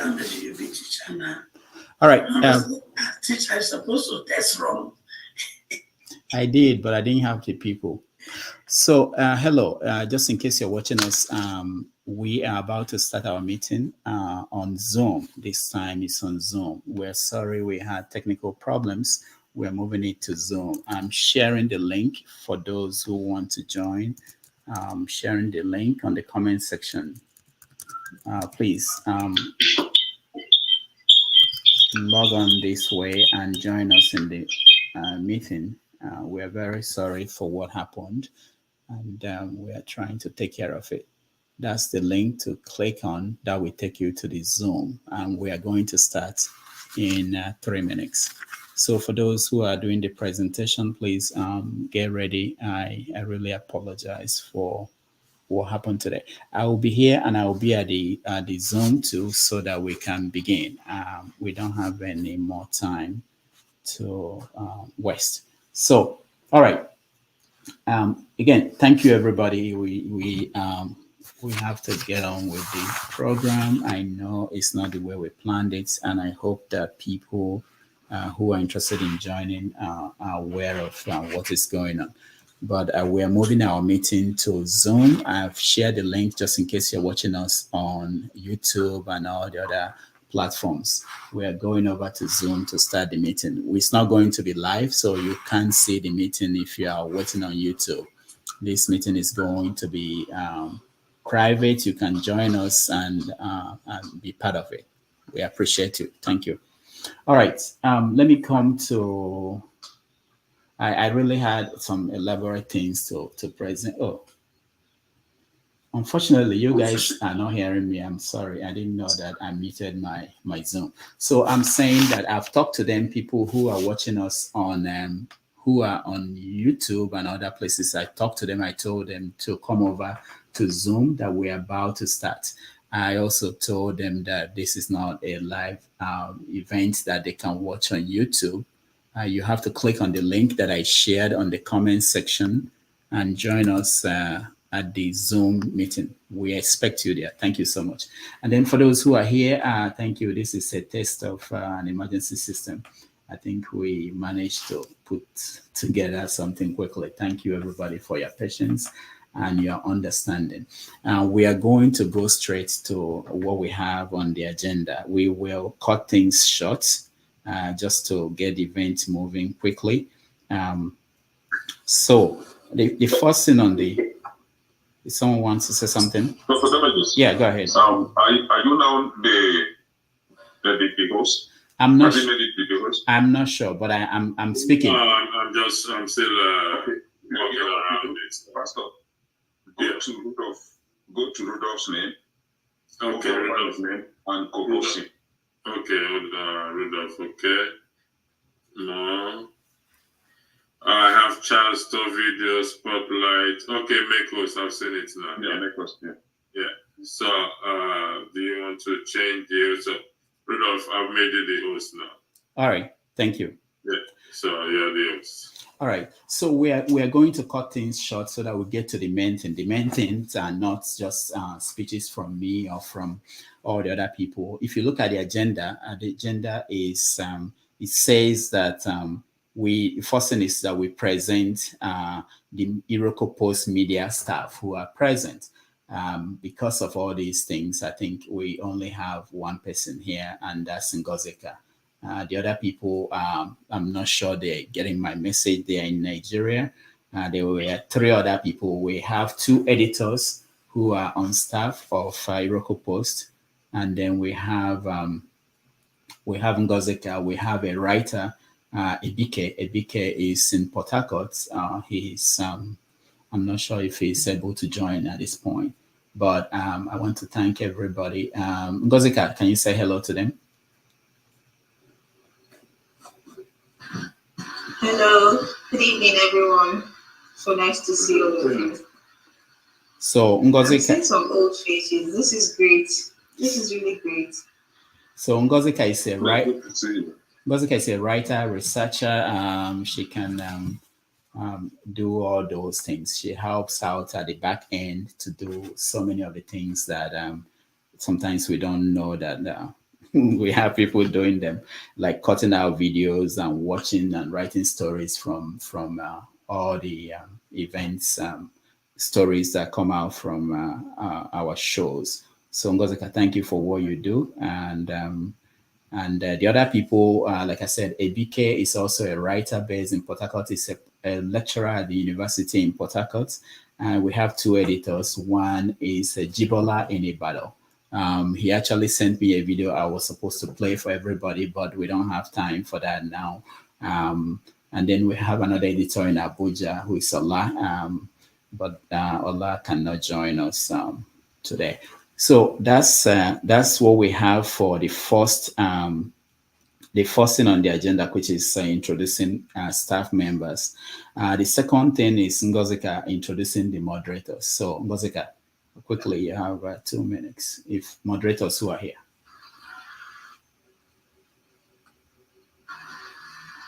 under the UV teacher now. All right. Teacher, I'm supposed to test wrong. I did, but I didn't have the people. So hello, just in case you're watching us, we are about to start our meeting on Zoom. This time it's on Zoom. We're sorry we had technical problems. We're moving it to Zoom. I'm sharing the link for those who want to join. Sharing the link on the comment section. Please log on this way and join us in the meeting. We're very sorry for what happened, and we are trying to take care of it. That's the link to click on. That will take you to the Zoom, and we are going to start in 3 minutes. So for those who are doing the presentation, please get ready. I really apologize for what happened today. I will be here and I will be at the Zoom too, so that we can begin. We don't have any more time to waste. So, all right. Again, thank you, everybody. We have to get on with the program. I know it's not the way we planned it, and I hope that people who are interested in joining are aware of what is going on. But we are moving our meeting to Zoom. I've shared the link just in case you're watching us on YouTube and all the other platforms. We are going over to Zoom to start the meeting. It's not going to be live, so you can't see the meeting if you are watching on YouTube. This meeting is going to be private. You can join us and be part of it. We appreciate you. Thank you. All right. Let me come to... I really had some elaborate things to present. Oh, unfortunately, you guys are not hearing me. I'm sorry. I didn't know that I muted my Zoom. So I'm saying that I've talked to them, people who are watching us on, who are on YouTube and other places. I talked to them. I told them to come over to Zoom, that we're about to start. I also told them that this is not a live event that they can watch on YouTube. You have to click on the link that I shared on the comment section and join us at the Zoom meeting. We expect you there. Thank you so much. And then for those who are here, thank you. This is a test of an emergency system. I think we managed to put together something quickly. Thank you, everybody, for your patience and your understanding. We are going to go straight to what we have on the agenda. We will cut things short. Just to get the event moving quickly. So the first thing on the, if someone wants to say something. Yeah, go ahead. Are you now the host? I'm not sure, but I'm speaking. I'm still working around it. Pastor, go to Rudolph's name. Okay, Rudolph's name and co-hosting. Okay, Rudolph, okay. No. I have Charles to video spotlight. Okay, make host, I've seen it now. Yeah, make host, yeah. Yeah. So do you want to change the host? So Rudolph, I've made you the host now. All right, thank you. Yeah. So you're the host. All right, so we are going to cut things short so that we get to the main thing. The main things are not just speeches from me or from all the other people. If you look at the agenda is, it says that first thing is that we present the Iroko Post media staff who are present. Because of all these things, I think we only have one person here, and that's Ngozika. The other people, I'm not sure they're getting my message. They are in Nigeria. There were 3 other people. We have 2 editors who are on staff of Iroko Post. And then we have Ngozika. We have a writer, Ebike. Ebike is in Port Harcourt. He's, I'm not sure if he's able to join at this point. But I want to thank everybody. Ngozika, can you say hello to them? Hello, good evening, everyone. So nice to see all of you. So Ngozika, I've seen some old faces. This is great. This is really great. So Ngozika is a Ngozika is a writer, researcher. She can do all those things. She helps out at the back end to do so many of the things that sometimes we don't know that we have people doing them, like cutting out videos and watching and writing stories from all the events, stories that come out from our shows. So Ngozika, thank you for what you do. And the other people, like I said, ABK is also a writer based in Port Harcourt. He's a lecturer at the university in Port Harcourt. And we have two editors. One is Jibola in Ibadan. He actually sent me a video I was supposed to play for everybody, but we don't have time for that now. And then we have another editor in Abuja who is Ola, but Ola cannot join us today. So that's what we have for the first thing on the agenda, which is introducing staff members. The second thing is Ngozika introducing the moderators. So Ngozika, quickly, you have 2 minutes. If moderators who are here.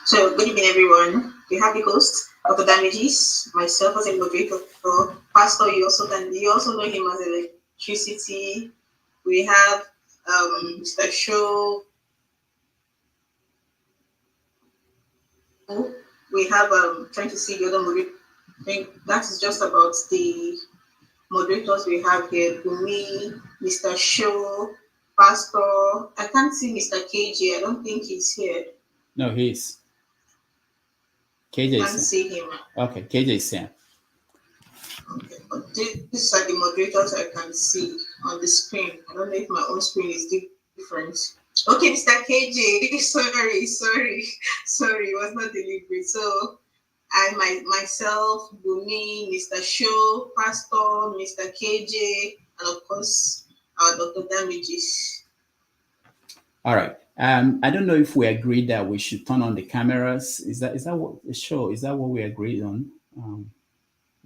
So good evening, everyone. We have the host of the damages, myself as a moderator, Pastor. You also know him as electricity. We have Mr. Show. We have trying to see the other moderator. I think that is just about the moderators we have here. Bumi, Mr. Show, Pastor. I can't see Mr. KJ. I don't think he's here. No, he's. KJ I can't see him. Okay, KJ is here. Okay, but these are the moderators I can see on the screen. I don't know if my own screen is different. Okay, Mr. KJ, sorry, it was not deliberate. So I myself, Bumi, Mr. Show, Pastor, Mr. KJ, and of course our Dr. Damages. All right. I don't know if we agreed that we should turn on the cameras. Is that what the show? Is that what we agreed on?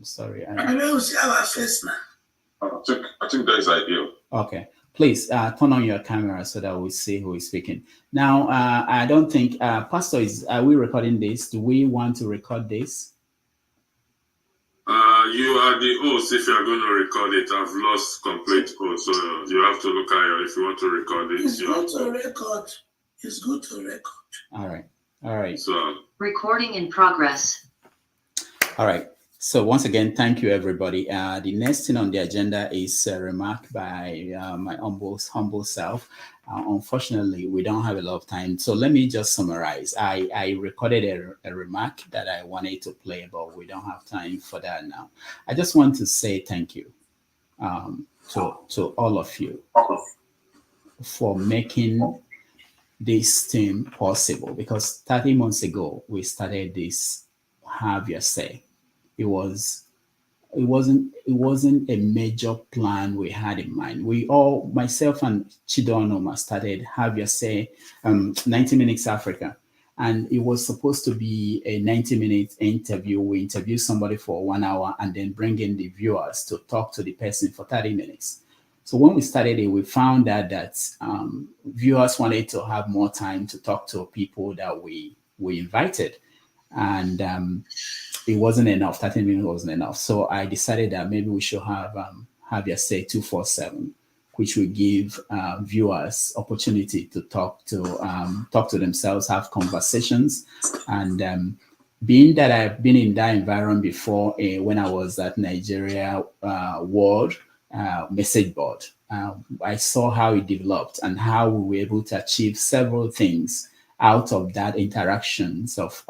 Sorry. I will see our face now. I think that is ideal. Okay. Please turn on your camera so that we see who is speaking. Now, I don't think, Pastor, are we recording this? Do we want to record this? You are the host if you are going to record it. I've lost complete host, so you have to look at it if you want to record it. It's good to record. It's good to record. All right. So recording in progress. All right. So once again, thank you, everybody. The next thing on the agenda is a remark by my humble self. Unfortunately, we don't have a lot of time. So let me just summarize. I recorded a remark that I wanted to play, but we don't have time for that now. I just want to say thank you to all of you for making this thing possible. Because 30 months ago, we started this Have Your Say. It wasn't a major plan we had in mind. We all, myself and Chidonoma, started Have Your Say, 90 Minutes Africa. And it was supposed to be a 90-minute interview. We interview somebody for 1 hour and then bring in the viewers to talk to the person for 30 minutes. So when we started it, we found out that viewers wanted to have more time to talk to people that we invited. And it wasn't enough. 30 minutes wasn't enough. So I decided that maybe we should have your say 247, which will give viewers opportunity to talk to themselves, have conversations. And being that I've been in that environment before, when I was at Nigeria World Message Board, I saw how it developed and how we were able to achieve several things out of that interactions of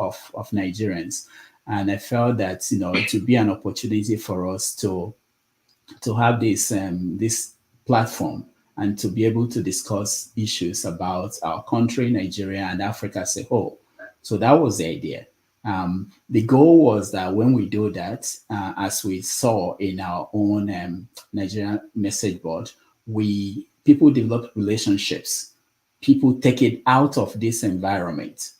Nigerians. And I felt that, to be an opportunity for us to have this platform and to be able to discuss issues about our country, Nigeria, and Africa as a whole. So that was the idea. The goal was that when we do that, as we saw in our own Nigerian message board, people develop relationships. People take it out of this environment.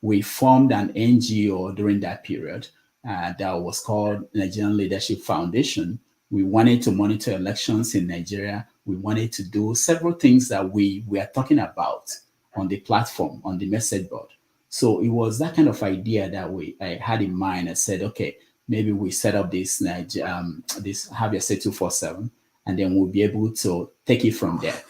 We formed an NGO during that period that was called Nigerian Leadership Foundation. We wanted to monitor elections in Nigeria. We wanted to do several things that we are talking about on the platform, on the message board. So it was that kind of idea that I had in mind. I said, okay, maybe we set up this Have Your Say 247, and then we'll be able to take it from there.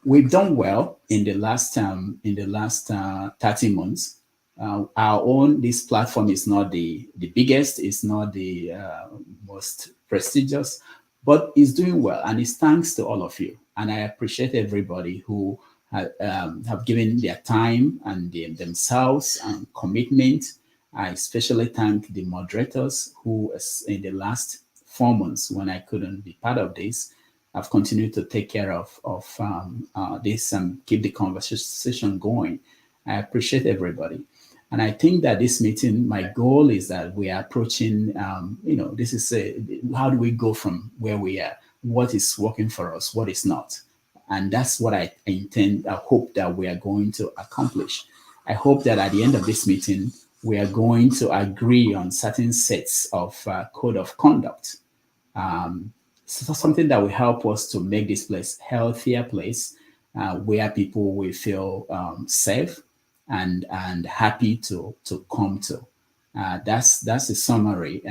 we've done well in the last 30 months. Our own, this platform is not the biggest, it's not the most prestigious, but it's doing well, and it's thanks to all of you. And I appreciate everybody who have given their time and themselves and commitment. I especially thank the moderators who, in the last 4 months, when I couldn't be part of this, I've continued to take care of this and keep the conversation going. I appreciate everybody. And I think that this meeting, my goal is that we are approaching, this is how do we go from where we are? What is working for us? What is not? And that's what I hope that we are going to accomplish. I hope that at the end of this meeting, we are going to agree on certain sets of code of conduct. So something that will help us to make this place a healthier place where people will feel safe and happy to come to. That's a summary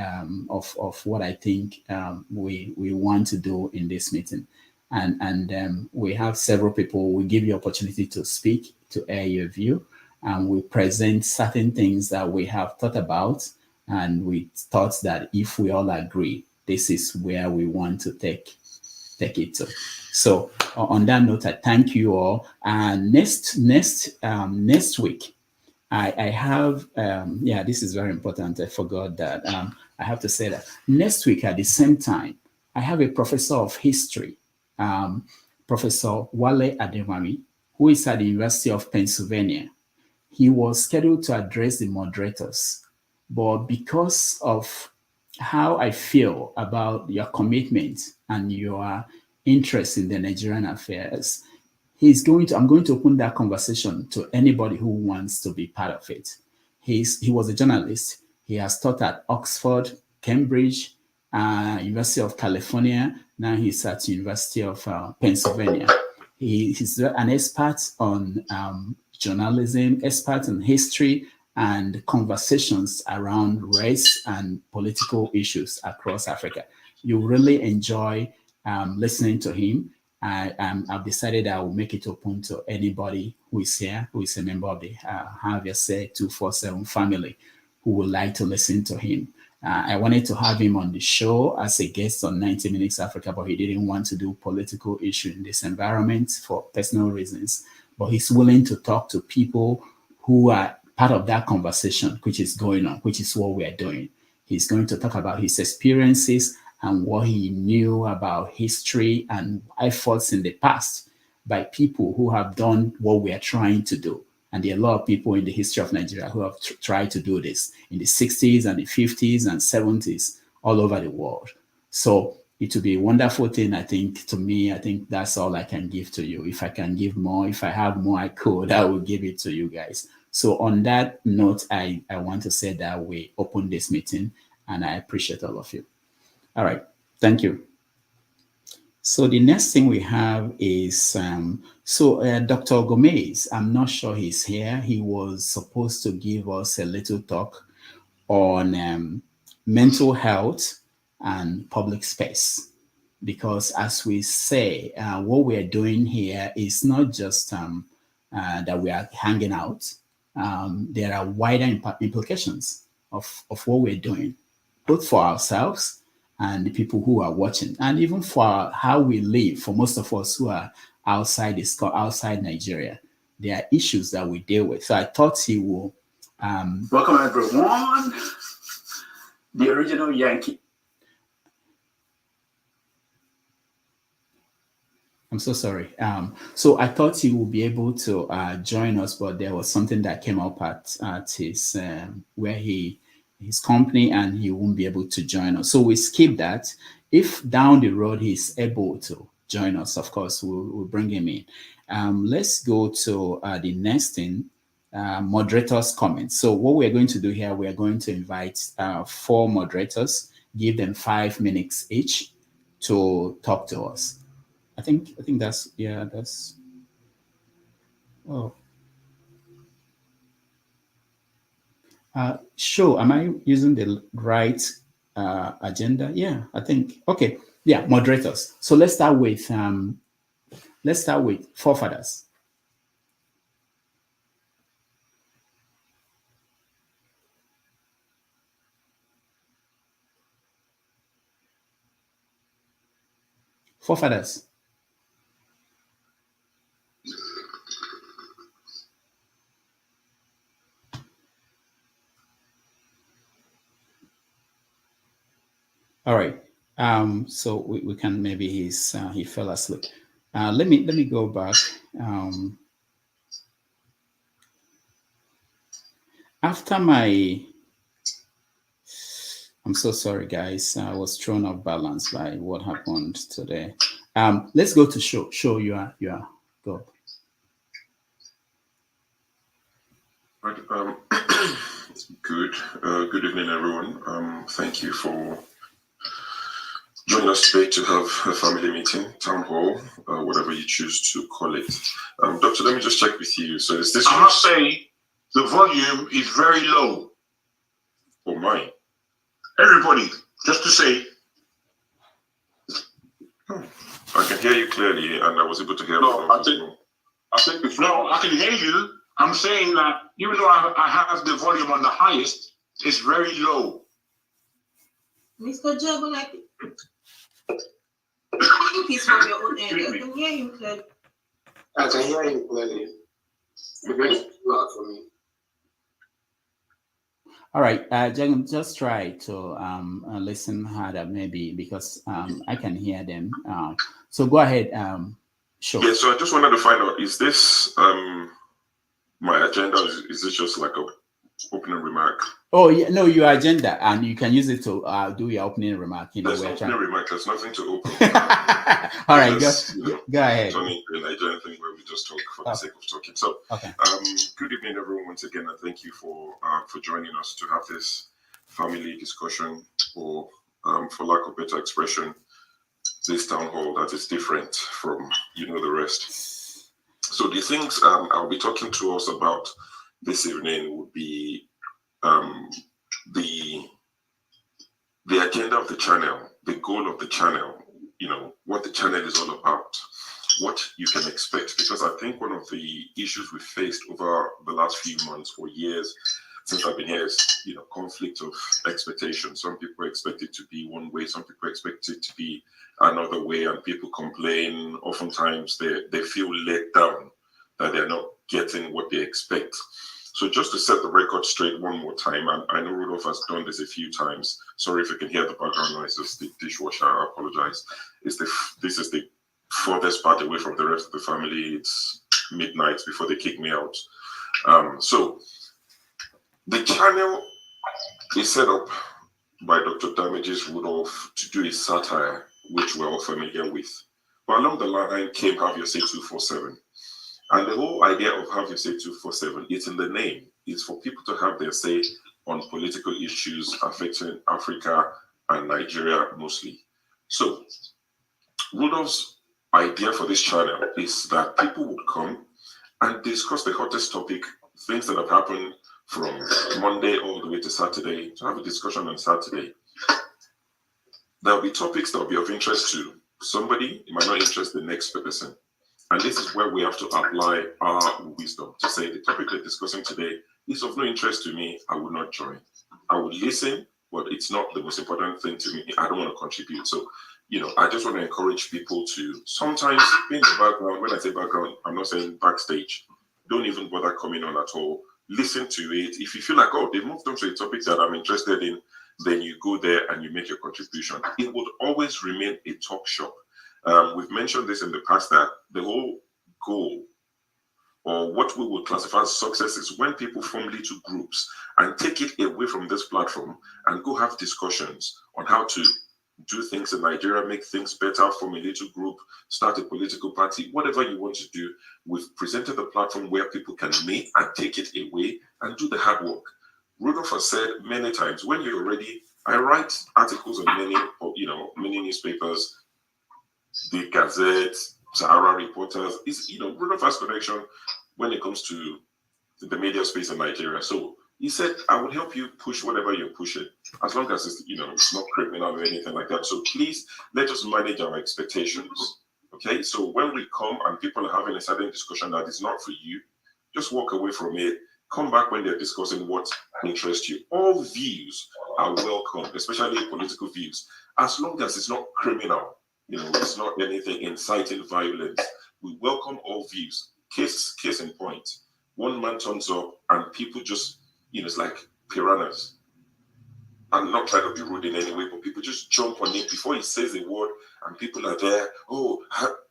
of what I think we want to do in this meeting. And we have several people. We give you opportunity to speak, to air your view, and we present certain things that we have thought about, and we thought that if we all agree, this is where we want to take it to. So on that note, I thank you all. And next week, I have, this is very important. I forgot that. I have to say that next week at the same time, I have a professor of history, Professor Wale Adewami, who is at the University of Pennsylvania. He was scheduled to address the moderators, but because of how I feel about your commitment and your interest in the Nigerian affairs, I'm going to open that conversation to anybody who wants to be part of it. He was a journalist. He has taught at Oxford, Cambridge, University of California. Now he's at University of Pennsylvania. He's an expert on journalism, expert in history, and conversations around race and political issues across Africa. You really enjoy listening to him. I've decided I will make it open to anybody who is here, who is a member of the HaveYourSay247 family, who would like to listen to him. I wanted to have him on the show as a guest on 90 Minutes Africa, but he didn't want to do political issue in this environment for personal reasons. But he's willing to talk to people who are part of that conversation, which is going on, which is what we are doing. He's going to talk about his experiences and what he knew about history and efforts in the past by people who have done what we are trying to do. And there are a lot of people in the history of Nigeria who have tried to do this in the 60s and the 50s and 70s all over the world. So it will be a wonderful thing, I think, to me. I think that's all I can give to you. If I can give more, if I have more, I will give it to you guys. So on that note, I want to say that we open this meeting, and I appreciate all of you. All right, thank you. So the next thing we have is, Dr. Gomez, I'm not sure he's here. He was supposed to give us a little talk on mental health and public space. Because as we say, what we're doing here is not just that we are hanging out. There are wider implications of what we're doing, both for ourselves and the people who are watching, and even for how we live. For most of us who are outside Nigeria, there are issues that we deal with. So I thought he will. Welcome everyone. The original Yankee. I'm so sorry. So I thought he would be able to join us, but there was something that came up at his his company, and he won't be able to join us. So we skip that. If down the road he's able to join us, of course, we'll bring him in. Let's go to the next thing, moderators' comments. So what we're going to do here, we are going to invite 4 moderators, give them 5 minutes each to talk to us. I think that's, oh. Sure, am I using the right agenda? Yeah, I think, okay. Yeah, moderators. So let's start with let's start with forefathers. Forefathers. All right. So we can, maybe he fell asleep. Let me go back. After I'm so sorry, guys. I was thrown off balance by what happened today. Let's go to show. Show, you are go. Right. Good evening, everyone. Thank you for joining us today to have a family meeting, town hall, whatever you choose to call it. Doctor, let me just check with you. So is this? I must say, the volume is very low. Oh my! Everybody, just to say. I can hear you clearly, and I was able to hear. No, I think if no, I can hear you. I'm saying that even though I have the volume on the highest, it's very low. Mr. Job, I think it's from your own end. I can hear you clearly. I can hear you clearly. It's very loud for me. All right, just try to listen harder, maybe, because I can hear them. So go ahead, show. Yeah, so I just wanted to find out, is this my agenda? Is this just like a opening remark? Oh, yeah, no, your agenda, and you can use it to do your opening remark. There's no opening remark. There's nothing to open. All right, go ahead. Turning to a Nigerian thing where we just talk for the sake of talking. So, okay. Good evening, everyone, once again, and thank you for joining us to have this family discussion, or for lack of better expression, this town hall that is different from the rest. So the things I'll be talking to us about this evening would be the agenda of the channel, the goal of the channel, what the channel is all about, what you can expect. Because I think one of the issues we faced over the last few months or years since I've been here is, conflict of expectation. Some people expect it to be one way, some people expect it to be another way, and people complain. Oftentimes they feel let down that they're not getting what they expect. So just to set the record straight one more time, and I know Rudolph has done this a few times. Sorry if you can hear the background noises, the dishwasher, I apologize. This is the furthest part away from the rest of the family. It's midnight before they kick me out. So the channel is set up by Dr. Damages Rudolph to do a satire, which we're all familiar with. But along the line came HaveYourSay247. And the whole idea of HaveYourSay247, it's in the name. It's for people to have their say on political issues affecting Africa and Nigeria mostly. So Rudolph's idea for this channel is that people would come and discuss the hottest topic, things that have happened from Monday all the way to Saturday, to have a discussion on Saturday. There'll be topics that will be of interest to somebody. It might not interest the next person. And this is where we have to apply our wisdom to say the topic we're discussing today is of no interest to me. I will not join. I will listen, but it's not the most important thing to me. I don't want to contribute. So, I just want to encourage people to sometimes be in the background. When I say background, I'm not saying backstage. Don't even bother coming on at all. Listen to it. If you feel like, oh, they moved on to a topic that I'm interested in, then you go there and you make your contribution. It would always remain a talk shop. We've mentioned this in the past that the whole goal, or what we would classify as success, is when people form little groups and take it away from this platform and go have discussions on how to do things in Nigeria, make things better, form a little group, start a political party, whatever you want to do. We've presented a platform where people can meet and take it away and do the hard work. Rudolph has said many times, when you're ready, I write articles on many newspapers, the Gazette, Sahara Reporters. Rudolph has connection when it comes to the media space in Nigeria. So he said, I will help you push whatever you're pushing, as long as it's not criminal or anything like that. So please, let us manage our expectations. Okay, so when we come and people are having a certain discussion that is not for you, just walk away from it. Come back when they're discussing what interests you. All views are welcome, especially political views, as long as it's not criminal. It's not anything inciting violence. We welcome all views. Case in point. One man turns up and people just, it's like piranhas. I'm not trying to be rude in any way, but people just jump on it before he says a word, and people are there. Oh,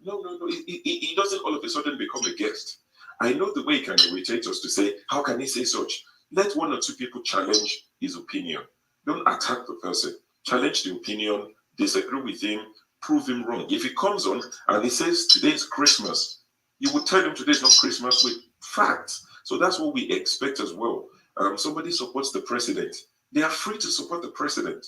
no. He doesn't all of a sudden become a guest. I know the way he can irritate us to say, how can he say such? Let one or two people challenge his opinion. Don't attack the person. Challenge the opinion, disagree with him, prove him wrong. If he comes on and he says today is Christmas, you would tell him today is not Christmas with facts. So that's what we expect as well. Somebody supports the president. They are free to support the president.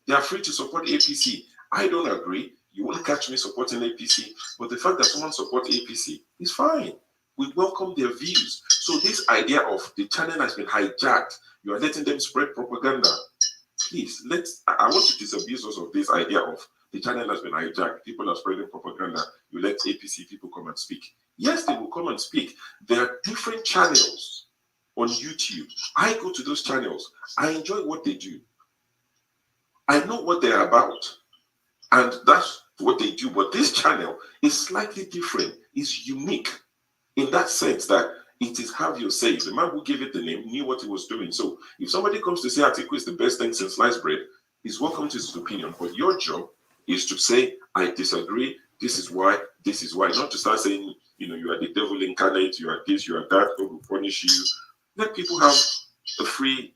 They are free to support APC. I don't agree. You won't catch me supporting APC. But the fact that someone supports APC is fine. We welcome their views. So this idea of the channel has been hijacked, you are letting them spread propaganda. Please, I want to disabuse us of this idea of the channel has been hijacked. People are spreading propaganda. You let APC people come and speak. Yes, they will come and speak. There are different channels on YouTube. I go to those channels. I enjoy what they do. I know what they're about. And that's what they do. But this channel is slightly different. It's unique in that sense that it is Have Your Say. The man who gave it the name knew what he was doing. So if somebody comes to say Atiku is the best thing since sliced bread, he's welcome to his opinion. But your job is to say, I disagree. This is why. This is why. Not to start saying, you are the devil incarnate. You are this, you are that. God will punish you. Let people have a free,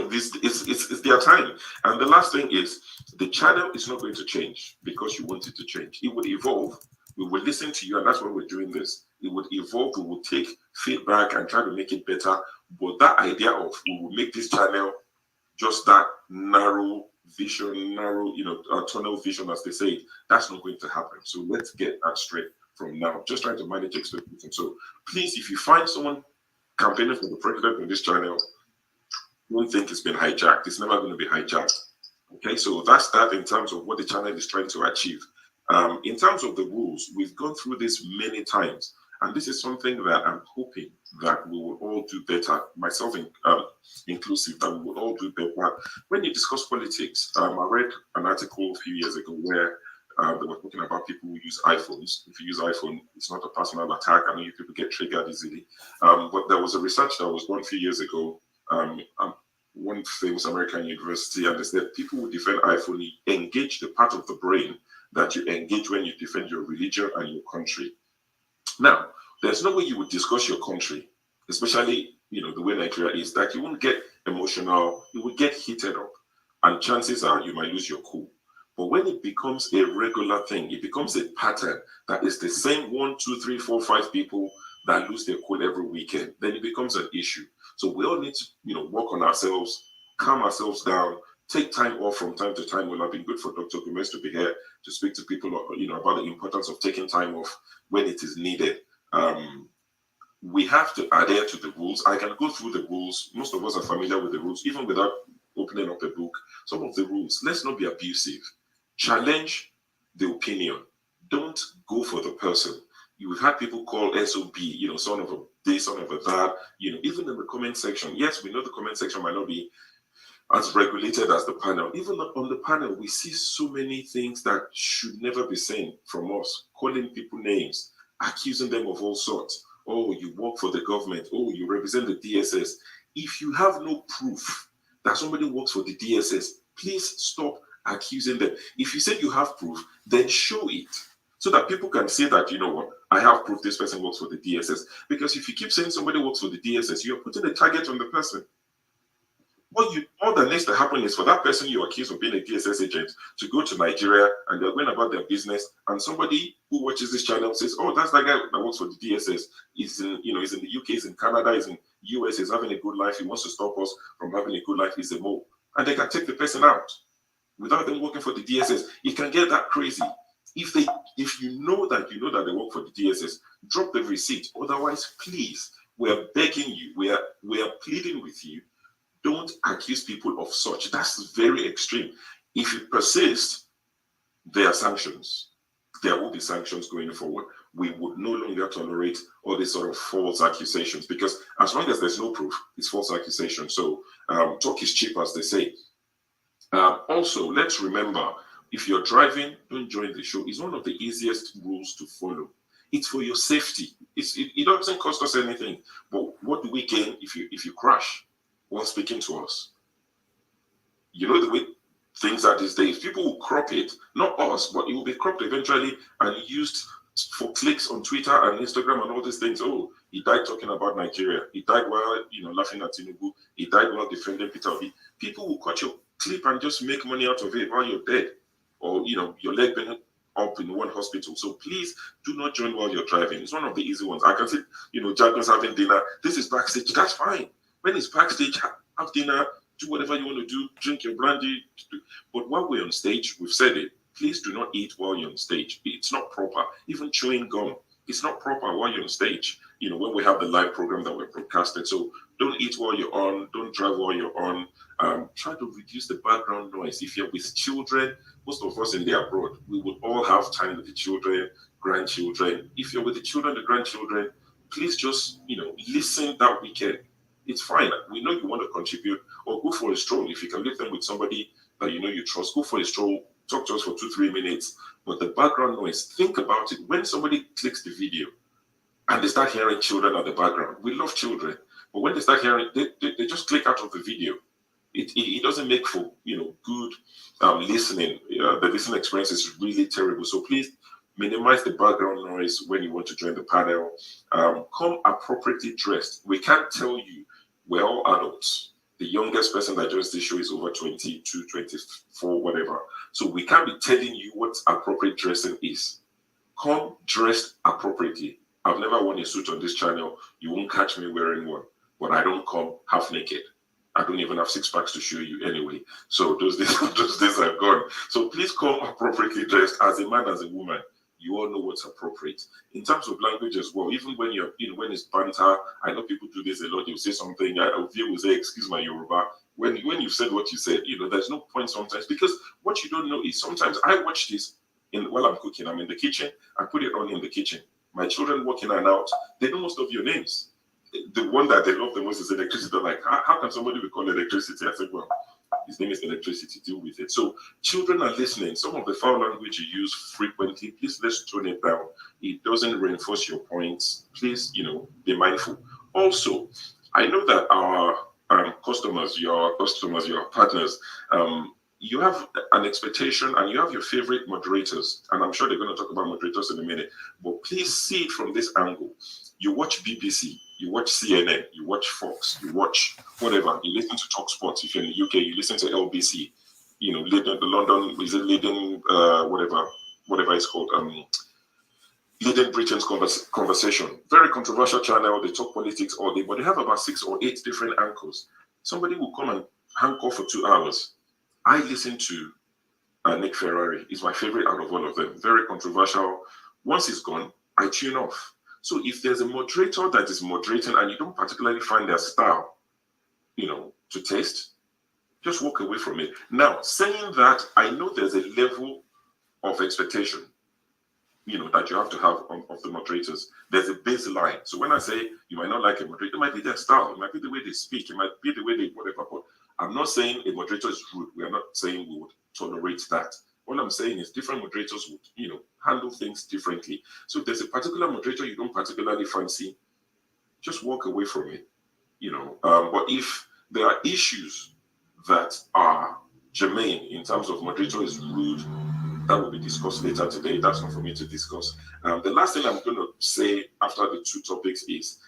this it's their time. And the last thing is the channel is not going to change because you want it to change. It would evolve. We will listen to you, and that's why we're doing this. It would evolve. We will take feedback and try to make it better. But that idea of we will make this channel just that narrow vision, tunnel vision, as they say, that's not going to happen. So let's get that straight from now. Just trying to manage expectations. So please, if you find someone campaigning for the president on this channel, don't think it's been hijacked. It's never going to be hijacked. Okay, so that's that in terms of what the channel is trying to achieve. In terms of the rules, we've gone through this many times, and this is something that I'm hoping that we will all do better, myself inclusive, that we will all do better. When you discuss politics, I read an article a few years ago where they were talking about people who use iPhones. If you use iPhone, it's not a personal attack. I know people get triggered easily. But there was a research that was done a few years ago. One famous American university, and they said people who defend iPhone engage the part of the brain that you engage when you defend your religion and your country. Now, there's no way you would discuss your country, especially the way Nigeria is, that you won't get emotional, you will get heated up, and chances are you might lose your cool. But when it becomes a regular thing, it becomes a pattern that is the same 1, 2, 3, 4, 5 people that lose their cool every weekend, then it becomes an issue. So we all need to, work on ourselves, calm ourselves down, take time off from time to time. Will have been good for Dr. Gomez to be here to speak to people, about the importance of taking time off when it is needed. We have to adhere to the rules. I can go through the rules. Most of us are familiar with the rules, even without opening up a book. Some of the rules, let's not be abusive. Challenge the opinion. Don't go for the person. You've had people call SOB, son of a this, son of a that, even in the comment section. Yes, we know the comment section might not be as regulated as the panel. Even on the panel, we see so many things that should never be seen from us, calling people names, accusing them of all sorts. Oh, you work for the government. Oh, you represent the DSS. If you have no proof that somebody works for the DSS, please stop accusing them. If you say you have proof, then show it so that people can say that, I have proof this person works for the DSS. Because if you keep saying somebody works for the DSS, you're putting a target on the person. All that needs to happen is for that person you accuse of being a DSS agent to go to Nigeria and they're going about their business, and somebody who watches this channel says, "Oh, that's that guy that works for the DSS. He's in the UK, he's in Canada, he's in US, he's having a good life. He wants to stop us from having a good life. He's a mole," and they can take the person out without them working for the DSS. It can get that crazy. If you know that they work for the DSS, drop the receipt. Otherwise, please, we are begging you, we are pleading with you. Don't accuse people of such. That's very extreme. If you persist, there are sanctions. there will be sanctions going forward. We would no longer tolerate all these sort of false accusations, because as long as there's no proof, it's false accusation. So talk is cheap, as they say. Also, let's remember, if you're driving, don't join the show. It's one of the easiest rules to follow. It's for your safety. It doesn't cost us anything. But what do we gain if you crash while speaking to us? You know the way things are these days. People will crop it, not us, but it will be cropped eventually and used for clicks on Twitter and Instagram and all these things. Oh, he died talking about Nigeria. He died while laughing at Tinubu. He died while defending Peter Obi. People will cut your clip and just make money out of it while you're dead, or your leg being up in one hospital. So please do not join while you're driving. It's one of the easy ones. I can see, Jaguars having dinner. This is backstage. That's fine. When it's backstage, have dinner, do whatever you want to do, drink your brandy. But while we're on stage, we've said it, please do not eat while you're on stage. It's not proper. Even chewing gum, it's not proper while you're on stage. When we have the live program that we're broadcasted. So don't eat while you're on, don't drive while you're on. Try to reduce the background noise. If you're with children, most of us in the abroad, we would all have time with the children, grandchildren. If you're with the children, the grandchildren, please just, listen that weekend. It's fine. We know you want to contribute, or go for a stroll. If you can leave them with somebody that you trust, go for a stroll, talk to us for 2-3 minutes. But the background noise, think about it. When somebody clicks the video and they start hearing children at the background, we love children. But when they start hearing, they just click out of the video. It doesn't make for good listening. The listening experience is really terrible. So please minimize the background noise when you want to join the panel. Come appropriately dressed. We can't tell you we're all adults. The youngest person that joins this show is over 22, 24, whatever. So we can't be telling you what appropriate dressing is. Come dressed appropriately. I've never worn a suit on this channel. You won't catch me wearing one. But I don't come half naked. I don't even have 6 packs to show you anyway. So those days are gone. So please come appropriately dressed as a man, as a woman. You all know what's appropriate. In terms of language as well, even when when it's banter, I know people do this a lot. You say something, you will say, excuse my Yoruba. When you've said what you said, there's no point sometimes, because what you don't know is sometimes I watch this while I'm cooking. I'm in the kitchen. I put it on in the kitchen. My children walk in and out. They know most of your names. The one that they love the most is electricity. They're like, how can somebody be called electricity? I said, well, his name is electricity, deal with it. So children are listening. Some of the foul language you use frequently, please let's tone it down. It doesn't reinforce your points. Please, be mindful. Also, I know that our customers, your partners, you have an expectation and you have your favorite moderators. And I'm sure they're going to talk about moderators in a minute. But please see it from this angle. You watch BBC, you watch CNN, you watch Fox, you watch whatever, you listen to Talk Sports. If you're in the UK, you listen to LBC, the London, is it leading, whatever it's called, leading Britain's conversation. Very controversial channel, they talk politics all day, but they have about 6 or 8 different anchors. Somebody will come and anchor for 2 hours. I listen to Nick Ferrari, he's my favorite out of all of them. Very controversial. Once he's gone, I tune off. So if there's a moderator that is moderating and you don't particularly find their style, to taste, just walk away from it. Now, saying that, I know there's a level of expectation, that you have to have of the moderators. There's a baseline. So when I say you might not like a moderator, it might be their style, it might be the way they speak, it might be the way they whatever. But I'm not saying a moderator is rude. We are not saying we would tolerate that. All I'm saying is different moderators would, handle things differently. So if there's a particular moderator you don't particularly fancy, just walk away from it, But if there are issues that are germane in terms of moderator is rude, that will be discussed later today. That's not for me to discuss. The last thing I'm going to say after the 2 topics is,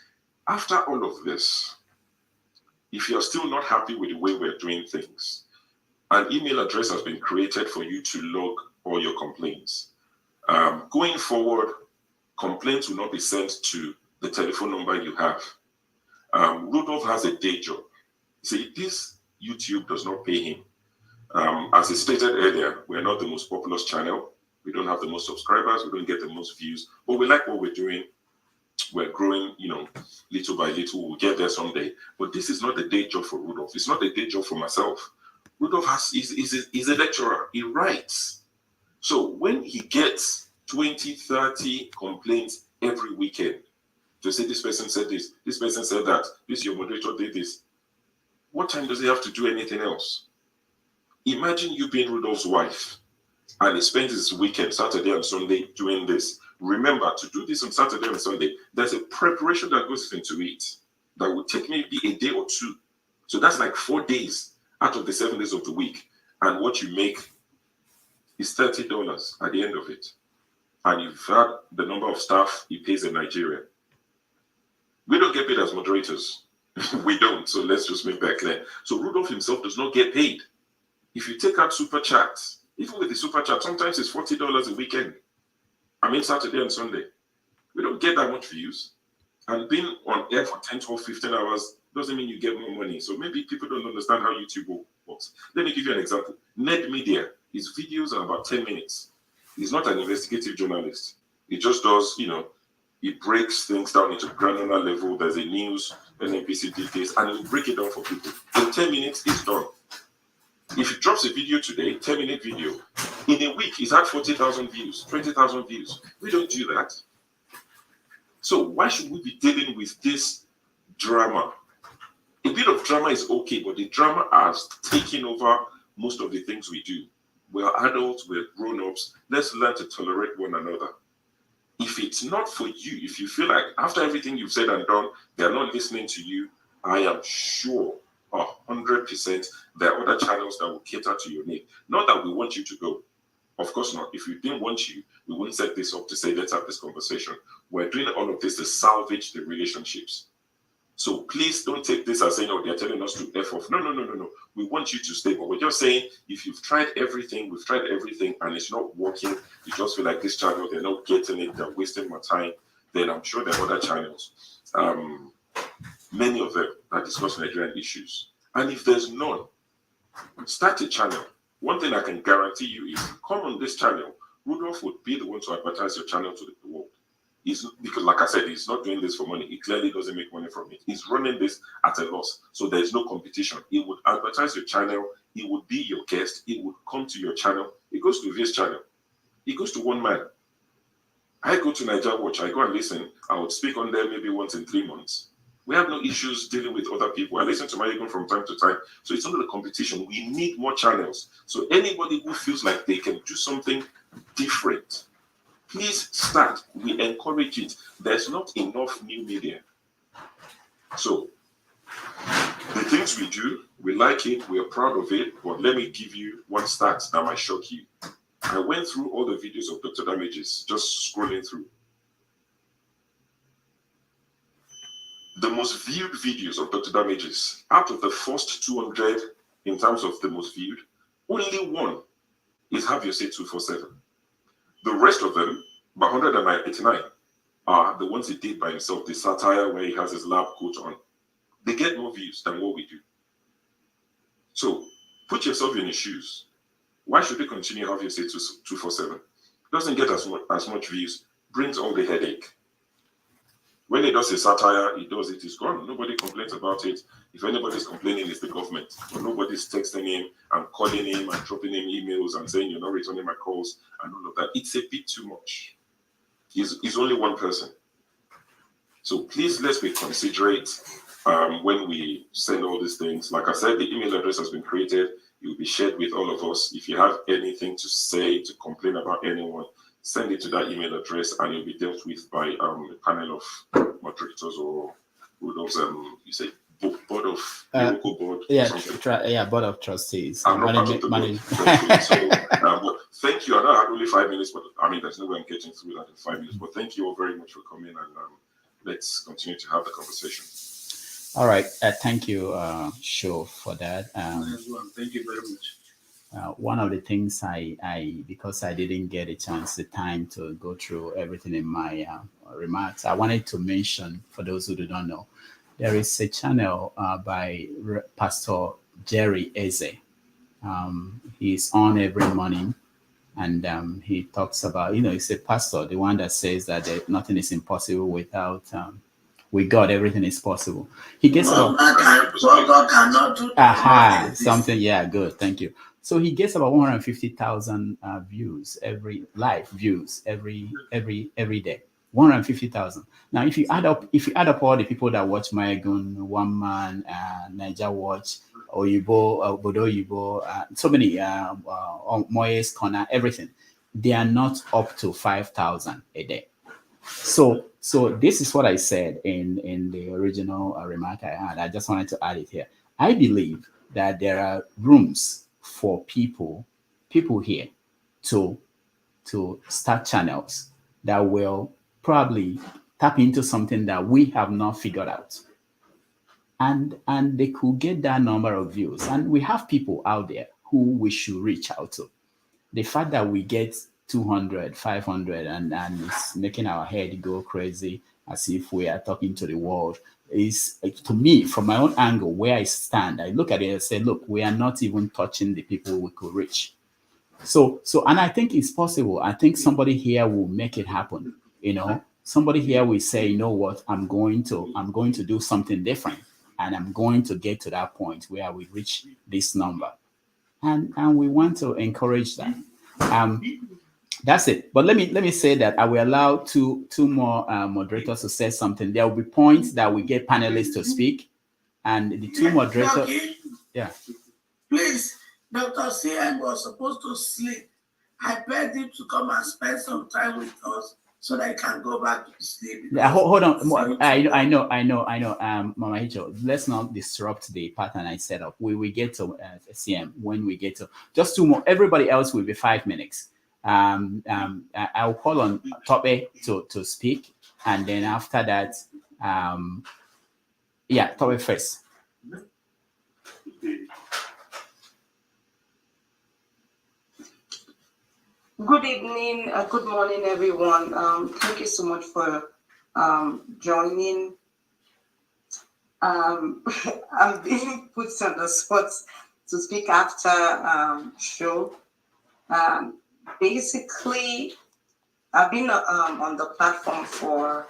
after all of this, if you're still not happy with the way we're doing things, an email address has been created for you to log all your complaints. Going forward, complaints will not be sent to the telephone number you have. Rudolph has a day job. See, this YouTube does not pay him. As I stated earlier, we're not the most popular channel. We don't have the most subscribers. We don't get the most views. But we like what we're doing. We're growing, little by little. We'll get there someday. But this is not the day job for Rudolph. It's not a day job for myself. Rudolph is a lecturer. He writes. So when he gets 20, 30 complaints every weekend to say this person said this person said that, your moderator did this. What time does he have to do anything else? Imagine you being Rudolph's wife and he spends his weekend, Saturday and Sunday, doing this. Remember, to do this on Saturday and Sunday, there's a preparation that goes into it that will take maybe a day or two. So that's like 4 days out of the 7 days of the week. And what you make is $30 at the end of it. And you've had the number of staff he pays in Nigeria. We don't get paid as moderators. We don't. So let's just make that clear. So Rudolph himself does not get paid. If you take out super chats, even with the super chat, sometimes it's $40 a weekend. I mean, Saturday and Sunday. We don't get that much views. And being on air for 10, 12, 15 hours doesn't mean you get more money. So maybe people don't understand how YouTube works. Let me give you an example. Ned Media, his videos are about 10 minutes. He's not an investigative journalist. He just does, he breaks things down into granular level. There's a news, an NPC details, and he'll break it down for people. In 10 minutes, it's done. If he drops a video today, 10-minute video, in a week, he's had 40,000 views, 20,000 views. We don't do that. So why should we be dealing with this drama? A bit of drama is okay, but the drama has taken over most of the things we do. We're adults, we're grown-ups. Let's learn to tolerate one another. If it's not for you, if you feel like after everything you've said and done, they're not listening to you, I am sure 100% there are other channels that will cater to your need. Not that we want you to go. Of course not. If we didn't want you, we wouldn't set this up to say, let's have this conversation. We're doing all of this to salvage the relationships. So please don't take this as saying, oh, they're telling us to F off. No. We want you to stay. But we're just saying, if you've tried everything, we've tried everything, and it's not working, you just feel like this channel, they're not getting it, they're wasting my time, then I'm sure there are other channels. Many of them that discuss Nigerian issues. And if there's none, start a channel. One thing I can guarantee you is, come on this channel, Rudolph would be the one to advertise your channel to the world. Because like I said, he's not doing this for money. He clearly doesn't make money from it. He's running this at a loss. So there's no competition. He would advertise your channel. He would be your guest. He would come to your channel. He goes to his channel. He goes to one man. I go to Niger Watch. I go and listen. I would speak on there maybe once in 3 months. We have no issues dealing with other people. I listen to Mayegun from time to time. So it's not a competition. We need more channels. So anybody who feels like they can do something different, please start. We encourage it. There's not enough new media. So the things we do, we like it, we are proud of it, but let me give you one stat that might shock you. I went through all the videos of Dr. Damages, just scrolling through. The most viewed videos of Dr. Damages, out of the first 200 in terms of the most viewed, only one is HaveYourSay247. The rest of them, about 199, are the ones he did by himself, the satire where he has his lab coat on. They get more views than what we do. So put yourself in his shoes. Why should we continue HaveYourSay247? Doesn't get as much views, brings all the headache. When he does a satire, he does it, it's gone. Nobody complains about it. If anybody's complaining, it's the government. But nobody's texting him and calling him and dropping him emails and saying, you're not returning my calls and all of that. It's a bit too much. He's only one person. So please, let's be considerate when we send all these things. Like I said, the email address has been created. It will be shared with all of us. If you have anything to say, to complain about anyone, send it to that email address and it'll be dealt with by a panel of moderators or Rudolph's, you say, board of local board. Board of trustees. I'm not part of the board. But thank you. I know I had only 5 minutes, but I mean, there's no way I'm getting through that in 5 minutes. But thank you all very much for coming and let's continue to have the conversation. All right. Thank you, Sho, for that. Thank you very much. One of the things because I didn't get a chance, the time to go through everything in my remarks, I wanted to mention, for those who do not know, there is a channel by Pastor Jerry Eze. He's on every morning and he talks about, he's a pastor, the one that says that nothing is impossible without, with God, everything is possible. He gets God cannot do something, yeah, good, thank you. So he gets about 150,000 views live views every day. 150,000. Now, if you add up all the people that watch Mayagun, One Man, Niger Watch, Oyibo, Bodo Oyibo, so many, Moyes Corner, everything, they are not up to 5,000 a day. So this is what I said in the original remark I had. I just wanted to add it here. I believe that there are rooms for people here to start channels that will probably tap into something that we have not figured out. And they could get that number of views. And we have people out there who we should reach out to. The fact that we get 200, 500, and it's making our head go crazy as if we are talking to the world is, to me, from my own angle, where I stand, I look at it and say, look, we are not even touching the people we could reach. So, and I think it's possible. I think somebody here will make it happen. Somebody here will say, you know what, I'm going to do something different, and I'm going to get to that point where we reach this number. And we want to encourage that. That's it. But let me say that I will allow two more moderators to say something. There will be points that we get panelists to speak, and the two moderators. Okay. Yeah. Please, Dr. CM was supposed to sleep. I begged him to come and spend some time with us so that he can go back to sleep. Yeah, hold on. I know. Mama Hicho, let's not disrupt the pattern I set up. We get to CM when we get to just two more. Everybody else will be 5 minutes. I'll call on Tope to speak, and then after that, Tope first. Good evening, good morning, everyone. Thank you so much for joining. I'm being put on the spot to speak after show. Basically, I've been on the platform for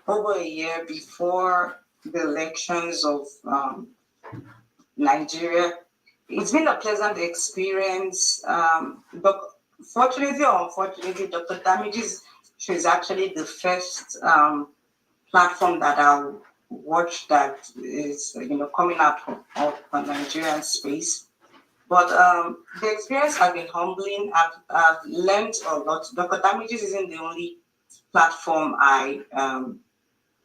over a year before the elections of Nigeria. It's been a pleasant experience, but fortunately or unfortunately, Dr. Damage's show is actually the first platform that I'll watch that is coming out of a Nigerian space. But the experience has been humbling. I've learned a lot. Dr. Damages isn't the only platform I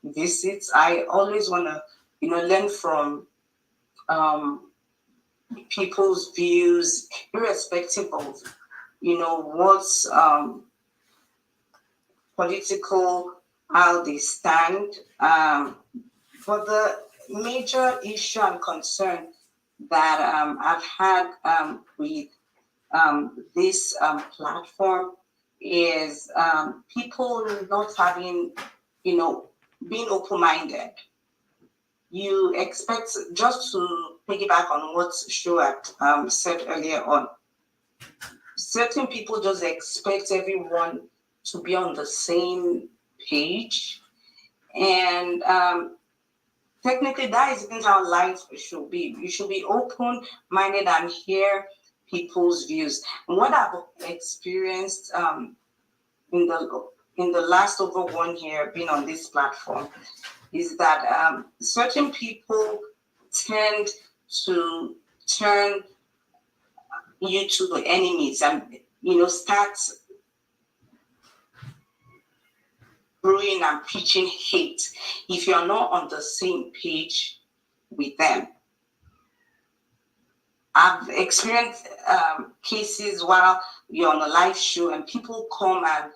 visit. I always want to learn from people's views, irrespective of what's political, how they stand. But the major issue and concern that I've had with this platform is people not having, being open-minded. You expect, just to piggyback on what Stuart said earlier on, certain people just expect everyone to be on the same page. And technically, that isn't how life should be. You should be open-minded and hear people's views. And what I've experienced in the last over 1 year being on this platform is that certain people tend to turn you to the enemies and start brewing and preaching hate if you're not on the same page with them. I've experienced cases while you're on a live show and people come and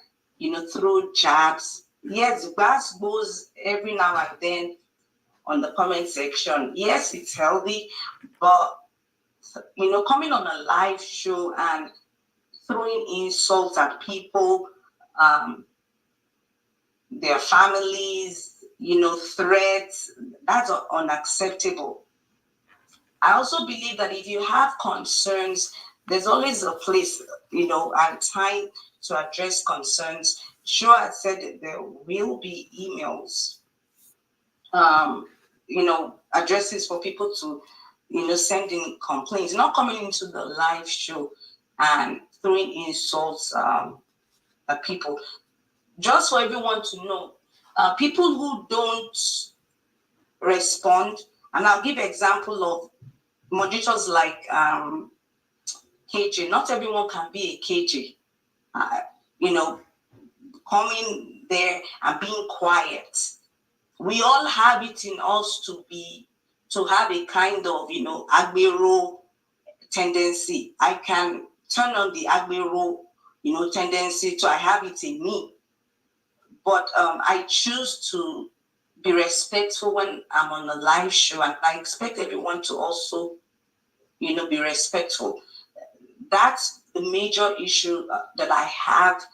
throw jabs. Yes, grass goes every now and then on the comment section. Yes, it's healthy, but coming on a live show and throwing insults at people, their families, threats, that's unacceptable. I also believe that if you have concerns, there's always a place, and time to address concerns. Sure, I said that there will be emails, addresses for people to sending complaints, not coming into the live show and throwing insults at people. Just for everyone to know, people who don't respond, and I'll give example of moderators like KJ. Not everyone can be a KJ. Coming there and being quiet. We all have it in us to have a kind of, agbero tendency. I can turn on the agbero, tendency I have it in me. But I choose to be respectful when I'm on a live show, and I expect everyone to also, be respectful. That's the major issue that I have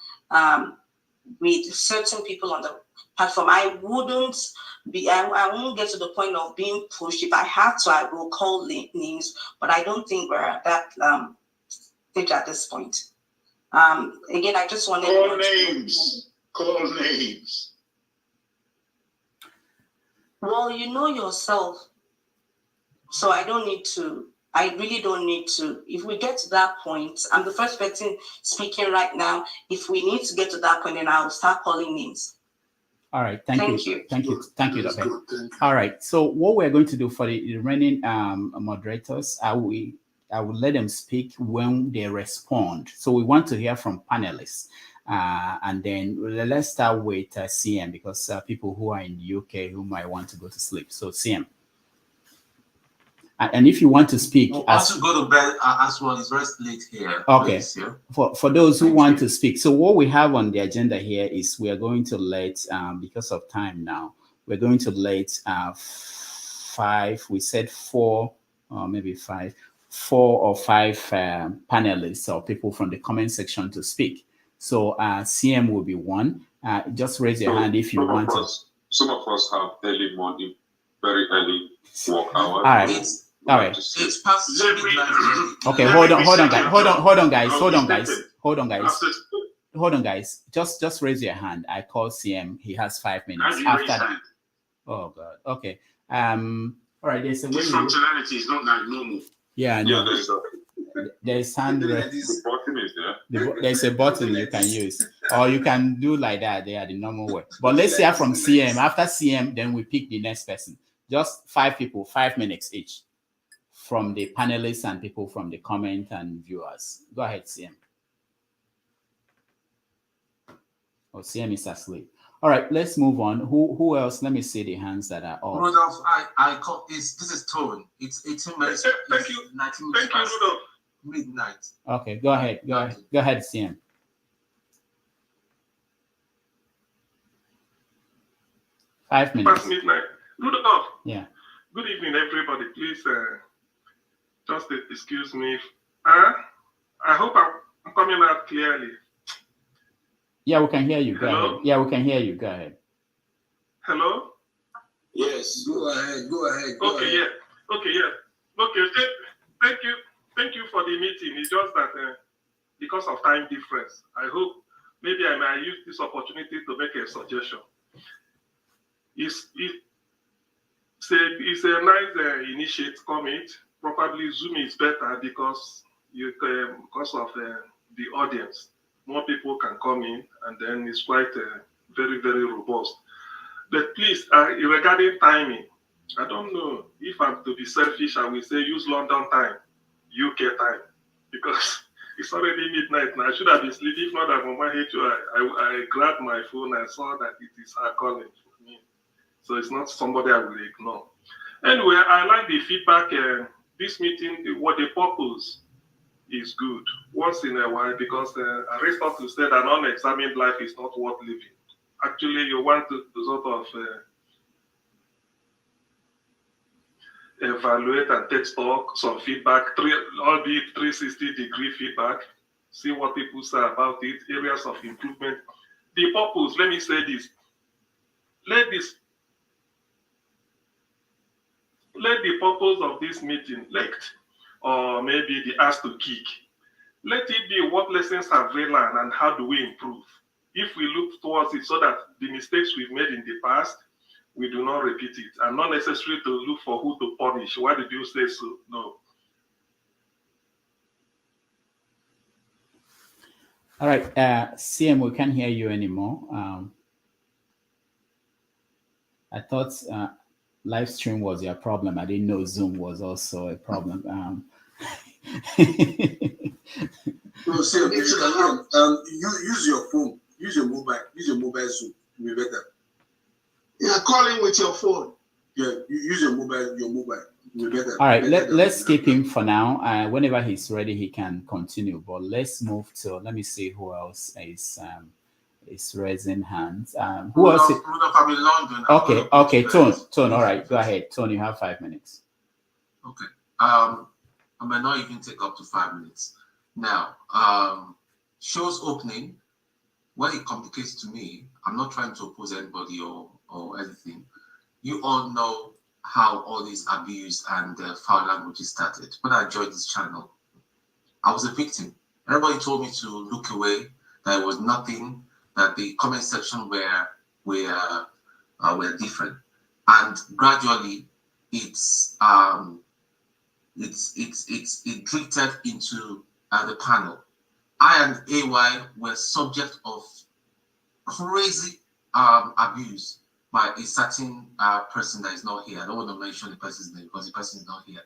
with certain people on the platform. I won't get to the point of being pushed. If I have to, I will call names, but I don't think we're at that stage at this point. Again, I just wanted Call names. Well, you know yourself, so I really don't need to. If we get to that point, I'm the first person speaking right now. If we need to get to that point, then I'll start calling names. All right, thank you, Dr. All right, so what we're going to do for the remaining moderators, I will let them speak when they respond. So we want to hear from panelists. And then let's start with CM, because people who are in the UK who might want to go to sleep. So CM. And if you want to speak, I should go to bed as well. It's very late here. Okay. Please, yeah. For those who want to speak, so what we have on the agenda here is we are going to let, because of time now, we're going to let 5. We said 4, or maybe 5, 4 or 5 panelists or people from the comment section to speak. So CM will be one. Just raise your hand if you want to. Some of us have early morning, very early work hours. All right. All right. It's past midnight. Okay, hold on, guys. Just raise your hand. I call CM. He has 5 minutes. After that. Oh God. Okay. All right. There's a way. This functionality is not like normal. Yeah. No. There's hand raise. The button is there. There's a button you can use, or you can do like that. They are the normal way. But let's hear from CM. After CM, then we pick the next person. Just 5 people, 5 minutes each, from the panelists and people from the comment and viewers. Go ahead, CM. Oh, CM is asleep. All right, let's move on. Who else? Let me see the hands that are all. Rudolph, I call this is Tone. It's 18 minutes. Thank you. 19 minutes Thank you, Rudolph. Midnight. Okay, go ahead. Go ahead, CM. Five minutes. Past midnight. Rudolph. Yeah. Good evening, everybody. Please just excuse me. I hope I'm coming out clearly. Yeah, we can hear you. Go Hello? ahead. Yeah, we can hear you. Go ahead. Hello? Yes, go ahead. Okay, yeah. Okay, thank you for the meeting. It's just that because of time difference, I hope maybe I might use this opportunity to make a suggestion. It's a nice initiative commit. Probably Zoom is better because of the audience. More people can come in, and then it's quite very, very robust. But please, regarding timing, I don't know if I'm to be selfish. I will say use London time, UK time, because it's already midnight now. I should have been sleeping. If not, I'm on my head. I grabbed my phone and saw that it is her calling for me. So it's not somebody I will ignore. Anyway, I like the feedback. This meeting, what the purpose is good once in a while, because Aristotle said an unexamined life is not worth living. Actually, you want to sort of evaluate and take stock, some feedback, albeit 360-degree feedback, see what people say about it, areas of improvement. The purpose, let me say this, let the purpose of this meeting, or maybe the ask to kick, let it be what lessons have we learned and how do we improve. If we look towards it so that the mistakes we've made in the past, we do not repeat it. And not necessary to look for who to punish. Why did you say so? No. All right, CM, we can't hear you anymore. I thought live stream was your problem. I didn't know Zoom was also a problem. No, see, use your phone, use your mobile Zoom, will be better. Yeah, calling with your phone. Yeah, you use your mobile, will be better. All right, let's skip him for now. Whenever he's ready, he can continue. But let's move to, let me see who else is raising hands. Who else? Rudolph, I'm in London. Okay, Tone. All right, go ahead. Tone, you have 5 minutes. Okay. I might not even take up to 5 minutes. Now, show's opening, when it communicates to me, I'm not trying to oppose anybody or anything. You all know how all this abuse and foul language started. When I joined this channel, I was a victim. Everybody told me to look away, that it was nothing, that the comment section were different. And gradually, it drifted into the panel. I and AY were subject of crazy abuse by a certain person that is not here. I don't want to mention the person's name because the person is not here.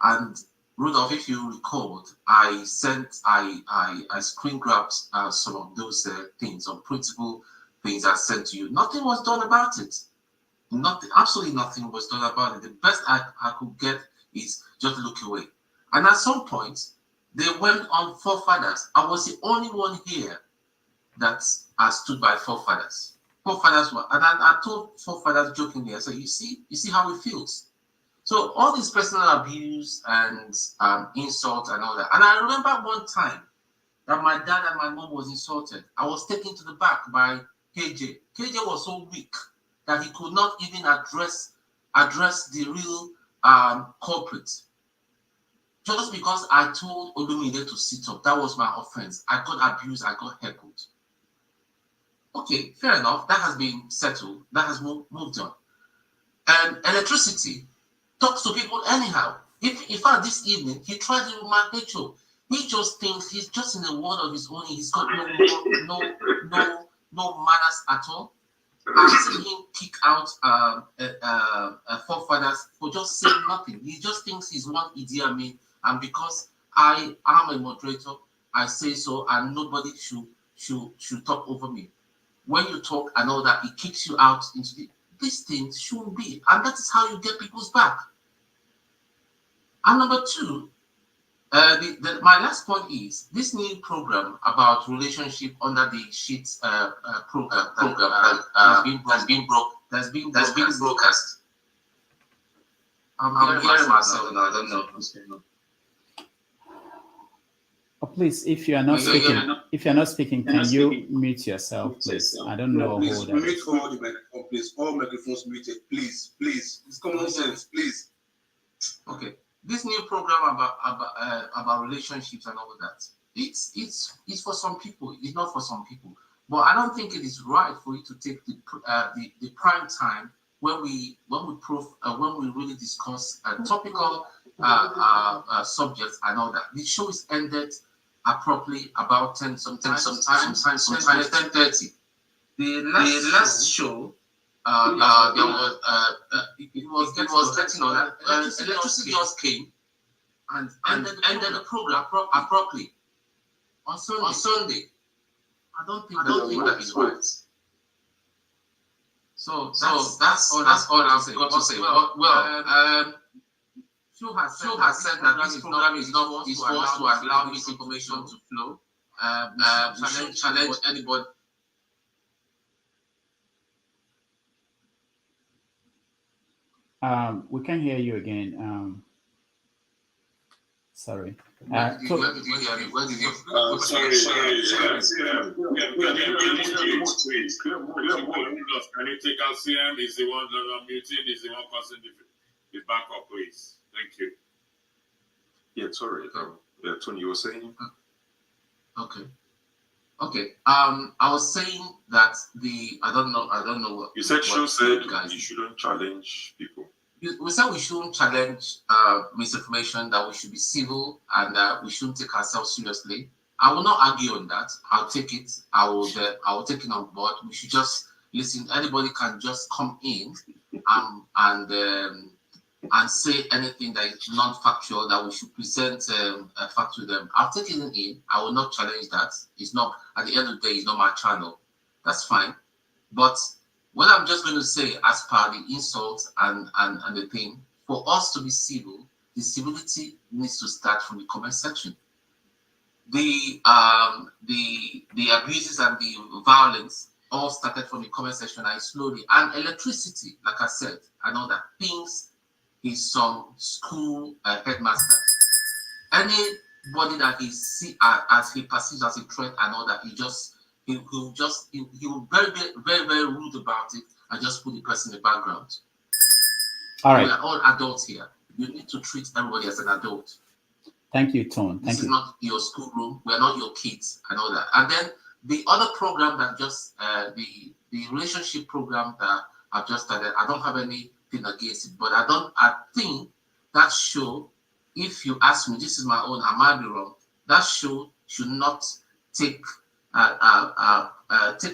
And Rudolph, if you recalled, I screen grabbed some of those things, some principal things I sent to you. Nothing was done about it. Absolutely nothing was done about it. The best I could get is just look away. And at some point, they went on forefathers. I was the only one here that I stood by forefathers. Forefathers were, and I told forefathers jokingly, I said, you see how it feels. So all this personal abuse and insult and all that. And I remember one time that my dad and my mom was insulted. I was taken to the back by KJ. KJ was so weak that he could not even address the real culprit. Just because I told Olumide to sit up, that was my offense. I got abused, I got heckled. Okay, fair enough. That has been settled. That has moved on. And electricity talks to people anyhow. In fact, this evening, he tried it with my HO. He just thinks he's just in a world of his own. He's got no manners at all. I've seen him kick out forefathers for just saying nothing. He just thinks he's one Idi Amin, and because I am a moderator, I say so, and nobody should talk over me. When you talk and all that, it kicks you out into these things shouldn't be, and that is how you get people's back. And number two, my last point is this new program about relationship under the sheets program that's been broadcast. I'm hearing myself now. I don't know what's going on. Oh, please, if you are not speaking, can you mute yourself, please? I don't know please, who that mute is. all the microphone, please. All microphones muted, please. It's common sense, please. Okay, this new program about relationships and all that, it's for some people. It's not for some people. But I don't think it is right for you to take the prime time when we really discuss topical subjects and all that. The show is ended abruptly about 10 sometimes 10:30. The last show it was getting on. Electricity just came and ended the program abruptly on Sunday. I don't think that is right. So that's all I've got to say. Shu has said that this program is not to allow misinformation to flow. Challenge anybody. We can hear you again. Sorry. Sorry. We are Can you take out CM? Is the one that I'm muting? Is the one causing the backup, please? Thank you. Yeah, sorry. Tony, you were saying? Okay. Okay. I was saying that I don't know what You said what said guys. you shouldn't challenge people. We said we shouldn't challenge misinformation, that we should be civil, and we shouldn't take ourselves seriously. I will not argue on that. I'll take it. I will take it on board. We should just listen. Anybody can just come in and say anything that is non-factual, that we should present a fact to them. I'll take it in. I will not challenge that. It's not, at the end of the day, it's not my channel. That's fine. But what I'm just going to say, as per the insult and the thing, for us to be civil, the civility needs to start from the comment section. The abuses and the violence all started from the comment section, and slowly. And electricity, like I said, I know that things is some school headmaster. Anybody that he see as he perceives as a threat and all that, he will very, very, very rude about it and just put the person in the background. All right. We are all adults here. You need to treat everybody as an adult. Thank you, Tone. This is not your schoolroom. We are not your kids and all that. And then the other program that just the relationship program that I've just started, I don't have anything against it, but I think that show, if you ask me, this is my own, I might be wrong, that show should not take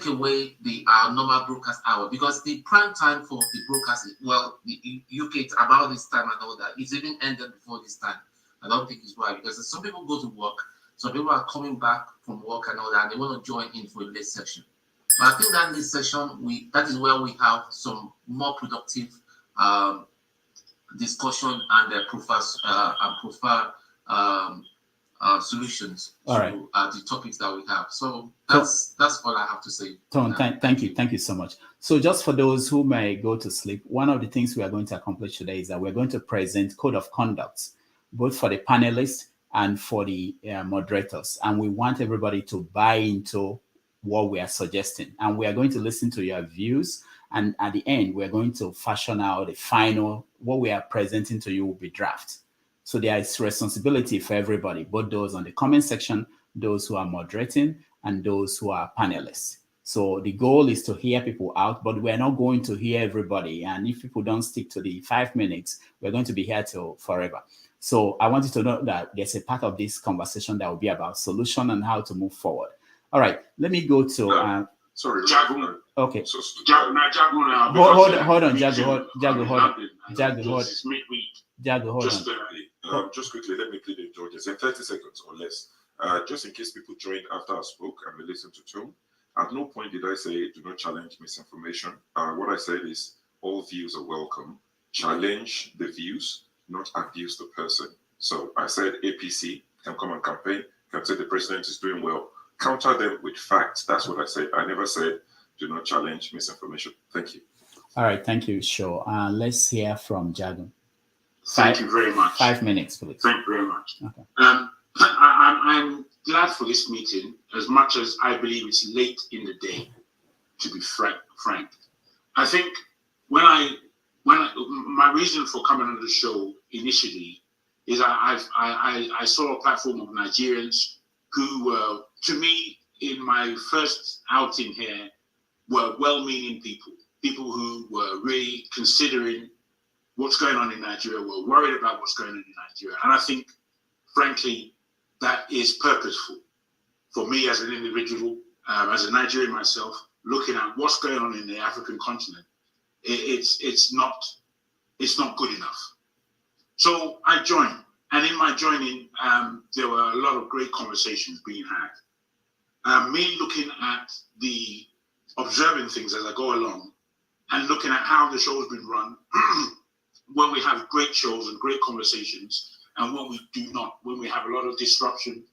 away the normal broadcast hour, because the prime time for the broadcast, well, the UK, it's about this time and all that. It's even ended before this time. I don't think it's right, because some people go to work, some people are coming back from work and all that, and they want to join in for a late session. So I think that in this session, that is where we have some more productive discussion and prefer solutions to the topics that we have. So that's all I have to say. Tone, thank you so much. So just for those who may go to sleep, one of the things we are going to accomplish today is that we're going to present code of conduct, both for the panelists and for the moderators. And we want everybody to buy into what we are suggesting. And we are going to listen to your views. And at the end, we're going to fashion out the final, what we are presenting to you will be draft. So there is responsibility for everybody, both those on the comment section, those who are moderating, and those who are panelists. So the goal is to hear people out, but we're not going to hear everybody. And if people don't stick to the 5 minutes, we're going to be here till forever. So I want you to know that there's a part of this conversation that will be about solution and how to move forward. All right, let me go to... Sorry, Jago. Okay. So, Jago now. Hold on, Jago, hold on. It's midweek. Jago, hold on. Just quickly, let me plead the indulgence in 30 seconds or less. Just in case people joined after I spoke and they listened to Tone, at no point did I say do not challenge misinformation. What I said is all views are welcome. Challenge the views, not abuse the person. So I said APC can come and campaign, can say the president is doing well. Counter them with facts. That's what I said. I never said do not challenge misinformation. Thank you. All right, thank you, Sure. Let's hear from Jago. Thank you very much. 5 minutes, please. Thank you very much. Okay. I'm glad for this meeting, as much as I believe it's late in the day, to be frank. I think my reason for coming on the show initially is I saw a platform of Nigerians who, to me, in my first outing here, were well-meaning people who were really considering what's going on in Nigeria, were worried about what's going on in Nigeria. And I think, frankly, that is purposeful for me as an individual, as a Nigerian myself, looking at what's going on in the African continent. It's not good enough. So I joined. And in my joining, there were a lot of great conversations being had. Me looking at observing things as I go along and looking at how the show's been run, when we have great shows and great conversations, and when we do not, when we have a lot of disruption,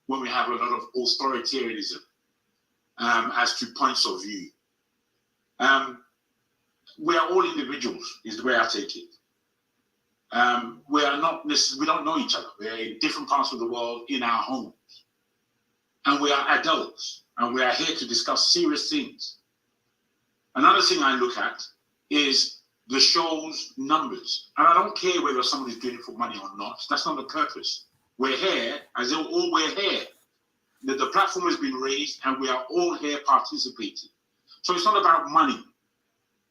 when we have a lot of authoritarianism as to points of view. We are all individuals, is the way I take it. We don't know each other. We are in different parts of the world in our homes. And we are adults, and we are here to discuss serious things. Another thing I look at is the show's numbers. And I don't care whether somebody's doing it for money or not. That's not the purpose. We're here, as in all we're here. the platform has been raised and we are all here participating. So it's not about money.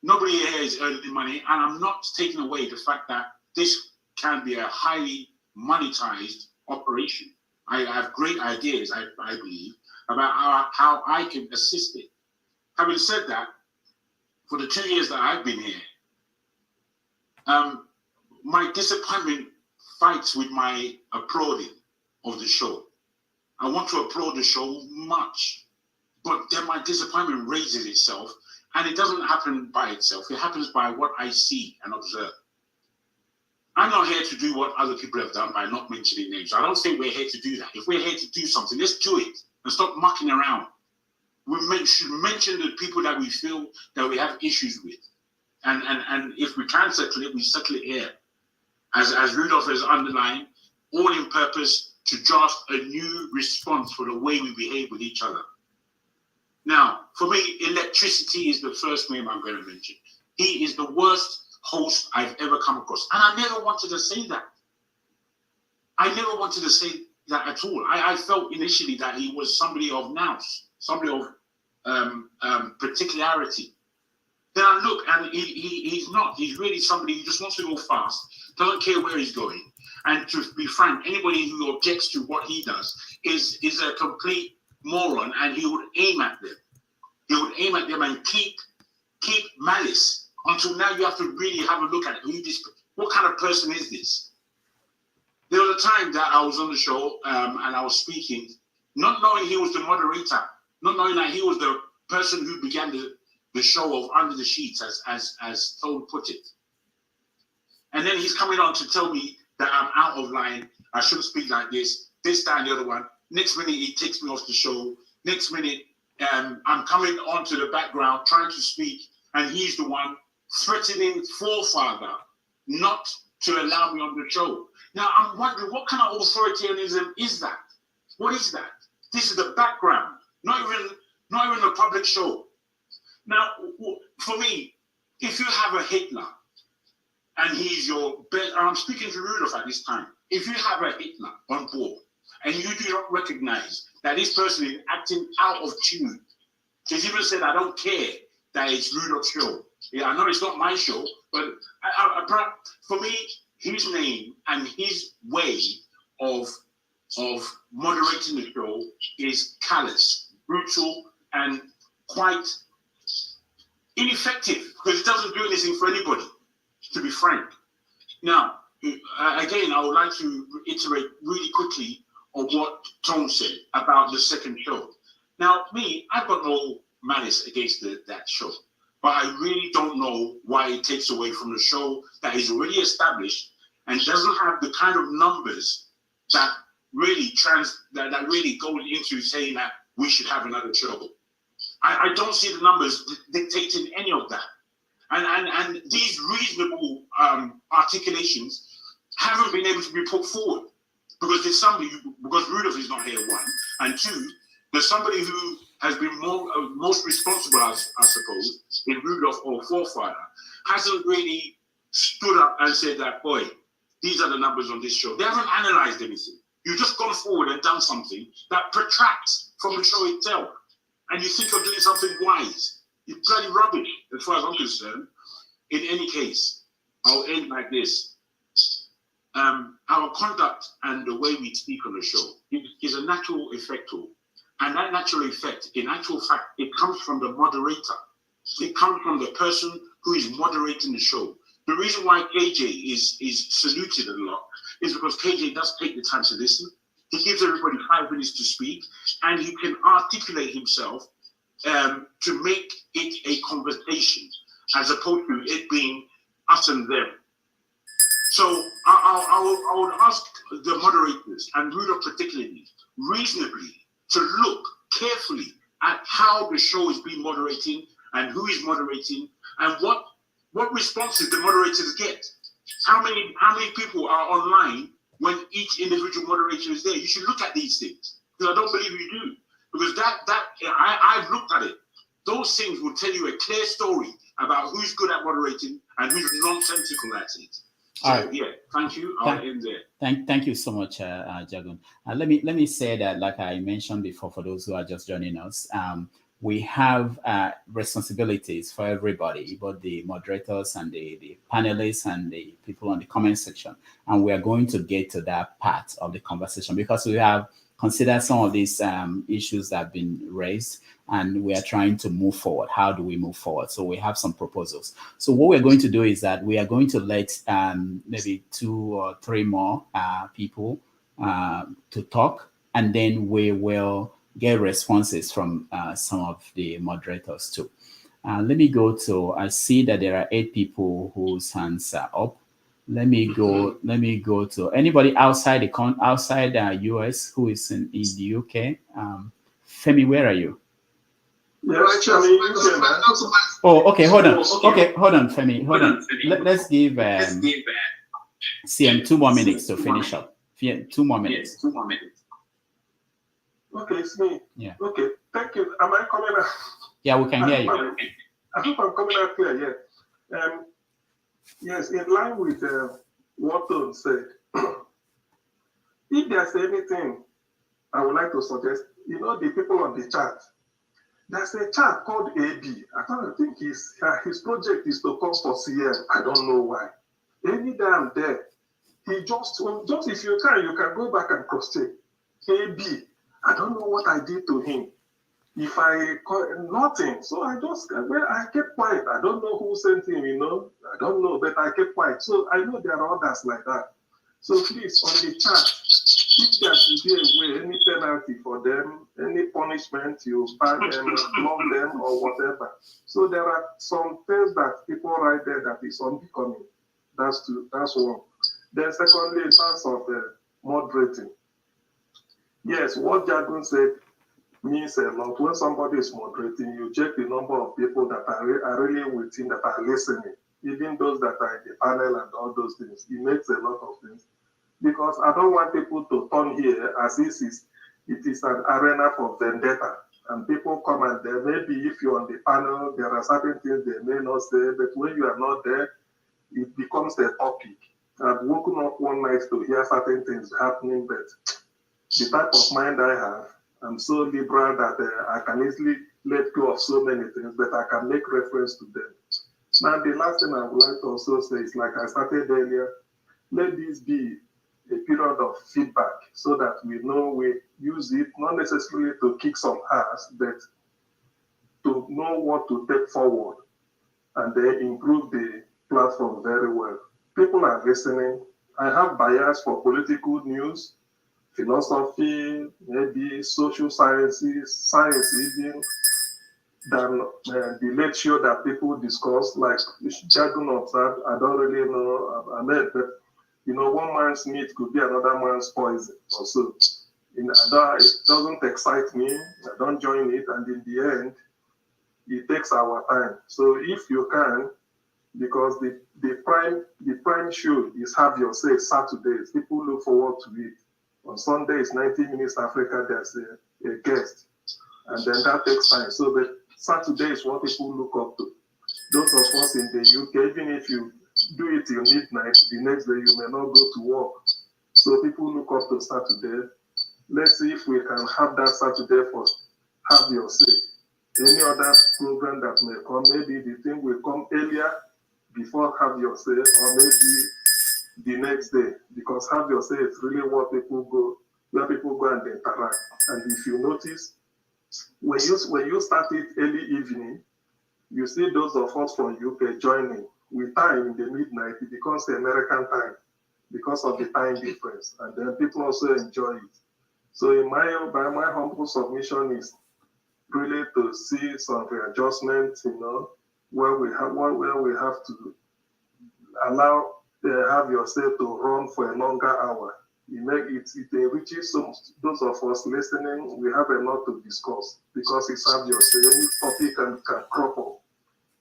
Nobody here is earning money, and I'm not taking away the fact that this can be a highly monetized operation. I have great ideas, I believe, about how I can assist it. Having said that, for the 2 years that I've been here, my disappointment fights with my applauding of the show. I want to applaud the show much, but then my disappointment raises itself, and it doesn't happen by itself. It happens by what I see and observe. I'm not here to do what other people have done by not mentioning names. I don't think we're here to do that. If we're here to do something, let's do it and stop mucking around. We should mention the people that we feel that we have issues with. And if we can settle it, we settle it here. As Rudolph has underlined, all in purpose to draft a new response for the way we behave with each other. Now, for me, electricity is the first name I'm going to mention. He is the worst host I've ever come across. And I never wanted to say that. I never wanted to say that at all. I felt initially that he was somebody of nous, somebody of particularity. Then I look and he's not. He's really somebody who just wants to go fast, doesn't care where he's going. And to be frank, anybody who objects to what he does is a complete moron, and he would aim at them. He would aim at them and keep malice until now. You have to really have a look at it. What kind of person is this? There was a time that I was on the show and I was speaking, not knowing he was the moderator, not knowing that he was the person who began the show of Under the Sheets, as Tone put it. And then he's coming on to tell me that I'm out of line, I shouldn't speak like this, that, and the other one. Next minute, he takes me off the show. Next minute, I'm coming onto the background trying to speak, and he's the one threatening forefather not to allow me on the show. Now, I'm wondering, what kind of authoritarianism is that? What is that? This is the background, not even a public show. Now, for me, if you have a Hitler, and he's your best, I'm speaking to Rudolph at this time, if you have a Hitler on board, and you do not recognize that this person is acting out of tune, he's even said, I don't care that it's Rudolph's show. Yeah, I know it's not my show, but for me, his name and his way of moderating the show is callous, brutal, and quite ineffective, because it doesn't do anything for anybody, to be frank. Now, again, I would like to reiterate really quickly on what Tom said about the second show. Now, me, I've got no malice against that show, but I really don't know why it takes away from the show that is already established and doesn't have the kind of numbers that really that really go into saying that we should have another show. I don't see the numbers dictating any of that. And these reasonable articulations haven't been able to be put forward because there's somebody because Rudolph is not here, one, and two, there's somebody who has been most responsible, I suppose, in Rudolph or forefather, hasn't really stood up and said that, boy, these are the numbers on this show. They haven't analyzed anything. You've just gone forward and done something that protracts from the show itself. And you think you're doing something wise. It's bloody rubbish, as far as I'm concerned. In any case, I'll end like this. Our conduct and the way we speak on the show is a natural effect. And that natural effect, in actual fact, it comes from the moderator. It comes from the person who is moderating the show. The reason why KJ is saluted a lot is because KJ does take the time to listen. He gives everybody 5 minutes to speak, and he can articulate himself to make it a conversation, as opposed to it being us and them. So I would ask the moderators, and Rudolph particularly, reasonably, to look carefully at how the show is being moderated and who is moderating and what responses the moderators get. How many people are online when each individual moderator is there? You should look at these things, because I don't believe you do. Because I've looked at it. Those things will tell you a clear story about who's good at moderating and who's nonsensical at it. So, All right. yeah, thank you. I'll end there. Thank you so much, Jagun. Let me say that, like I mentioned before, for those who are just joining us, we have responsibilities for everybody, both the moderators and the panelists and the people on the comment section. And we are going to get to that part of the conversation because we have considered some of these issues that have been raised, and we are trying to move forward. How do we move forward? So we have some proposals. So what we're going to do is that we are going to let maybe 2 or 3 more people to talk, and then we will get responses from some of the moderators too. Let me go to, I see that there are 8 people whose hands are up. Let me go. Let me go to anybody outside the outside US who is in the UK. Femi, where are you? Yes, Oh, okay. Hold on. Okay, hold on, Femi. Hold on. Let's give CM 2 more minutes to finish up. 2 more minutes. 2 more minutes. Okay, it's me. Yeah. Okay, thank you. Am I coming out? Yeah, we can hear you. I hope I'm coming out clear. Yeah. Yes, in line with what Tom said, if there's anything I would like to suggest, the people on the chat, there's a chat called AB. I think his project is to come for CM. I don't know why. Any day I'm there, he just if you can go back and cross-check. AB, I don't know what I did to him. If I nothing, so I kept quiet. I don't know who sent him, I don't know, but I kept quiet. So I know there are others like that. So please, on the chat, if there should be a way, any penalty for them, any punishment, you ban them, block them, or whatever. So there are some things that people write there that is unbecoming. That's one. Then secondly, in terms of moderating, yes, what Jagun said means a lot. When somebody is moderating, you check the number of people that are really within, that are listening, even those that are in the panel and all those things. It makes a lot of things. Because I don't want people to turn here as it is an arena for vendetta. And people come and maybe if you're on the panel, there are certain things they may not say, but when you are not there, it becomes a topic. I've woken up one night to hear certain things happening, but the type of mind I have, I'm so liberal that I can easily let go of so many things, but I can make reference to them. Now, the last thing I would like to also say is, like I started earlier, let this be a period of feedback so that we know we use it, not necessarily to kick some ass, but to know what to take forward and then improve the platform very well. People are listening. I have bias for political news, philosophy, maybe social sciences, science even, than the lecture that people discuss, like Jagun observed. I don't really know, but one man's meat could be another man's poison also. It doesn't excite me, I don't join it, and in the end, it takes our time. So if you can, because the prime show is Have Your Say Saturdays, people look forward to it. On Sunday is 90 Minutes Africa, there's a guest, and then that takes time. So the Saturday is what people look up to. Those of us in the UK, even if you do it till midnight, the next day you may not go to work. So people look up to Saturday. Let's see if we can have that Saturday for Have Your Say. Any other program that may come, maybe the thing will come earlier before Have Your Say, or maybe the next day, because Have Your Say is really where people go and interact. And if you notice, when you start it early evening, you see those of us from UK joining. With time in the midnight, it becomes the American time because of the time difference, and then people also enjoy it. So by my humble submission is really to see some readjustments, where we have to allow Have Your Say to run for a longer hour. It enriches those of us listening. We have a lot to discuss because it's Have Your Say. Any topic can crop up,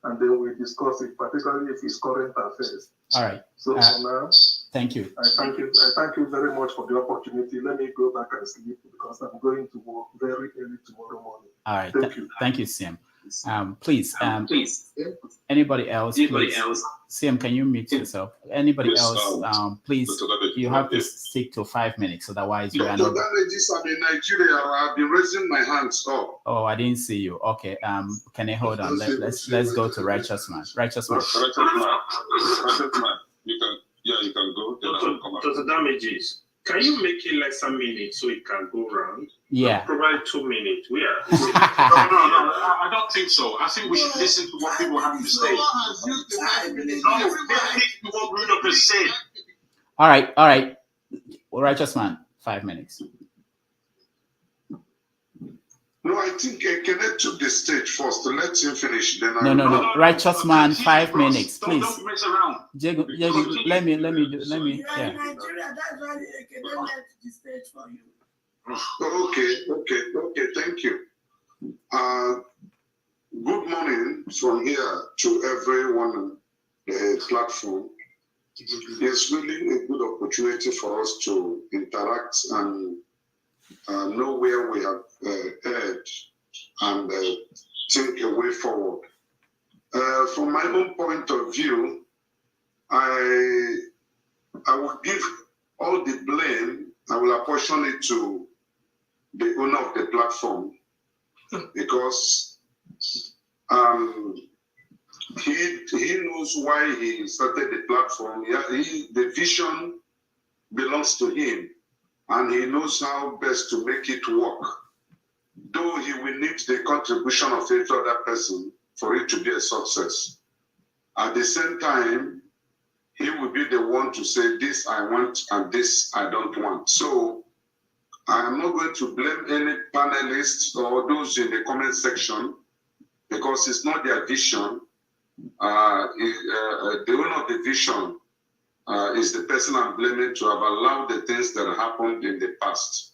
and then we discuss it, particularly if it's current affairs. All right. So for now, thank you. I thank you very much for the opportunity. Let me go back and sleep because I'm going to work very early tomorrow morning. All right. Thank you. Thank you, Sam. Please, anybody else, please. CM, can you mute yourself? Anybody else, please, you have to stick to 5 minutes, otherwise we are not. I'm in Nigeria. I've been raising my hands up. Oh, I didn't see you. Okay, can I hold on? Let's go to Righteous Man. Righteous Man. You can go. Then I will come to the damages. Can you make it less a minute so it can go round? Yeah. Provide 2 minutes. We are. No, I don't think so. I think we should listen to what people have to say. No, what Bruno just said. All right. Righteous Man, 5 minutes. No, I think Kenneth took the stage first. Let him finish. Then No. Righteous Man, 5 minutes, please. Don't mess around. Jago, let me. You are Yeah. in Nigeria, that's why Kenneth left the stage for you. Okay. Thank you. Good morning from here to everyone on the platform. It's really a good opportunity for us to interact and know where we have heard and think a way forward. From my own point of view, I will give all the blame, I will apportion it to the owner of the platform because he knows why he started the platform. The vision belongs to him, and he knows how best to make it work. Though he will need the contribution of every other person for it to be a success. At the same time, he will be the one to say, this I want and this I don't want. So I am not going to blame any panelists or those in the comment section because it's not their vision. The owner of the vision is the person I'm blaming to have allowed the things that happened in the past.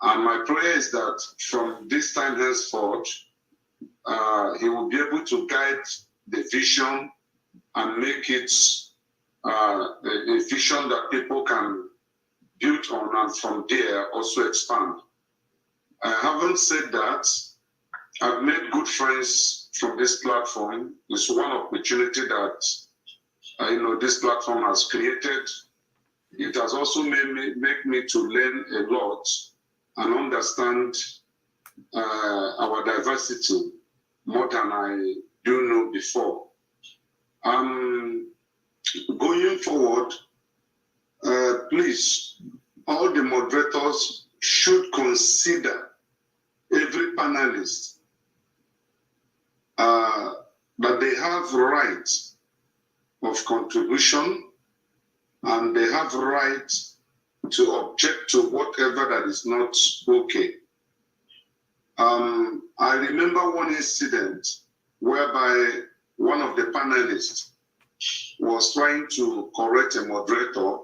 And my prayer is that from this time henceforth, he will be able to guide the vision and make it a vision that people can build on and from there also expand. Having said that, I've made good friends from this platform. It's one opportunity that this platform has created. It has also made me to learn a lot and understand our diversity more than I do know before. Going forward, please, all the moderators should consider every panelist that they have right of contribution and they have right to object to whatever that is not okay. I remember one incident whereby one of the panelists was trying to correct a moderator,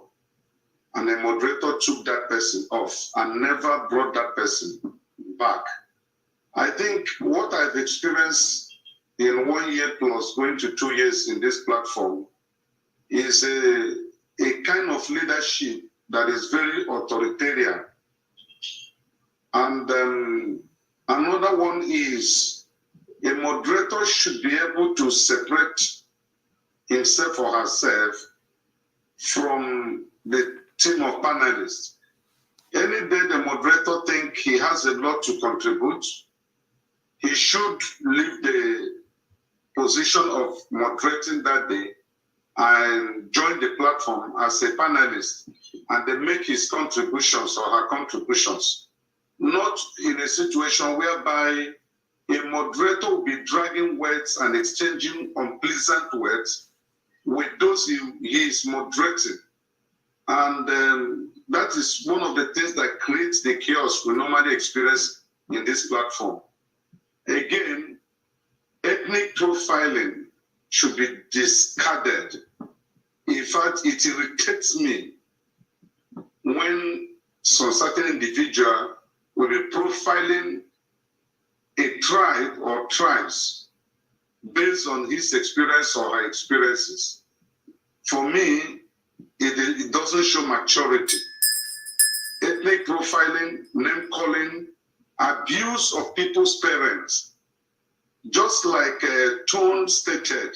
and the moderator took that person off and never brought that person back. I think what I've experienced in 1 year plus going to 2 years in this platform is a kind of leadership that is very authoritarian. And another one is a moderator should be able to separate himself or herself from the team of panelists. Any day the moderator thinks he has a lot to contribute, he should leave the position of moderating that day and join the platform as a panelist and then make his contributions or her contributions. Not in a situation whereby a moderator will be dragging words and exchanging unpleasant words with those he is moderating. And that is one of the things that creates the chaos we normally experience in this platform. Again, ethnic profiling should be discarded. In fact, it irritates me when some certain individual will be profiling a tribe or tribes based on his experience or her experiences. For me, it doesn't show maturity. Ethnic profiling, name calling, abuse of people's parents just like Tone stated.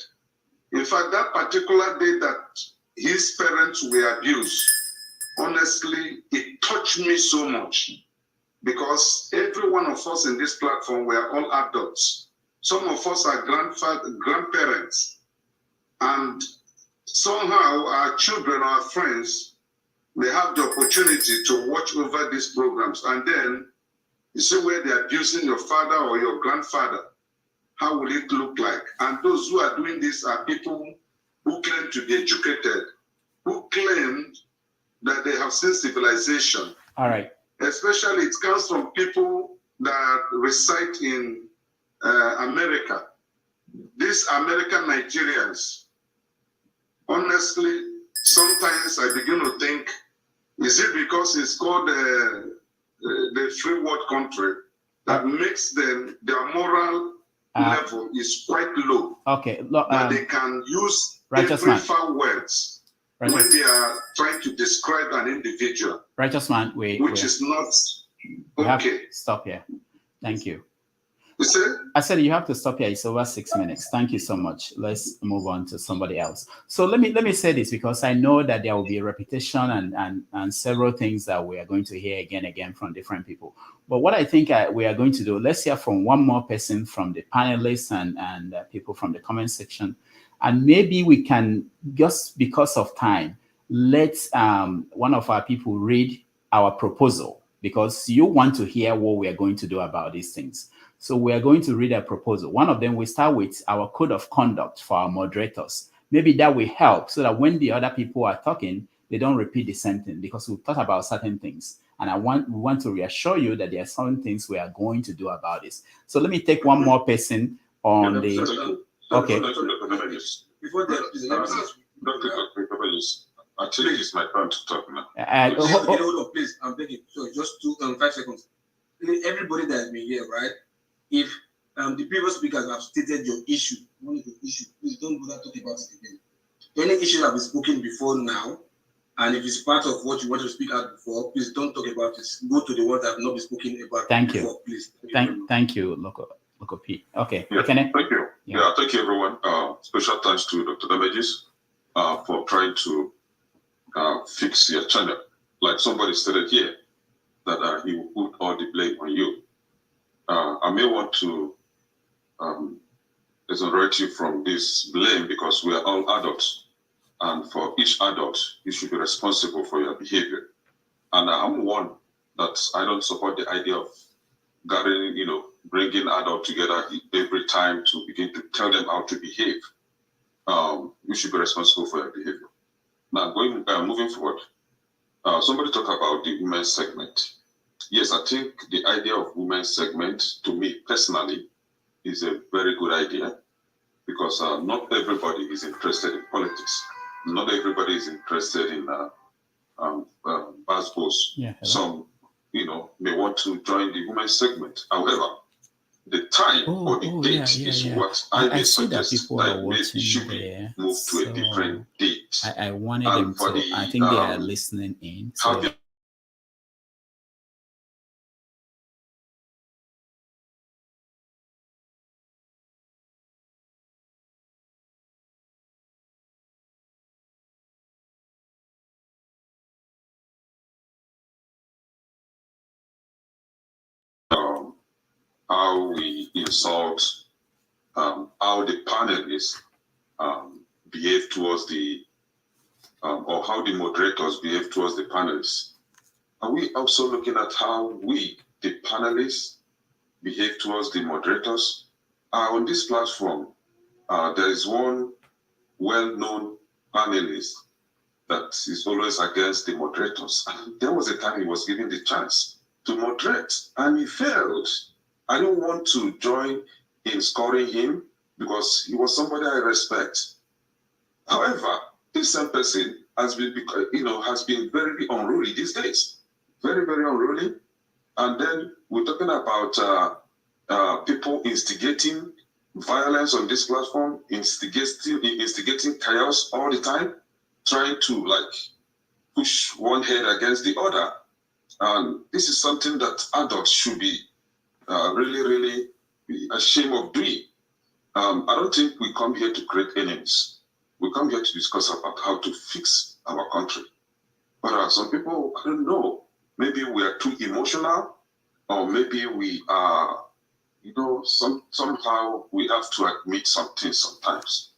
In fact, that particular day that his parents were abused, honestly, it touched me so much because every one of us in this platform were all adults. Some of us are grandparents, and somehow our children, our friends, may have the opportunity to watch over these programs, and then you see where they're abusing your father or your grandfather. How will it look like? And those who are doing this are people who claim to be educated, who claim that they have seen civilization. All right. Especially it comes from people that reside in America. These American Nigerians, honestly, sometimes I begin to think, is it because it's called the free world country that makes them, their moral level is quite low. Okay. That they can use Righteous every man. foul words when they are trying to describe an individual. Righteous man, which is not okay. Okay. Have to stop here. Thank you. You said? I said you have to stop here. It's over 6 minutes. Thank you so much. Let's move on to somebody else. So let me say this because I know that there will be a repetition and several things that we are going to hear again from different people. But what I think we are going to do, let's hear from one more person from the panelists and people from the comment section. And maybe we can, just because of time, let one of our people read our proposal because you want to hear what we are going to do about these things. So we are going to read a proposal. One of them, we start with our code of conduct for our moderators. Maybe that will help so that when the other people are talking, they don't repeat the same thing because we've thought about certain things. And we want to reassure you that there are some things we are going to do about this. So let me take one more person on the... Okay. Before that, actually, it's my turn to talk now. Hold on, please. I'm begging. So just 5 seconds. Everybody that has been here, right? If the previous speakers have stated your issue, please don't bother talking about it again. Any issue that was spoken before now, and if it's part of what you want to speak out before, please don't talk about it. Go to the ones that have not been spoken about before, please. Thank you, Loco P. Okay. Yeah, thank you. Yeah, thank you, everyone. Special thanks to Dr. Damages for trying to fix your channel. Like somebody stated here, that he will put all the blame on you. I may want to exonerate you from this blame because we are all adults. And for each adult, you should be responsible for your behavior. And I'm one that I don't support the idea of gathering, bringing adults together every time to begin to tell them how to behave. You should be responsible for your behavior. Now, moving forward, somebody talk about the women's segment. Yes, I think the idea of women's segment, to me personally, is a very good idea because not everybody is interested in politics. Not everybody is interested in basketballs. Yeah, some, may want to join the women's segment. However, the time or the date is what I may suggest that should be moved to a different date. I wanted them to, I think they are listening in. So. How we insult, how the panelists behave towards the, or how the moderators behave towards the panelists. Are we also looking at how we, the panelists, behave towards the moderators? On this platform, there is one well-known panelist that is always against the moderators. And there was a time he was given the chance to moderate, and he failed. I don't want to join in scoring him because he was somebody I respect. However, this same person has been very unruly these days, very, very unruly. And then we're talking about people instigating violence on this platform, instigating chaos all the time, trying to push one head against the other. And this is something that adults should be really, really ashamed of doing. I don't think we come here to create enemies. We come here to discuss about how to fix our country. But some people, I don't know, maybe we are too emotional, or maybe we are, somehow we have to admit something sometimes.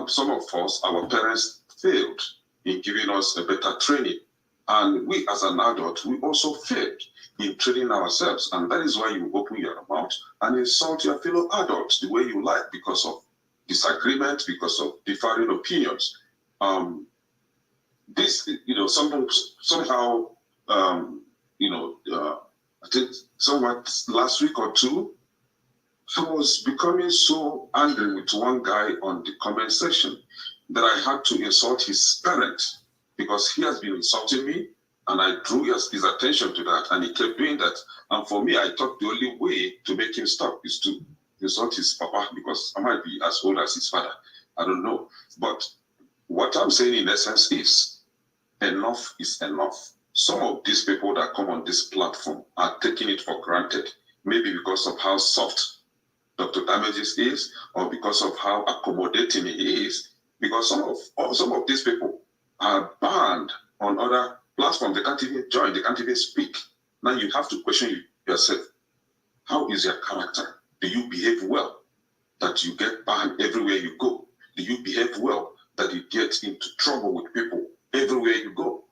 Some of us, our parents failed in giving us a better training. And we as an adult, we also failed in training ourselves. And that is why you open your mouth and insult your fellow adults the way you like because of disagreement, because of differing opinions. This, somehow, I think somewhat last week or two, I was becoming so angry with one guy on the comment section that I had to insult his parent because he has been insulting me, and I drew his attention to that, and he kept doing that. And for me, I thought the only way to make him stop is to insult his papa, because I might be as old as his father. I don't know. But what I'm saying in essence is enough is enough. Some of these people that come on this platform are taking it for granted, maybe because of how soft Dr. Damages is, or because of how accommodating he is, because some of these people are banned on other platforms. They can't even join, they can't even speak. Now you have to question yourself. How is your character? Do you behave well that you get banned everywhere you go? Do you behave well that you get into trouble with people everywhere you go?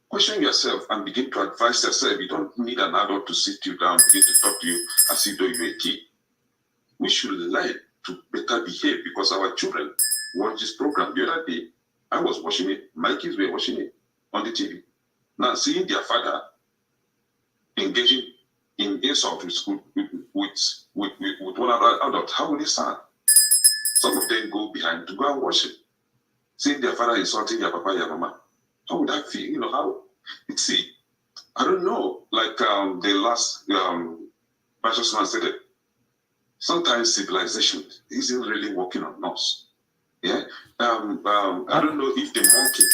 Question yourself and begin to advise yourself. You don't need an adult to sit you down, begin to talk to you as if though you're a kid. We should learn to better behave, because our children watch this program. The other day, I was watching it. My kids were watching it on the TV. Now, seeing their father engaging in insult with one another adult, how will they sound? Some of them go behind to go and watch it. Seeing their father insulting your papa, your mama, how would that feel? How? See, I don't know. Like the last righteous man said it. Sometimes civilization isn't really working on us. Yeah. I don't know if the monkey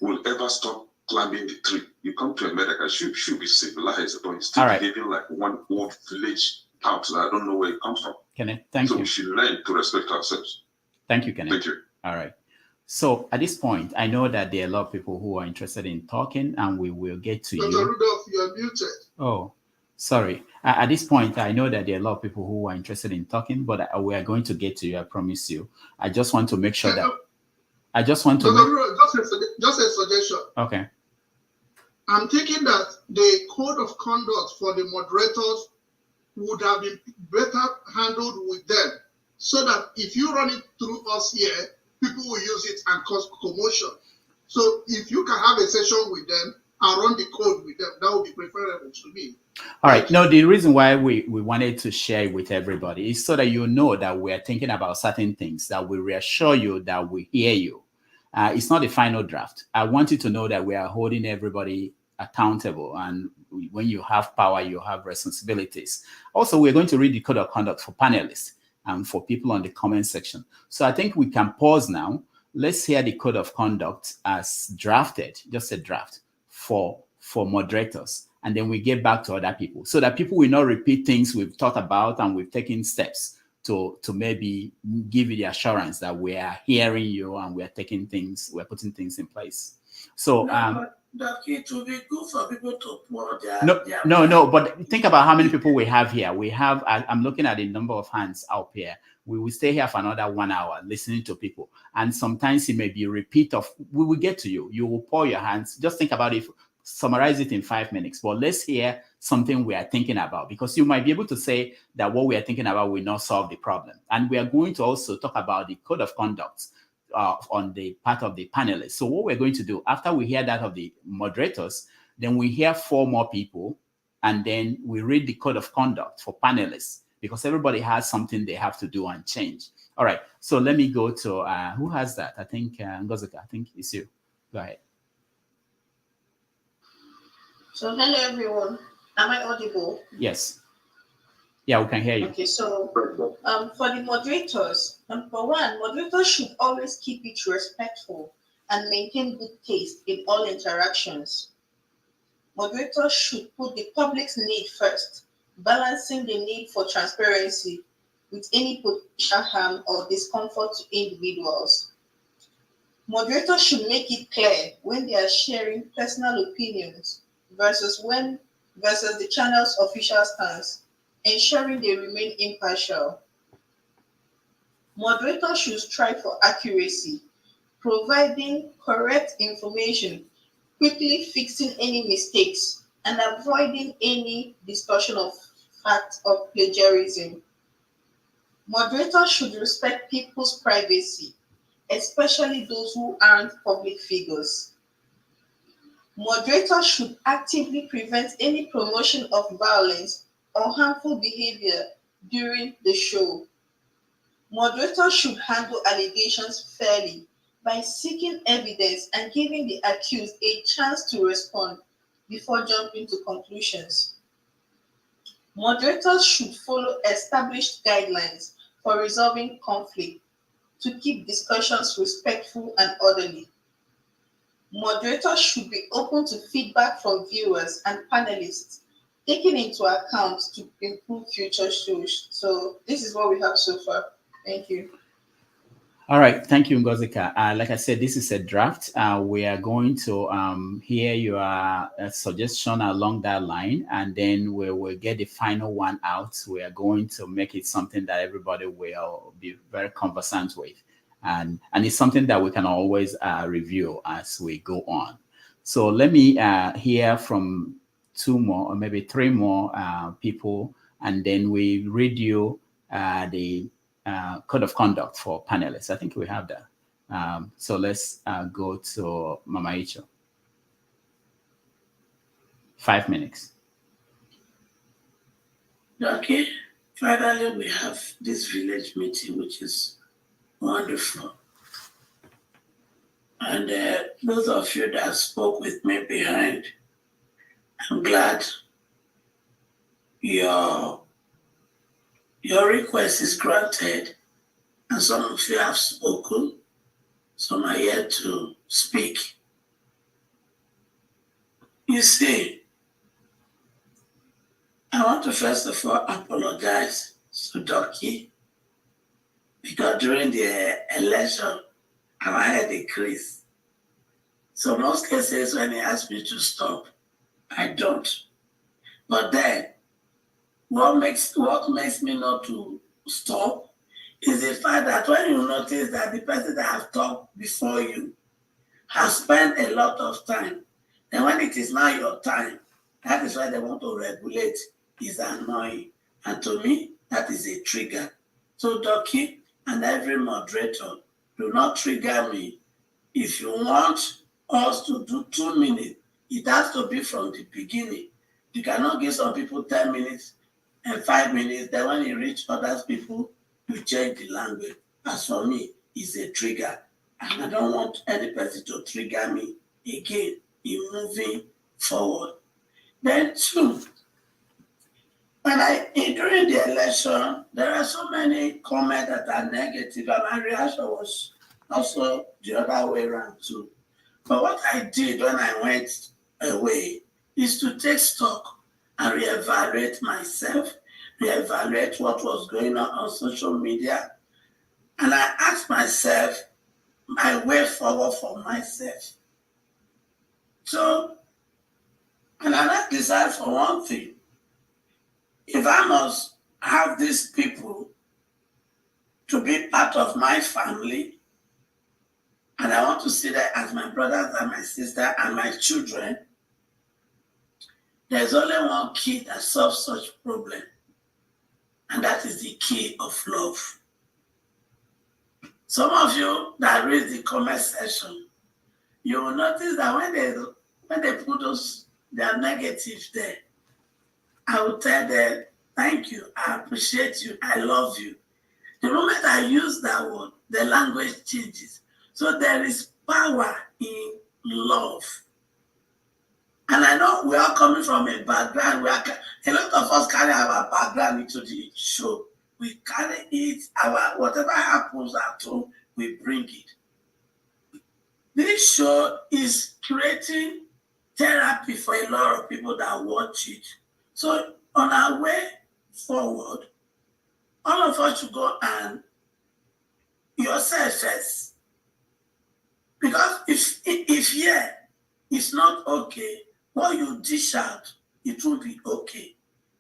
will ever stop climbing the tree. You come to America, should be civilized, but it's still behaving like one old village house. I don't know where it comes from. Kenneth, thank you. So we should learn to respect ourselves. Thank you, Kenneth. Thank you. All right. So at this point, I know that there are a lot of people who are interested in talking, and we will get to Dr. you. Rudolph, you are muted. Oh, sorry. At this point, I know that there are a lot of people who are interested in talking, but we are going to get to you. I promise you. I just want to make sure that. I just want to. Just a suggestion. Okay. I'm thinking that the code of conduct for the moderators would have been better handled with them, so that if you run it through us here, people will use it and cause commotion. So if you can have a session with them and run the code with them, that would be preferable to me. All right. No, the reason why we wanted to share it with everybody is so that you know that we're thinking about certain things, that we reassure you that we hear you. It's not a final draft. I want you to know that we are holding everybody accountable. And when you have power, you have responsibilities. Also, we're going to read the code of conduct for panelists and for people on the comment section. So I think we can pause now. Let's hear the code of conduct as drafted, just a draft for moderators. And then we get back to other people so that people will not repeat things we've thought about and we've taken steps to maybe give you the assurance that we are hearing you and we're taking things, we're putting things in place. So it will be good for people to pour their no, but think about how many people we have here. We have, I'm looking at the number of hands out here. We will stay here for another 1 hour listening to people. And sometimes it may be a repeat of, we will get to you. You will pour your hands. Just think about it, summarize it in 5 minutes. But let's hear something we are thinking about, because you might be able to say that what we are thinking about will not solve the problem. And we are going to also talk about the code of conduct on the part of the panelists. So what we're going to do, after we hear that of the moderators, then we hear 4 more people, and then we read the code of conduct for panelists, because everybody has something they have to do and change. All right, so let me go to, who has that? I think, Ngozuka, I think it's you. Go ahead. So hello everyone, am I audible? Yes. Yeah, we can hear you. Okay, so for the moderators, number 1, moderators should always keep it respectful and maintain good taste in all interactions. Moderators should put the public's need first, balancing the need for transparency with any potential harm or discomfort to individuals. Moderators should make it clear when they are sharing personal opinions versus the channel's official stance, ensuring they remain impartial. Moderators should strive for accuracy, providing correct information, quickly fixing any mistakes, and avoiding any discussion of facts or plagiarism. Moderators should respect people's privacy, especially those who aren't public figures. Moderators should actively prevent any promotion of violence or harmful behavior during the show. Moderators should handle allegations fairly by seeking evidence and giving the accused a chance to respond before jumping to conclusions. Moderators should follow established guidelines for resolving conflict to keep discussions respectful and orderly. Moderators should be open to feedback from viewers and panelists, taking into account to improve future shows. So this is what we have so far. Thank you. All right, thank you, Ngozika. Like I said, this is a draft. We are going to hear your suggestion along that line, and then we will get the final one out. We are going to make it something that everybody will be very conversant with. And it's something that we can always review as we go on. So let me hear from 2 more or maybe 3 more people, and then we read you the code of conduct for panelists. I think we have that. So let's go to Mama Icho. 5 minutes. Okay, finally we have this village meeting, which is wonderful. And those of you that spoke with me behind, I'm glad your request is granted. And some of you have spoken, some are yet to speak. You see, I want to first of all apologize to Doki, because during the election, I had a crease. So most cases when he asks me to stop, I don't. But then, what makes me not to stop is the fact that when you notice that the person that has talked before you has spent a lot of time, then when it is now your time, that is why they want to regulate, is annoying. And to me, that is a trigger. So Doki and every moderator, do not trigger me. If you want us to do 2 minutes, it has to be from the beginning. You cannot give some people 10 minutes and 5 minutes, then when you reach other people, you change the language. As for me, it's a trigger. And I don't want any person to trigger me again in moving forward. Then 2, during the election, there are so many comments that are negative, and my reaction was also the other way around too. But what I did when I went away is to take stock and reevaluate myself, reevaluate what was going on social media, and I asked myself my way forward for myself. So, and I decided for one thing, if I must have these people to be part of my family, and I want to see them as my brothers and my sister and my children, there's only one key that solves such problem, and that is the key of love. Some of you that read the comment section, you will notice that when they put their negatives there, I will tell them, thank you, I appreciate you, I love you. The moment I use that word, the language changes. So there is power in love. And I know we are coming from a background, a lot of us carry our background into the show. We carry it, whatever happens at home, we bring it. This show is creating therapy for a lot of people that watch it. So on our way forward, all of us should go and yourself first. Because if here it's not okay, what you dish out, it will be okay.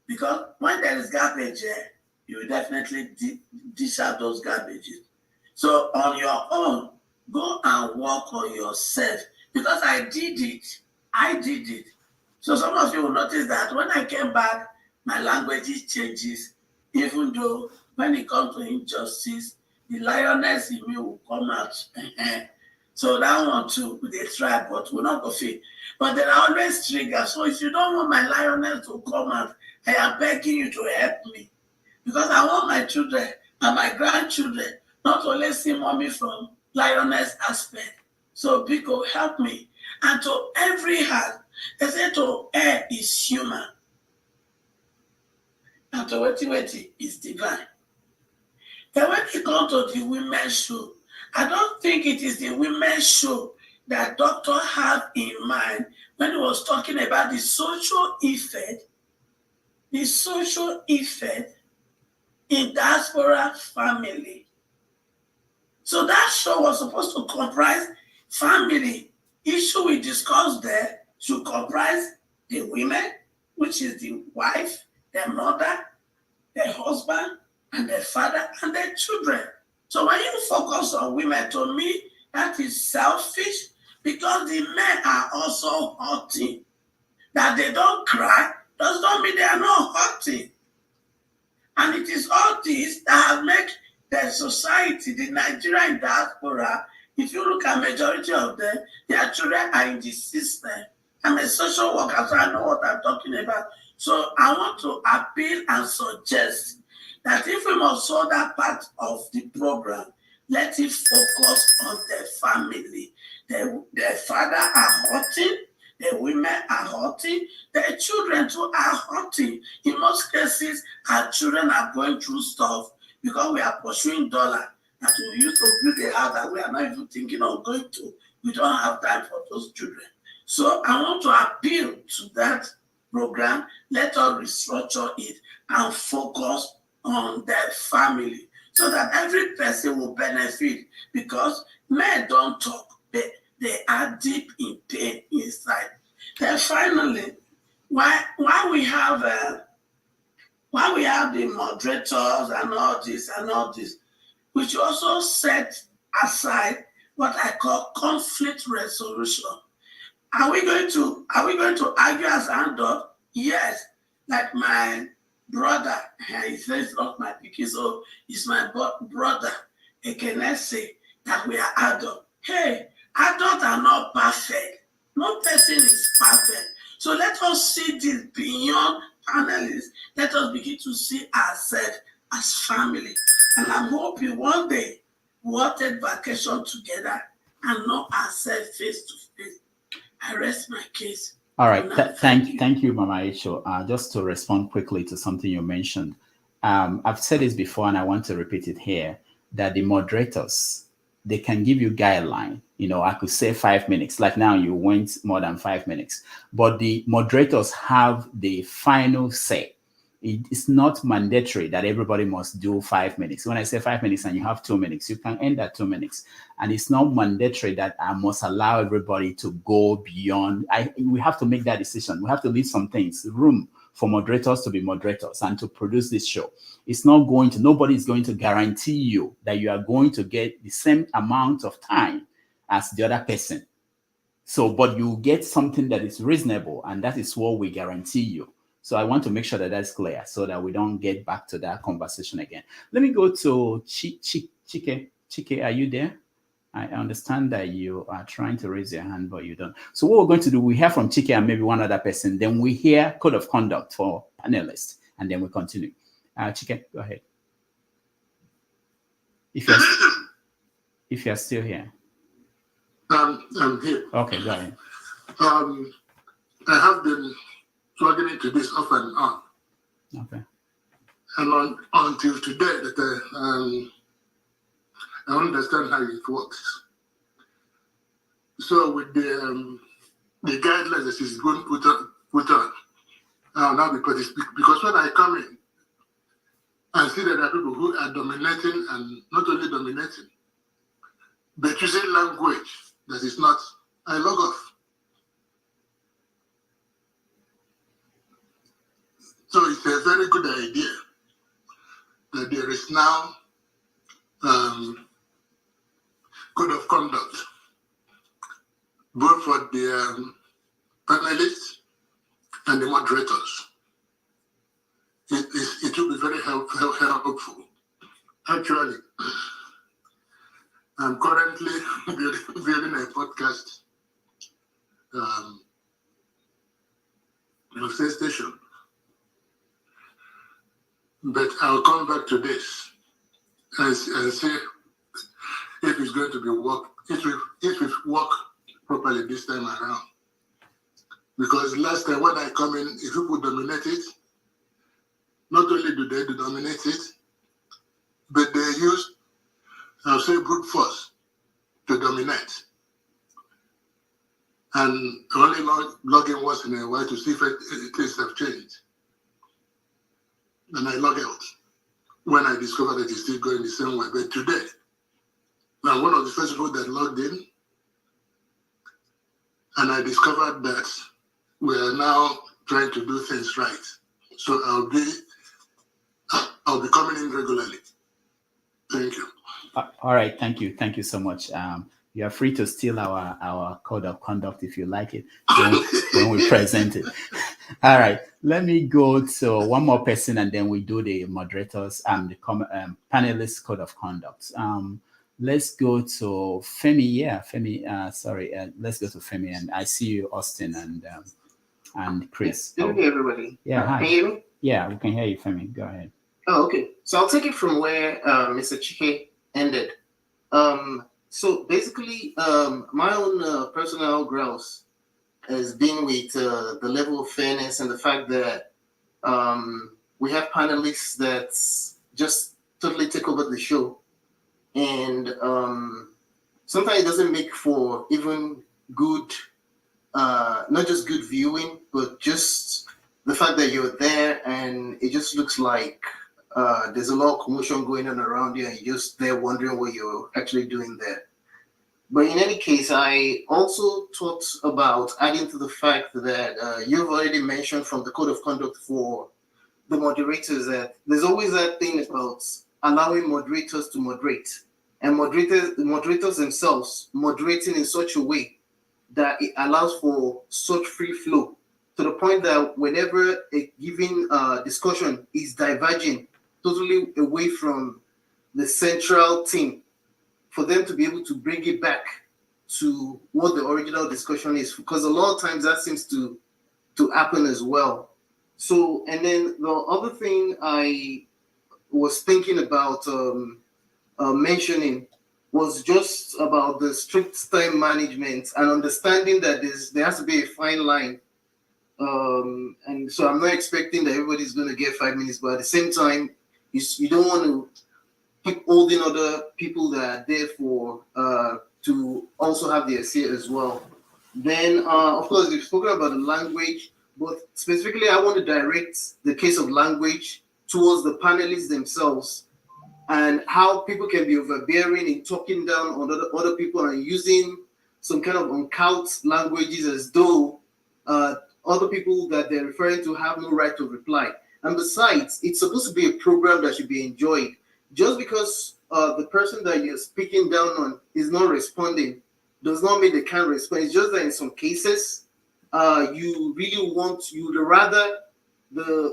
Because when there is garbage here, you will definitely dish out those garbages. So on your own, go and work on yourself. Because I did it. So some of you will notice that when I came back, my language changes, even though when it comes to injustice, the lioness in me will come out. So that one too, they try, but we're not going to fit. But there are always triggers. So if you don't want my lioness to come out, I am begging you to help me. Because I want my children and my grandchildren not only see mommy from lioness aspect. So Biko, help me. And to every heart, they say to err is human. And to wait is divine. Then when it comes to the women's show, I don't think it is the women's show that doctor had in mind when he was talking about the social effect in diaspora family. So that show was supposed to comprise family. Issue we discussed there should comprise the women, which is the wife, their mother, their husband, and their father, and their children. So when you focus on women, to me, that is selfish, because the men are also hurting. That they don't cry does not mean they are not hurting. And it is all this that has made the society, the Nigerian diaspora, if you look at majority of them, their children are in the system. I'm a social worker, so I know what I'm talking about. So I want to appeal and suggest that if we must solve that part of the program, let it focus on their family. Their father are hurting, the women are hurting, their children too are hurting. In most cases, our children are going through stuff because we are pursuing dollar that we use to build a house that we are not even thinking of going to. We don't have time for those children. So I want to appeal to that program. Let us restructure it and focus on their family so that every person will benefit, because men don't talk. They are deep in pain inside. Then finally, why we have the moderators and all this, we should also set aside what I call conflict resolution. Are we going to argue as adults? Yes. Like my brother, he says not my pikin, so it's my brother. Can I say that we are adults? Hey, adults are not perfect. No person is perfect. So let us see this beyond panelists. Let us begin to see ourselves as family. And I'm hoping one day we'll take vacation together and know ourselves face to face. I rest my case. All right. Thank you, Mama Isho. Just to respond quickly to something you mentioned. I've said this before and I want to repeat it here, that the moderators, they can give you guideline. You know, I could say 5 minutes. Like now you went more than 5 minutes. But the moderators have the final say. It's not mandatory that everybody must do 5 minutes. When I say 5 minutes and you have 2 minutes, you can end at 2 minutes. And it's not mandatory that I must allow everybody to go beyond. We have to make that decision. We have to leave some things, room for moderators to be moderators and to produce this show. It's not going to, nobody is going to guarantee you that you are going to get the same amount of time as the other person. So, but you get something that is reasonable, and that is what we guarantee you. So I want to make sure that that's clear so that we don't get back to that conversation again. Let me go to Chike. Chike, are you there? I understand that you are trying to raise your hand, but you don't. So what we're going to do, we hear from Chike and maybe one other person, then we hear code of conduct for panelists, and then we continue. Chike, go ahead. If you're still here. I'm here. Okay, go ahead. I have been plugging into this off and on. Okay. And until today, that I understand how it works. So with the guidelines that is going to put on, now because when I come in, and see that there are people who are dominating and not only dominating, but using language that is not, I log off. So it's a very good idea that there is now code of conduct, both for the panelists and the moderators. It will be very helpful. Actually, I'm currently building a podcast station, but I'll come back to this and see if it's going to be if it work properly this time around. Because last time when I come in, if people dominate it, not only do they dominate it, but they use, I'll say, brute force to dominate. And only log in once in a while to see if things have changed. And I log out when I discover that it's still going the same way. But today, now one of the first people that logged in, and I discovered that we are now trying to do things right. So I'll be coming in regularly. Thank you. All right, thank you so much. You are free to steal our code of conduct if you like it when we present it. All right, let me go to one more person and then we do the moderators and the panelists code of conduct. Let's go to Femi. Yeah, Femi. Sorry, let's go to Femi, and I see you, Austin and Chris. Good evening, everybody. Yeah, hi. Can you hear me? Yeah, we can hear you, Femi. Go ahead. Oh, okay. So I'll take it from where Mr. Chike ended. So basically, my own personal grouse has been with the level of fairness and the fact that we have panelists that just totally take over the show. And sometimes it doesn't make for even good, not just good viewing, but just the fact that you're there and it just looks like there's a lot of commotion going on around you and you're just there wondering what you're actually doing there. But in any case, I also thought about adding to the fact that you've already mentioned from the code of conduct for the moderators that there's always that thing about allowing moderators to moderate, and moderators themselves moderating in such a way that it allows for such free flow to the point that whenever a given discussion is diverging totally away from the central theme, for them to be able to bring it back to what the original discussion is, because a lot of times that seems to happen as well. So, and then the other thing I was thinking about mentioning was just about the strict time management and understanding that there has to be a fine line. And so I'm not expecting that everybody's going to get 5 minutes, but at the same time, you don't want to keep holding other people that are there for to also have their say as well. Then, of course, we've spoken about the language, but specifically, I want to direct the case of language towards the panelists themselves and how people can be overbearing in talking down on other people and using some kind of uncouth languages as though other people that they're referring to have no right to reply. And besides, it's supposed to be a program that should be enjoyed. Just because the person that you're speaking down on is not responding does not mean they can't respond. It's just that in some cases, you'd rather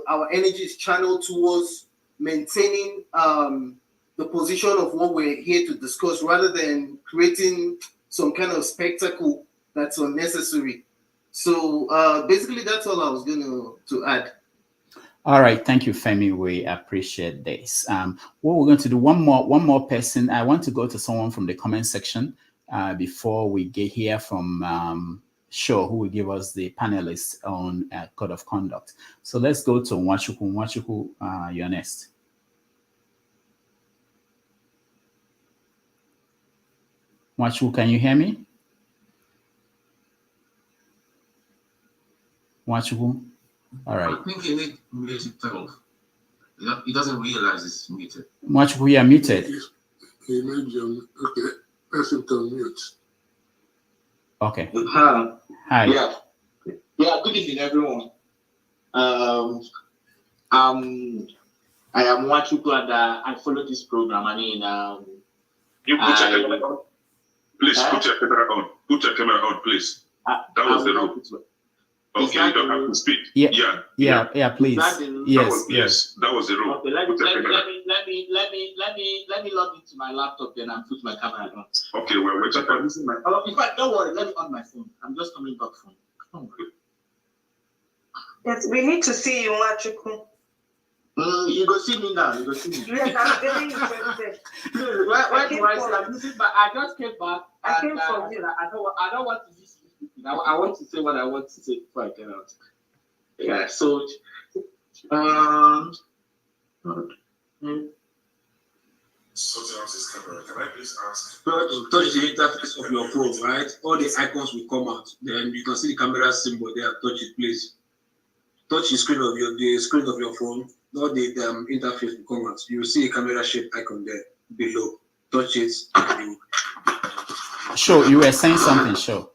our energy is channeled towards maintaining the position of what we're here to discuss rather than creating some kind of spectacle that's unnecessary. So basically, that's all I was going to add. All right, thank you, Femi. We appreciate this. What we're going to do, one more person. I want to go to someone from the comment section before we hear from Sho, who will give us the panelists on code of conduct. So let's go to Nwachukwu. Nwachukwu, you're next. Nwachukwu, can you hear me? Nwachukwu? All right. I think you need music off. He doesn't realize it's muted. Much we are muted. He may be on. Okay, press him to mute. Okay. Hi. Hi. Yeah. Good evening, everyone. I am Wachuku and I follow this program. I mean, you put your camera on. Please put your camera on. Put your camera on, please. That was the rule. Okay, you don't have to speak. Yeah, please. Yes, that was the rule. Okay, let me log into my laptop then and put my camera on. Okay, well, wait a minute. In fact, don't worry, let me on my phone. I'm just coming back from. Yes, we need to see you, Wachuku. You go see me now. You go see me. Yes, I'm very interested. Where do I say I'm using? But I just came back. I came for you. I don't want to use. I want to say what I want to say before I get out. Yeah. So, Sorting out his camera. Can I please ask? Touch the interface of your phone, right? All the icons will come out. Then you can see the camera symbol there. Touch it, please. Touch the screen of your phone. All the interface will come out. You will see a camera shaped icon there below. Touch it. Sure, you were saying something. Sure.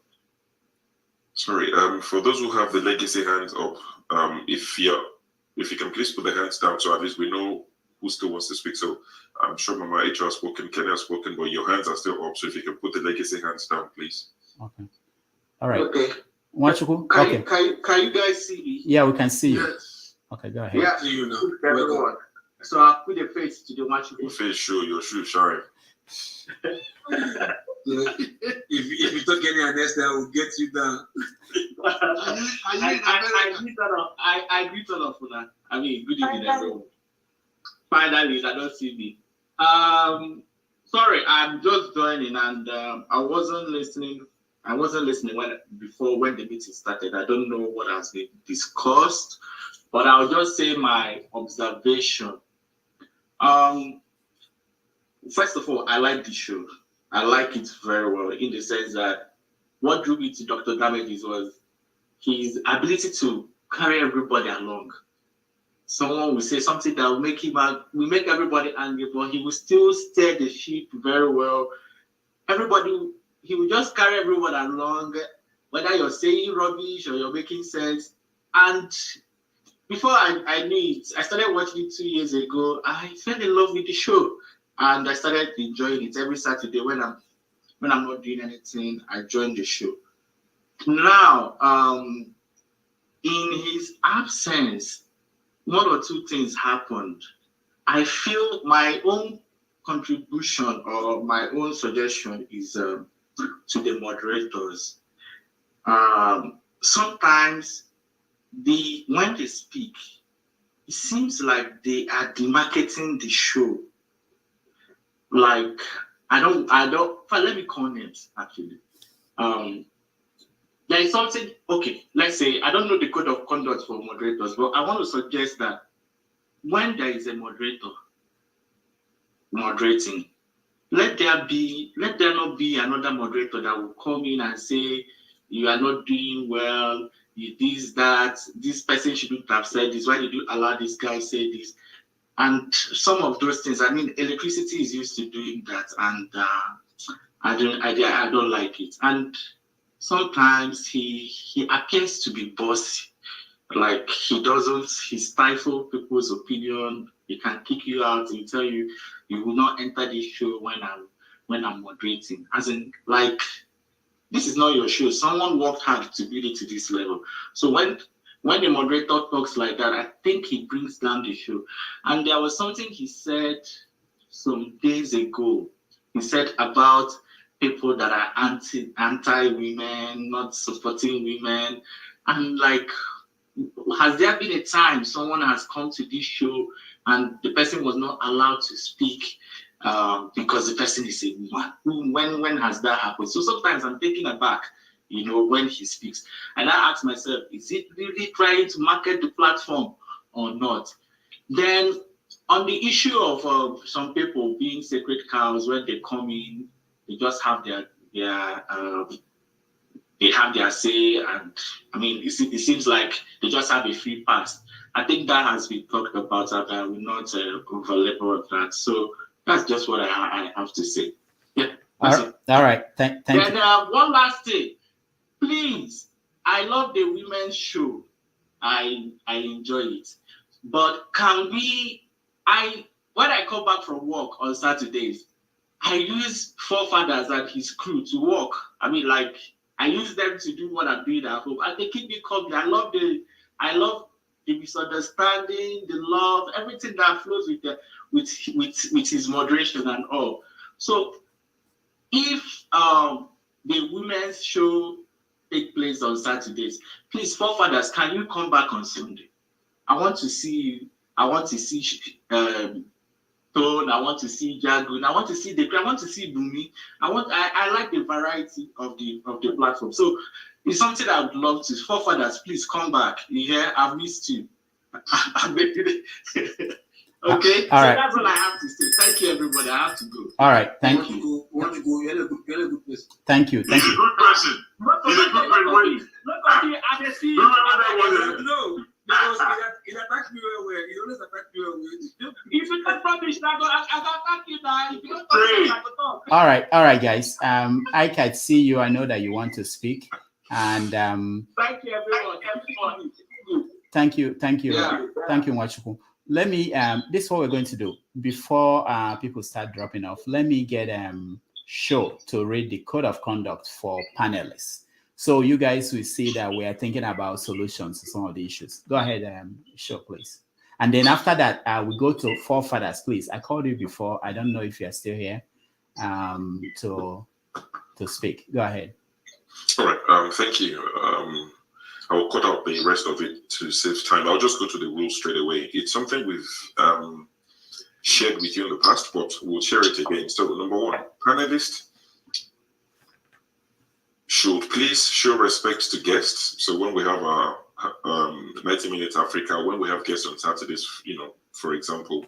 Sorry. For those who have the legacy hands up, if you can please put the hands down, so at least we know who still wants to speak. So I'm sure Mama H has spoken, Kenny has spoken, but your hands are still up. So if you can put the legacy hands down, please. Okay. All right. Okay. Wachuku? Okay. Can you guys see me? Yeah, we can see you. Yes. Okay, go ahead. Yeah, See you now. Everyone. So I'll put a face to the Wachuku. Your face show, your shoe shine. If you talk any next time, we'll get you down. I greet all of that. I mean, good evening, everyone. Finally, I don't see me. Sorry, I'm just joining, and I wasn't listening when the meeting started. I don't know what has been discussed, but I'll just say my observation. First of all, I like the show. I like it very well in the sense that what drew me to Dr. Damages was his ability to carry everybody along. Someone will say something that will make everybody angry, but he will still steer the ship very well. He will just carry everyone along, whether you're saying rubbish or you're making sense. And before I knew it, I started watching it 2 years ago. I fell in love with the show, and I started enjoying it every Saturday when I'm not doing anything. I join the show. Now, in his absence, one or two things happened. I feel my own contribution or my own suggestion is to the moderators. Sometimes when they speak, it seems like they are demarketing the show. Like let me call names actually. There is something, okay, let's say, I don't know the code of conduct for moderators, but I want to suggest that when there is a moderator moderating, let there not be another moderator that will come in and say, you are not doing well, this person shouldn't have said this, why did you allow this guy say this? And some of those things, I mean, electricity is used to doing that, and I don't like it. And sometimes he appears to be bossy, like he stifle people's opinion. He can kick you out. He'll tell you, you will not enter this show when I'm moderating. As in, like, this is not your show. Someone worked hard to build it to this level. So when the moderator talks like that, I think he brings down the show. And there was something he said some days ago. He said about people that are anti-women, not supporting women. And like, has there been a time someone has come to this show and the person was not allowed to speak because the person is a woman? When has that happened? So sometimes I'm taken aback, when he speaks. And I ask myself, is it really trying to market the platform or not? Then on the issue of some people being sacred cows, when they come in, they just have their say, and I mean, it seems like they just have a free pass. I think that has been talked about, and I will not overlap that. So that's just what I have to say. Yeah. All right. Thank you. And one last thing, please. I love the women's show. I enjoy it, but can we? When I come back from work on Saturdays, I use forefathers and his crew to work. I mean, like I use them to do what I'm doing at home, and they keep me company. I love the misunderstanding, the love, everything that flows with his moderation and all. So if the women's show take place on Saturdays, please, forefathers, can you come back on Sunday? I want to see you. I want to see Tone. I want to see Jagun. I want to see I want to see Bumi. I like the variety of the platform. So it's something I would love to. Forefathers, please come back. You hear? I've missed you. Okay, all right. That's all I have to say. Thank you, everybody. I have to go. All right, thank you. Want to go? You're a good person. Thank you. Thank He's a you. good person. He's a good person. No, because it attacks me well. It always attacks me well. If you don't publish, I can attack you now. If you don't publish, I can talk. All right, guys. I can see you. I know that you want to speak, and thank you, everyone. Thank you, Yeah. thank you, Mwachuku. Let me. This is what we're going to do before people start dropping off. Let me get Show to read the code of conduct for panelists. So you guys will see that we are thinking about solutions to some of the issues. Go ahead, Show, please. And then after that, we go to forefathers, please. I called you before. I don't know if you're still here to speak. Go ahead. All right. Thank you. I will cut out the rest of it to save time. I'll just go to the rules straight away. It's something we've shared with you in the past, but we'll share it again. So, number one, panelists should please show respect to guests. So when we have our 90 Minutes Africa, when we have guests on Saturdays, for example,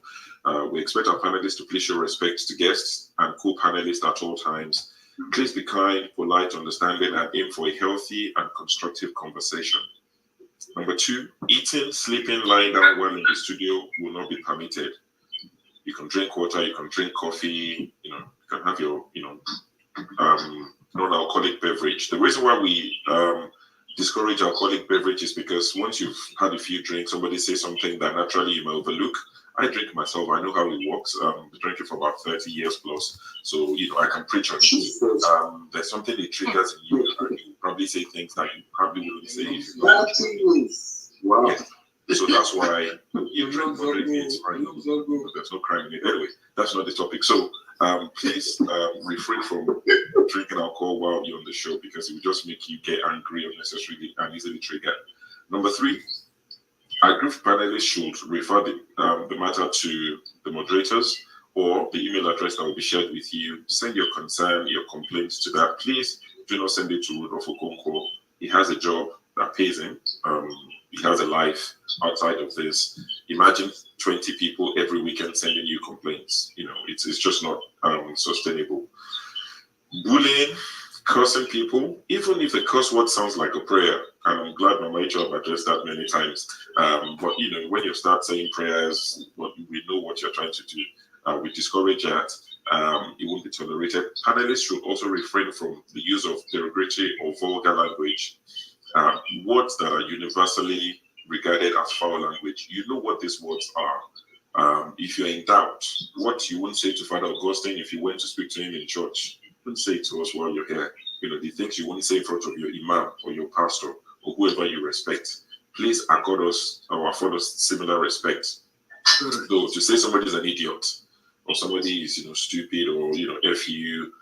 we expect our panelists to please show respect to guests and co-panelists at all times. Please be kind, polite, understanding, and aim for a healthy and constructive conversation. Number two, eating, sleeping, lying down while in the studio will not be permitted. You can drink water, you can drink coffee, you can have your, non-alcoholic beverage. The reason why we discourage alcoholic beverage is because once you've had a few drinks, somebody says something that naturally you may overlook. I drink myself. I know how it works. I've been drinking for about 30 years plus. So, I can preach on it. There's something that triggers in you. And you probably say things that you probably wouldn't say if you know. Wow. Yeah. So that's why you drink moderately, it's fine. There's no crime in it. Anyway, that's not the topic. So please refrain from drinking alcohol while you're on the show, because it will just make you get angry unnecessarily and easily triggered. Number three, our group panelists should refer the matter to the moderators or the email address that will be shared with you. Send your concern, your complaints to that. Please do not send it to Rudolph Okonkwo. He has a job that pays him. He has a life outside of this. Imagine 20 people every weekend sending you complaints. It's just not sustainable. Bullying, cursing people, even if the curse word sounds like a prayer, and I'm glad my major have addressed that many times. But when you start saying prayers, we know what you're trying to do. We discourage that. It won't be tolerated. Panelists should also refrain from the use of derogatory or vulgar language. Words that are universally regarded as foul language. You know what these words are. If you're in doubt, what you wouldn't say to Father Augustine if you went to speak to him in church, you wouldn't say it to us while you're here. The things you wouldn't say in front of your imam or your pastor or whoever you respect. Please accord us or afford us similar respect. Though to say somebody's an idiot or somebody is stupid or F you,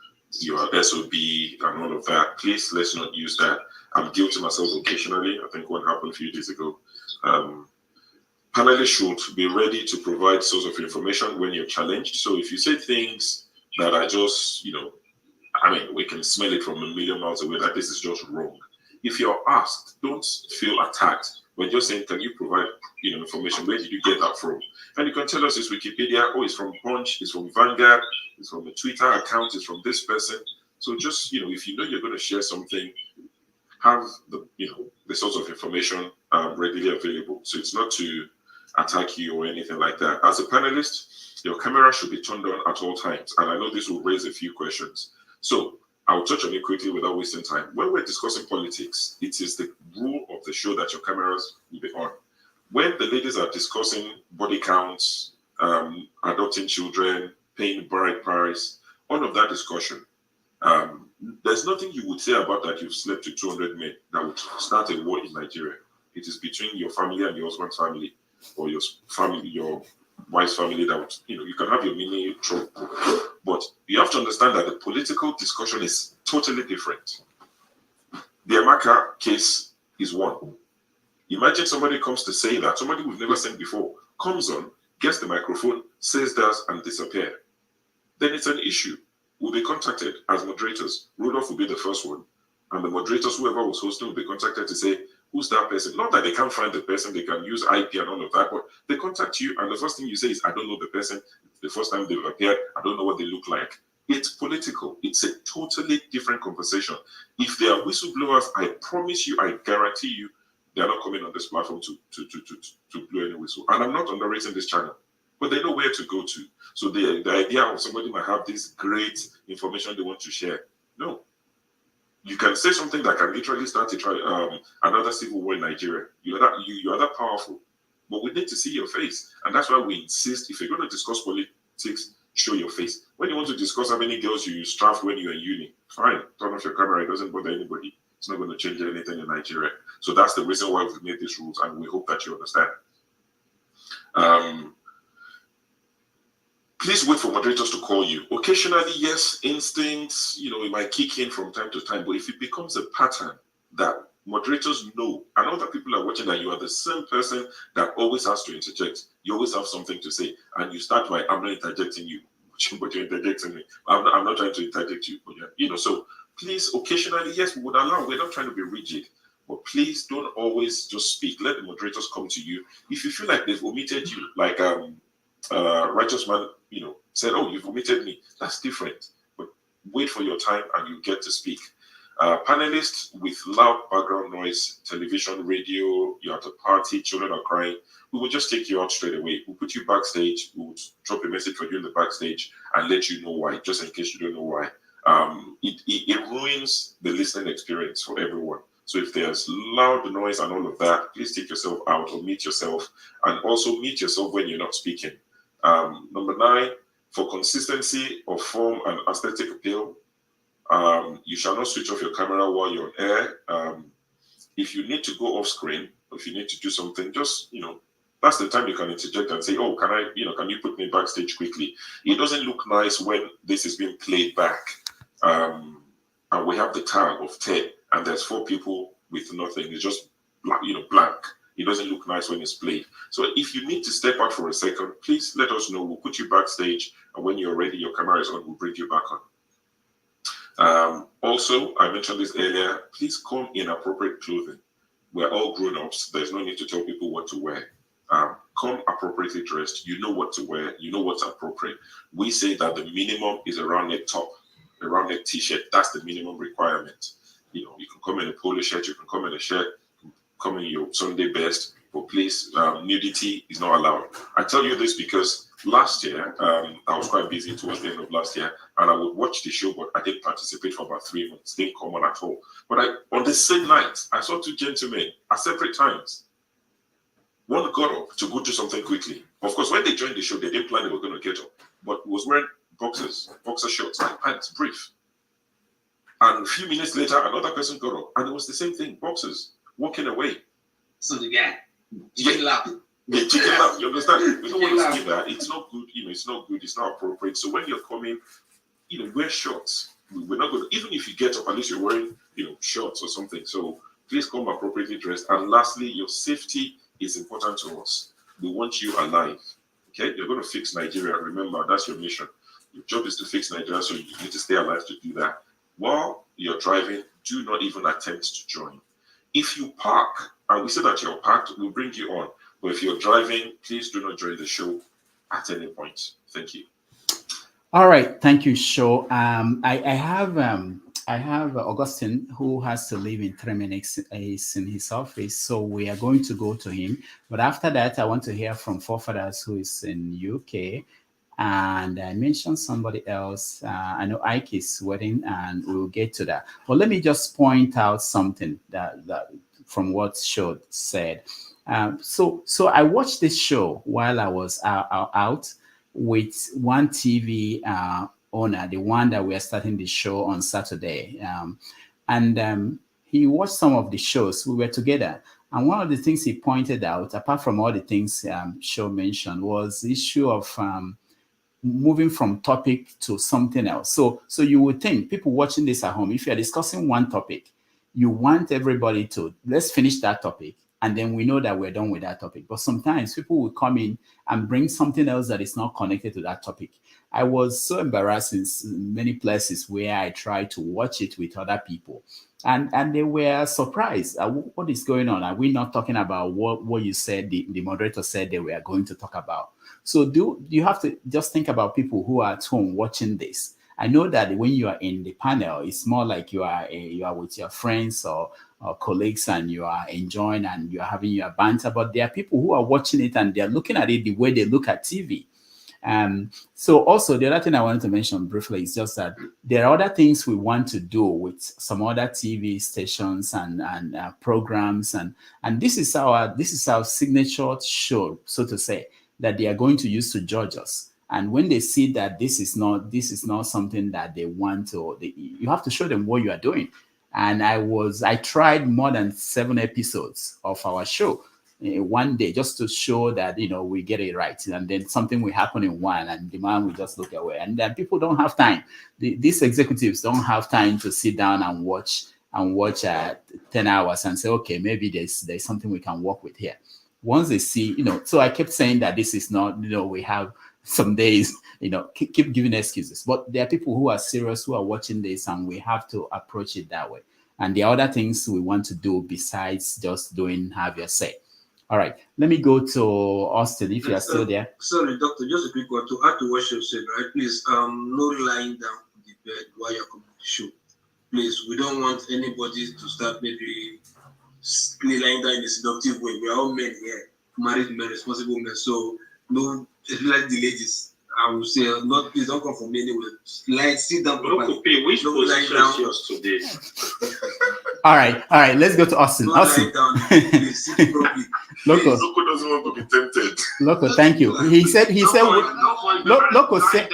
you're SOB and all of that, please let's not use that. I'm guilty myself occasionally. I think one happened a few days ago. Panelists should be ready to provide source of information when you're challenged. So if you say things that are just, we can smell it from a million miles away that this is just wrong. If you're asked, don't feel attacked. We're just saying, can you provide information? Where did you get that from? And you can tell us it's Wikipedia, it's from Punch, it's from Vanguard, it's from a Twitter account, it's from this person. So just, if you're going to share something, have the source of information readily available. So it's not to attack you or anything like that. As a panelist, your camera should be turned on at all times. And I know this will raise a few questions. So I'll touch on it quickly without wasting time. When we're discussing politics, it is the rule of the show that your cameras will be on. When the ladies are discussing body counts, adopting children, paying bride price, all of that discussion, there's nothing you would say about that you've slept with 200 men that would start a war in Nigeria. It is between your family and your husband's family, or your family, your wife's family, that would, you can have your mini trope. But you have to understand that the political discussion is totally different. The Amaka case is one. Imagine somebody comes to say that, somebody we've never seen before, comes on, gets the microphone, says that, and disappear. Then it's an issue. We'll be contacted as moderators. Rudolph will be the first one. And the moderators, whoever was hosting, will be contacted to say, who's that person? Not that they can't find the person, they can use IP and all of that, but they contact you, and the first thing you say is, I don't know the person. The first time they've appeared, I don't know what they look like. It's political. It's a totally different conversation. If they are whistleblowers, I promise you, I guarantee you, they are not coming on this platform to blow any whistle. And I'm not underrating this channel, but they know where to go to. So the idea of somebody might have this great information they want to share. No. You can say something that can literally start another civil war in Nigeria. You are that powerful. But we need to see your face. And that's why we insist, if you're going to discuss politics, show your face. When you want to discuss how many girls you strapped when you're in uni, fine, turn off your camera. It doesn't bother anybody. It's not going to change anything in Nigeria. So that's the reason why we've made these rules, and we hope that you understand. Please wait for moderators to call you. Occasionally, yes, instincts, it might kick in from time to time, but if it becomes a pattern that moderators know, and other people are watching that you are the same person that always has to interject, you always have something to say, and you start by, I'm not interjecting you, but you're interjecting me. I'm not trying to interject you, but so please, occasionally, yes, we would allow, we're not trying to be rigid, but please don't always just speak. Let the moderators come to you. If you feel like they've omitted you, like Righteous Man, said, oh, you've omitted me, that's different. But wait for your time and you get to speak. Panelists with loud background noise, television, radio, you're at a party, children are crying, we will just take you out straight away. We'll put you backstage, we'll drop a message for you in the backstage and let you know why, just in case you don't know why. It ruins the listening experience for everyone. So if there's loud noise and all of that, please take yourself out or mute yourself, and also mute yourself when you're not speaking. Number 9, for consistency of form and aesthetic appeal, you shall not switch off your camera while you're on air. If you need to go off screen, or if you need to do something, just, that's the time you can interject and say, oh, can you put me backstage quickly? It doesn't look nice when this is being played back. And we have the tag of 10, and there's 4 people with nothing. It's just blank. It doesn't look nice when it's played. So if you need to step out for a second, please let us know. We'll put you backstage, and when you're ready, your camera is on, we'll bring you back on. Also, I mentioned this earlier, please come in appropriate clothing. We're all grown-ups. There's no need to tell people what to wear. Come appropriately dressed. You know what to wear. You know what's appropriate. We say that the minimum is a round neck top, a round neck t-shirt. That's the minimum requirement. You can come in a polo shirt, you can come in a shirt, come in your Sunday best, but please, nudity is not allowed. I tell you this because last year, I was quite busy towards the end of last year, and I would watch the show, but I didn't participate for about 3 months. Didn't come on at all. But on the same night, I saw 2 gentlemen at separate times. One got up to go do something quickly. Of course, when they joined the show, they didn't plan they were going to get up, but was wearing boxer shorts, like pants, brief. And a few minutes later, another person got up, and it was the same thing, boxers, walking away. So the guy, chicken lap. Yeah, chicken lap, you understand? We don't want to see that. It's not good, it's not good, it's not appropriate. So when you're coming, wear shorts. We're not going to, even if you get up, at least you're wearing, shorts or something. So please come appropriately dressed. And lastly, your safety is important to us. We want you alive. Okay? You're going to fix Nigeria. Remember, that's your mission. Your job is to fix Nigeria, so you need to stay alive to do that. While you're driving, do not even attempt to join. If you park, and we say that you're parked, we'll bring you on. But if you're driving, please do not join the show at any point. Thank you. All right, thank you, Sho. I I have Augustine who has to leave in 3 minutes. He's in his office, so we are going to go to him. But after that, I want to hear from Forefathers who is in UK. And I mentioned somebody else. I know Ike is waiting, and we'll get to that. But let me just point out something that from what Shod said. So I watched this show while I was out with one TV owner, the one that we are starting the show on Saturday. And he watched some of the shows. We were together. And one of the things he pointed out, apart from all the things Show mentioned, was the issue of moving from topic to something else. So you would think, people watching this at home, if you're discussing one topic, you want everybody to, let's finish that topic, and then we know that we're done with that topic. But sometimes people will come in and bring something else that is not connected to that topic. I was so embarrassed in many places where I tried to watch it with other people. And they were surprised. What is going on? Are we not talking about what you said, the moderator said they were going to talk about? So you have to just think about people who are at home watching this. I know that when you are in the panel, it's more like you are with your friends or colleagues, and you are enjoying and you are having your banter. But there are people who are watching it and they are looking at it the way they look at TV. So also the other thing I wanted to mention briefly is just that there are other things we want to do with some other TV stations and programs, and this is our signature show, so to say, that they are going to use to judge us. And when they see that this is not something that they want to, you have to show them what you are doing. And I tried more than 7 episodes of our show one day, just to show that we get it right, and then something will happen in one, and the man will just look away, and then people don't have time. These executives don't have time to sit down and watch 10 hours and say, okay, maybe there's something we can work with here. Once they see, so I kept saying that this is not, we have some days, keep giving excuses, but there are people who are serious, who are watching this, and we have to approach it that way. And there are other things we want to do besides just doing Have Your Say. All right, let me go to Austin, if you are still there. Sorry, doctor, just a quick one to add to what you said, right? Please, no lying down on the bed while you're coming to the show. Please, we don't want anybody to start maybe lying down in a seductive way. We are all men here, married men, responsible men. So, no, like the ladies, I will say, please don't come from me anywhere. Sit down properly. Which position is yours today? All right, let's go to Austin. Don't Austin. lie down, please, sit properly. Loco doesn't want to be tempted. Loco, thank you. He said Loco said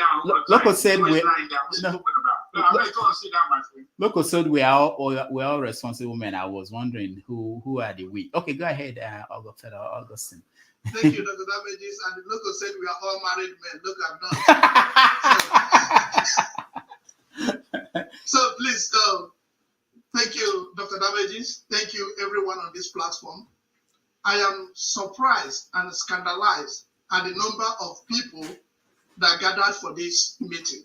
Loco said we are all responsible men. I was wondering who are the we. Okay, go ahead, Augustine. Thank you, Dr. Damages. And Loco said we are all married men. Look at that. So please, thank you, Dr. Damages. Thank you, everyone on this platform. I am surprised and scandalized at the number of people that gathered for this meeting.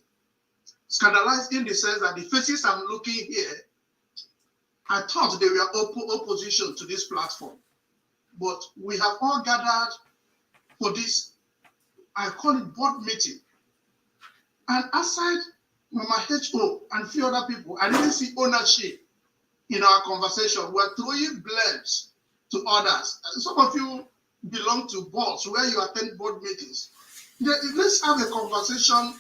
Scandalized in the sense that the faces I'm looking here, I thought they were opposition to this platform. But we have all gathered for this, I call it board meeting. And aside Mama HO and a few other people, I didn't see ownership in our conversation. We're throwing blames to others. Some of you belong to boards where you attend board meetings. Let's have a conversation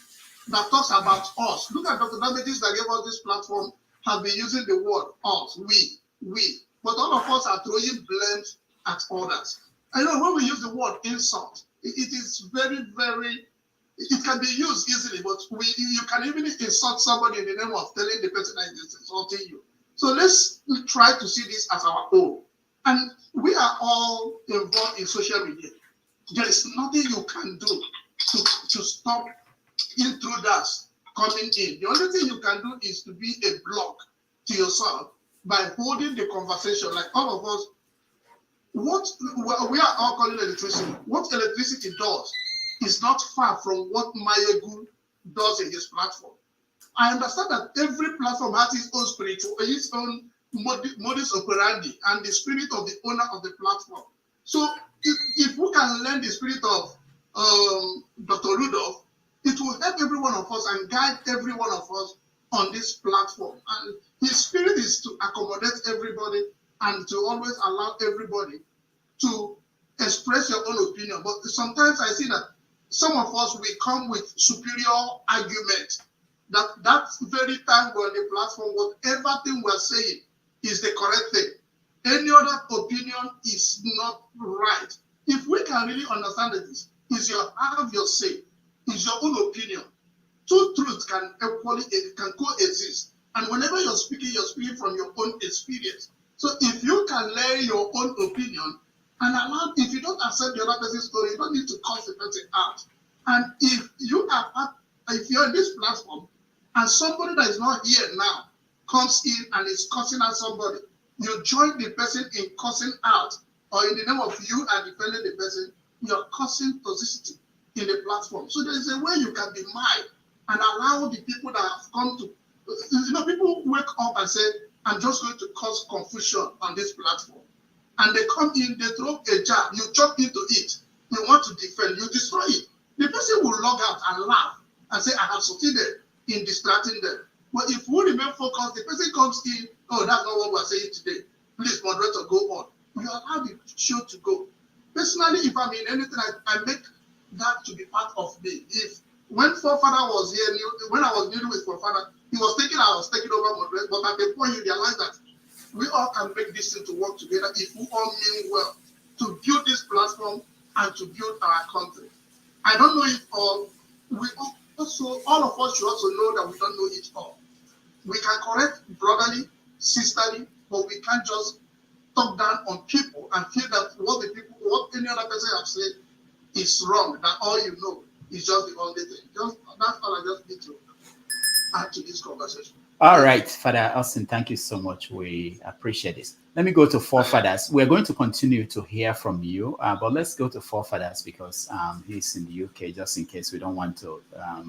that talks about us. Look at Dr. Damages that gave us this platform, have been using the word us, we. But all of us are throwing blames at others. I know when we use the word insult, it is very, very, it can be used easily, but you can even insult somebody in the name of telling the person that is insulting you. So let's try to see this as our own. And we are all involved in social media. There is nothing you can do to stop intruders coming in. The only thing you can do is to be a block to yourself by holding the conversation, like all of us. What we are all calling electricity. What electricity does is not far from what Mayegu does in his platform. I understand that every platform has its own spiritual, its own modus operandi, and the spirit of the owner of the platform. So if we can learn the spirit of Dr. Rudolph, it will help every one of us and guide every one of us on this platform. And his spirit is to accommodate everybody and to always allow everybody to express your own opinion. But sometimes I see that some of us, we come with superior argument. That very time we're on the platform, whatever thing we're saying is the correct thing. Any other opinion is not right. If we can really understand this, have your say, is your own opinion. Two truths can coexist. And whenever you're speaking from your own experience. So if you can lay your own opinion and allow, if you don't accept the other person's story, you don't need to call the person out. And if you're in this platform and somebody that is not here now comes in and is cussing out somebody, you join the person in cussing out, or in the name of you and defending the person, you're causing toxicity in the platform. So there is a way you can be mild and allow the people that have come to, people wake up and say, I'm just going to cause confusion on this platform. And they come in, they throw a jab, you jump into it, you want to defend, you destroy it. The person will log out and laugh and say, I have succeeded in distracting them. But if we remain focused, the person comes in, oh, that's not what we're saying today. Please, moderator, go on. You allow the show to go. Personally, if I'm in anything, I make that to be part of me. When Forefather was here, when I was dealing with Forefather, he was thinking I was taking over moderator, but at the point you realize that we all can make this thing to work together if we all mean well to build this platform and to build our country. I don't know if all of us should also know that we don't know it all. We can correct brotherly, sisterly, but we can't just talk down on people and feel that what any other person has said is wrong, that all you know is just the only thing. That's all I just need to add to this conversation. All right, Father Austin, thank you so much. We appreciate this. Let me go to Forefathers. We're going to continue to hear from you, but let's go to Forefathers because he's in the UK, just in case we don't want to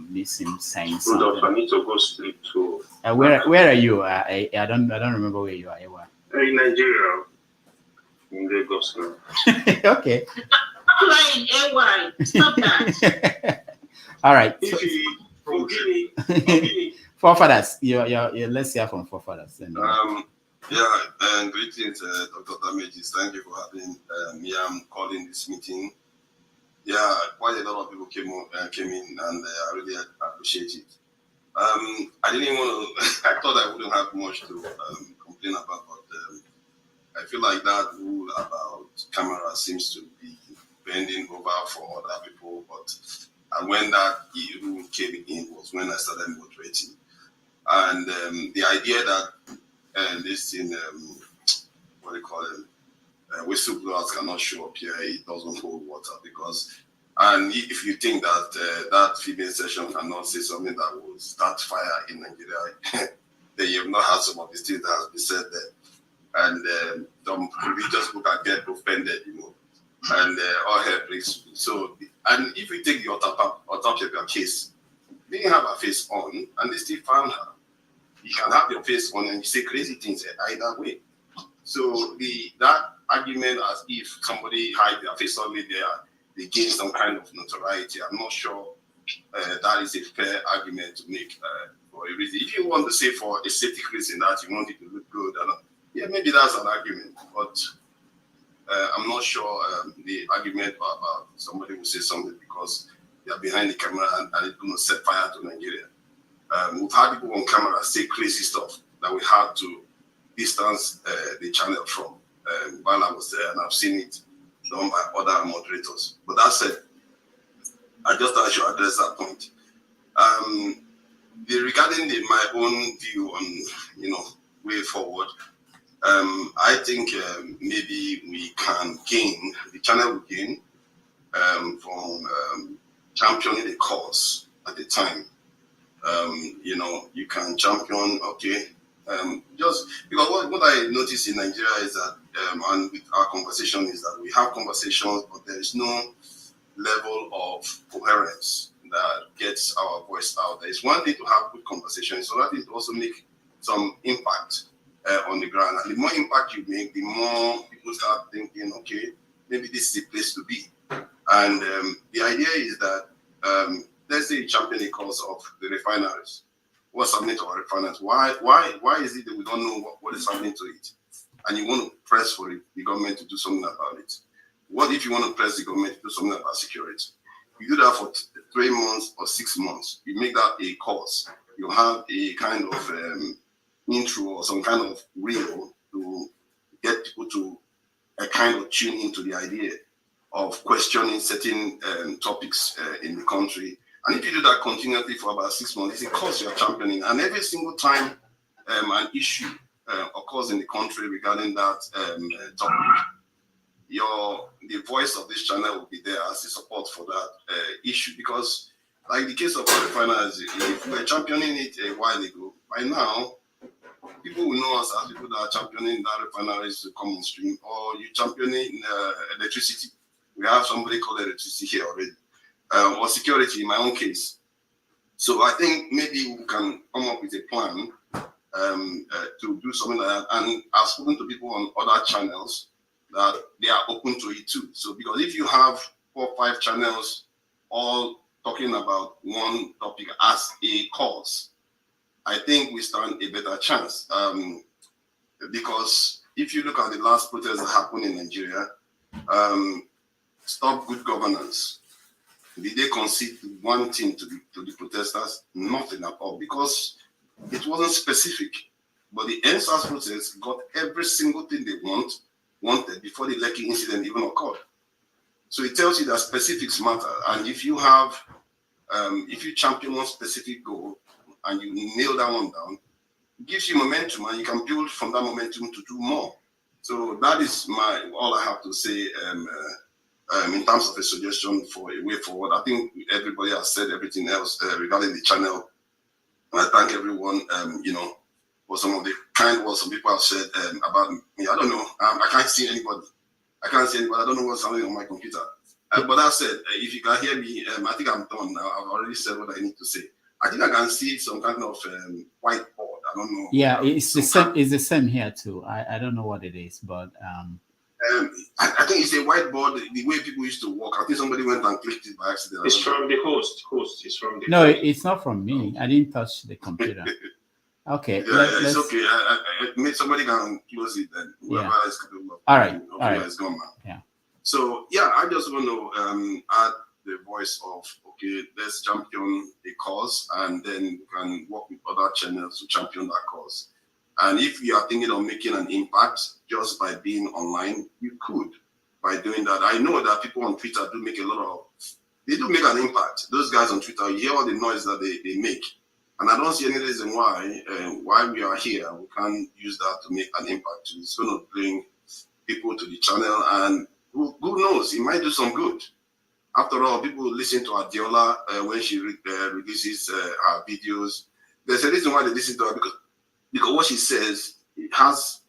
miss him saying something. Rudolph, I need to go sleep too. Where are you? I don't remember where you are. In Nigeria, in Lagos now. Okay. Flying AY. Stop that. All right. Forgive me. Forefathers, let's hear from Forefathers. And greetings, Dr. Damages. Thank you for having me. I'm calling this meeting. Yeah, quite a lot of people came in, and I really appreciate it. I didn't want to. I thought I wouldn't have much to complain about, but I feel like that rule about camera seems to be bending over for other people. And when that rule came in was when I started moderating. And the idea that this thing, what do you call it, whistleblowers cannot show up here, it doesn't hold water and if you think that that female session cannot say something that will start fire in Nigeria, then you have not had some of the things that has been said there. And some religious people can get offended, and all hell breaks loose. So, and if you take the autopsy of your case, they didn't have her face on, and they still found her. You can have your face on and you say crazy things either way. So that argument as if somebody hides their face only there, they gain some kind of notoriety. I'm not sure that is a fair argument to make for a reason. If you want to say for aesthetic reason that you want it to look good, yeah, maybe that's an argument. But I'm not sure the argument about somebody will say something because they are behind the camera and it's going to set fire to Nigeria. We've had people on camera say crazy stuff that we had to distance the channel from while I was there, and I've seen it done by other moderators. But that said, I just thought I should address that point. Regarding my own view on, way forward, I think maybe we can gain, the channel will gain from championing the cause at the time. You can champion, okay. Just because what I notice in Nigeria is that, and with our conversation is that we have conversations, but there is no level of coherence that gets our voice out. There is one thing to have good conversations, so that it also make some impact on the ground. And the more impact you make, the more people start thinking, okay, maybe this is a place to be. And the idea is that let's say you champion the cause of the refineries. what's happening to our refiners. Why is it that we don't know what is happening to it? And you want to press for it, the government to do something about it. What if you want to press the government to do something about security? You do that for 3 months or 6 months. You make that a course. You have a kind of intro or some kind of reel to get people to kind of tune into the idea of questioning certain topics in the country. And if you do that continuously for about 6 months, it's a cause you're championing. And every single time an issue occurs in the country regarding that topic, the voice of this channel will be there as a support for that issue. Because like the case of the refiners, if we were championing it a while ago, by now, people will know us as people that are championing that refineries to come on stream, or you championing electricity. We have somebody called electricity here already, or security in my own case. So I think maybe we can come up with a plan to do something like that. And I've spoken to people on other channels that they are open to it too. So because if you have 4 or 5 channels all talking about one topic as a cause, I think we stand a better chance. Because if you look at the last protest that happened in Nigeria, Stop Good Governance, did they concede one thing to the protesters? Nothing at all, because it wasn't specific. But the NSAS protest got every single thing they wanted before the Lekki incident even occurred. So it tells you that specifics matter. And if you have, if you champion one specific goal and you nail that one down, it gives you momentum, and you can build from that momentum to do more. So that is all I have to say in terms of a suggestion for a way forward. I think everybody has said everything else regarding the channel. And I thank everyone, for some of the kind words some people have said about me. I don't know. I can't see anybody. I don't know what's happening on my computer. But that said, if you can hear me, I think I'm done now. I've already said what I need to say. I think I can see some kind of whiteboard. I don't know. Yeah, it's the same. It's the same here too. I don't know what it is, but I think it's a whiteboard. The way people used to walk. I think somebody went and clicked it by accident. It's from the host. It's from the no, host. it's not from me. I didn't touch the computer. Okay, it's okay. Somebody can close it then. Whoever is capable of. All right. It's gone now. Yeah. So I just want to add the voice of let's champion a cause, and then we can work with other channels to champion that cause. And if you are thinking of making an impact just by being online, you could by doing that. I know that people on Twitter do make they do make an impact. Those guys on Twitter, you hear all the noise that they make. And I don't see any reason why we are here, we can't use that to make an impact. It's going to bring people to the channel, and who knows, it might do some good. After all, people listen to Adiola when she releases her videos. There's a reason why they listen to her, because what she says, it has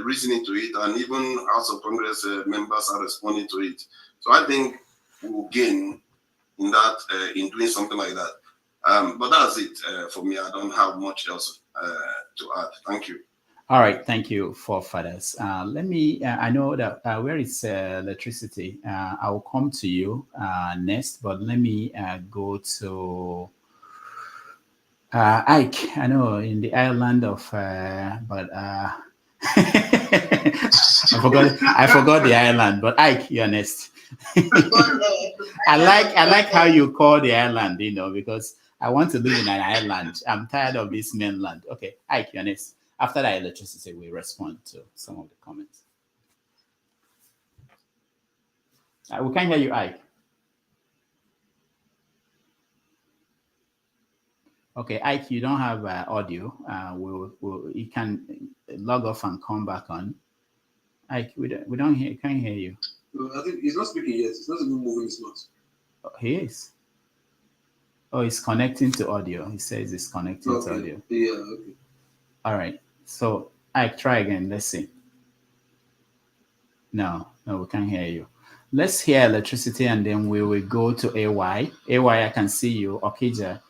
reasoning to it, and even House of Congress members are responding to it. So I think we'll gain in that, in doing something like that. But that's it for me. I don't have much else to add. Thank you. All right. Thank you, forefathers. Let me, I know that where is electricity? I will come to you next, but let me go to Ike. I know in the island of, but I forgot the island, but Ike, you're next. I like how you call the island, because I want to live in an island. I'm tired of this mainland. Okay, Ike, you're next. After that electricity, we respond to some of the comments. We can't hear you, Ike. Okay, Ike, you don't have audio. You can log off and come back on. Ike, we don't hear. Can't hear you. No, I think he's not speaking yet. He's not even moving his mouth. Oh, he is. Oh, he's connecting to audio. He says he's connecting to audio. Yeah. Okay. All right. So Ike, try again. Let's see. No, we can't hear you. Let's hear electricity, and then we will go to AY. AY, I can see you. Okija.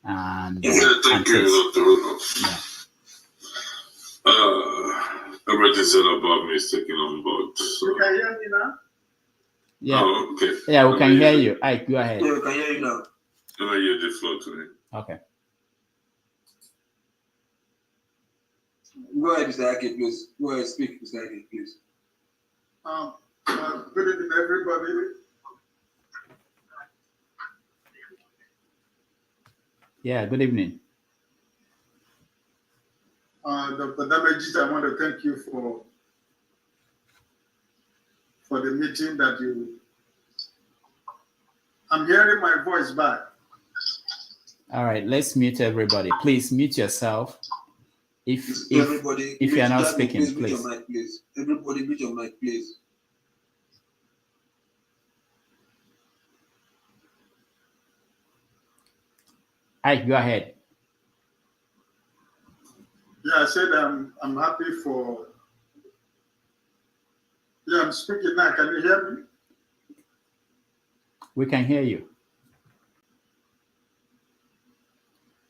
And thank you, Dr. Rudolph. Everything said about me is taken on board. So. You can hear me now? Yeah. Oh, okay. Yeah, we can hear you. Ike, go ahead. Yeah, we can hear you now. I yield the floor to me. Okay. Go ahead, Mr. Ake, please. Go ahead, speak, Mr. Ake, please. Good evening, everybody. Yeah, good evening. Dr. Damages, I want to thank you for the meeting that you. I'm hearing my voice back. All right, let's mute everybody. Please mute yourself. If Everybody, if you're not speaking, please. Mute your mic, please. Everybody, mute your mic, please. All right, go ahead. Yeah, I said I'm happy for. Yeah, I'm speaking now. Can you hear me? We can hear you.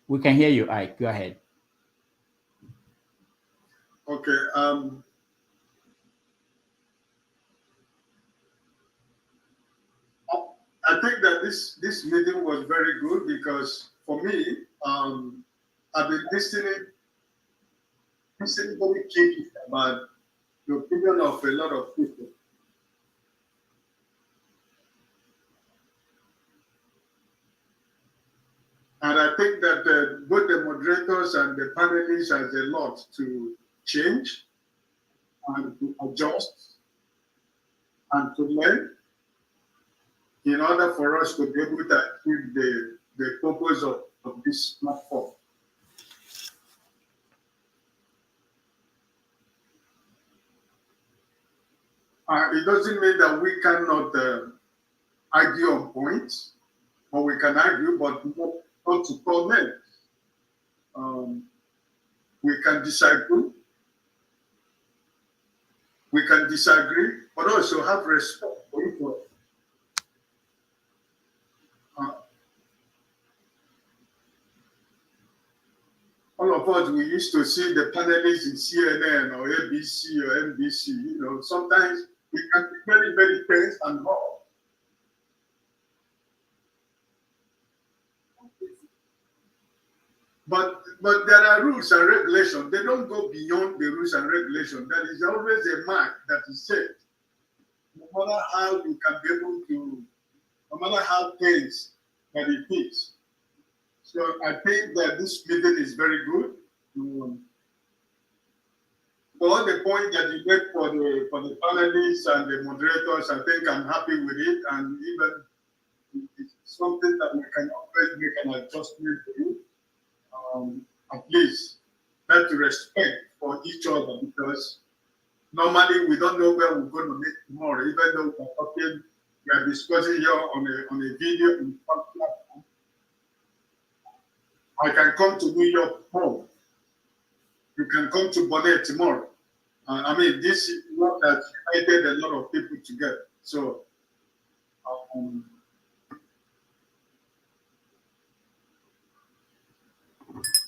We can hear you, Ike. Go ahead. Okay. I think that this meeting was very good because for me, I've been listening very keenly about the opinion of a lot of people. And I think that both the moderators and the panelists has a lot to change and to adjust and to learn in order for us to be able to achieve the purpose of this platform. It doesn't mean that we cannot argue on points, or we can argue, but not to comment. We can disagree. We can disagree, but also have respect for each other. All of us, we used to see the panelists in CNN or ABC or NBC. You know, sometimes we can be very, very tense and hot. But there are rules and regulations. They don't go beyond the rules and regulations. There is always a mark that is set. No matter how you can be able to, no matter how tense that it is. So I think that this meeting is very good. For all the points that you made for the panelists and the moderators, I think I'm happy with it. And even it's something that we can always make an adjustment to it. At least that respect for each other, because normally we don't know where we're going to meet tomorrow, even though we're talking, we are discussing here on a video in platform. I can come to New York home. You can come to Bonnet tomorrow. I mean, this is what has united a lot of people together. So,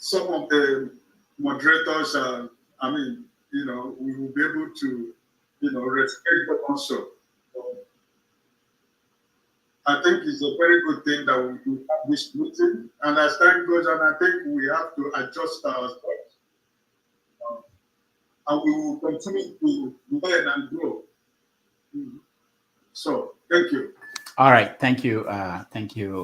some of the moderators, I mean, you know, we will be able to, you know, respect them also. So, I think it's a very good thing that we have this meeting. And as time goes on, I think we have to adjust ourselves. And we will continue to learn and grow. So, thank you. All right, thank you,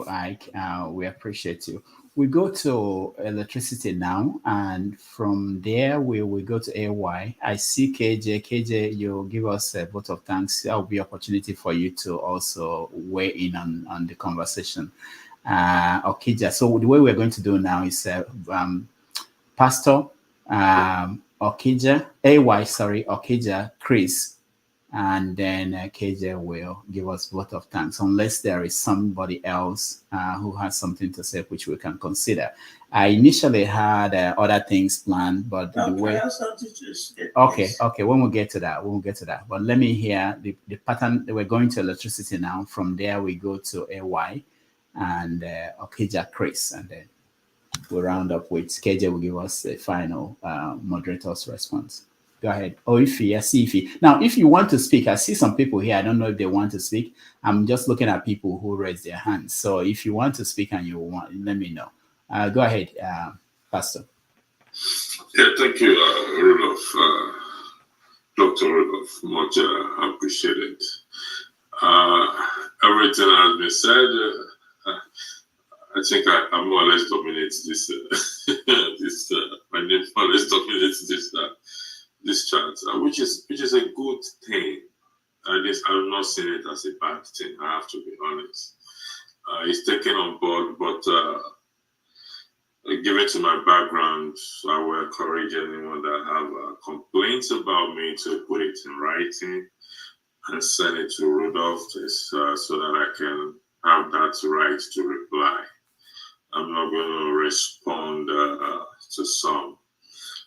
Ike. We appreciate you. We go to electricity now, and from there we will go to AY. I see KJ. KJ, you'll give us a vote of thanks. That will be opportunity for you to also weigh in on the conversation. Okija. So the way we're going to do now is Pastor Okija, AY, sorry, Okija, Chris, and then KJ will give us vote of thanks, unless there is somebody else who has something to say, which we can consider. I initially had other things planned, but the way. Okay, when we get to that, But let me hear the pattern. We're going to electricity now. From there, we go to AY and Okija, Chris, and then we'll round up with KJ will give us a final moderator's response. Go ahead. Oh, Ify, I see Ify. Now, if you want to speak, I see some people here. I don't know if they want to speak. I'm just looking at people who raise their hands. So if you want to speak and you want, let me know. Go ahead, Pastor. Yeah, thank you, Rudolph. Dr. Rudolph, much appreciated. Everything has been said. I think I more or less dominate this. My name more or less dominates this chat, which is a good thing. I'm not seeing it as a bad thing. I have to be honest. It's taken on board, but given to my background, I will encourage anyone that have complaints about me to put it in writing and send it to Rudolph so that I can have that right to reply. I'm not going to respond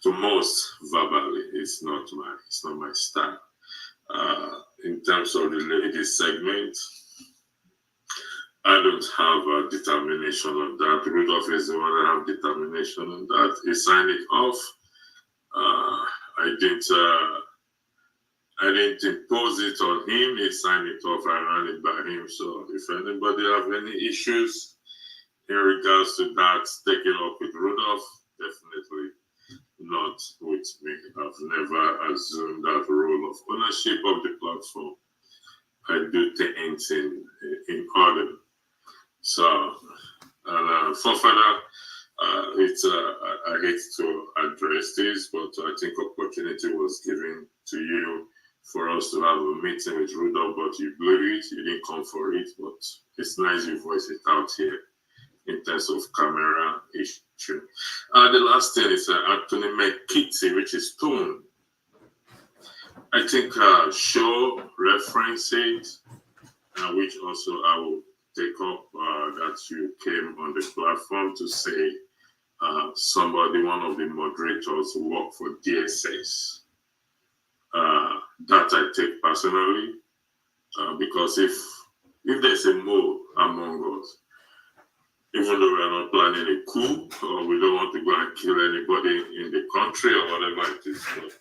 to most verbally. It's not my style. In terms of the ladies segment, I don't have a determination on that. Rudolph is the one that have determination on that. He signed it off. I didn't impose it on him. He signed it off. I ran it by him. So if anybody have any issues in regards to that, take it up with Rudolph. Definitely not with me. I've never assumed that role of ownership of the platform. I do things in order. So, for further, I hate to address this, but I think opportunity was given to you for us to have a meeting with Rudolph, but you blew it. You didn't come for it, but it's nice you voice it out here in terms of camera issue. The last thing is Anthony McKitty, which is Tone. I think show references, which also I will take up that you came on the platform to say one of the moderators work for DSS. That I take personally, because if there's a mole among us, even though we are not planning a coup or we don't want to go and kill anybody in the country or whatever it is, but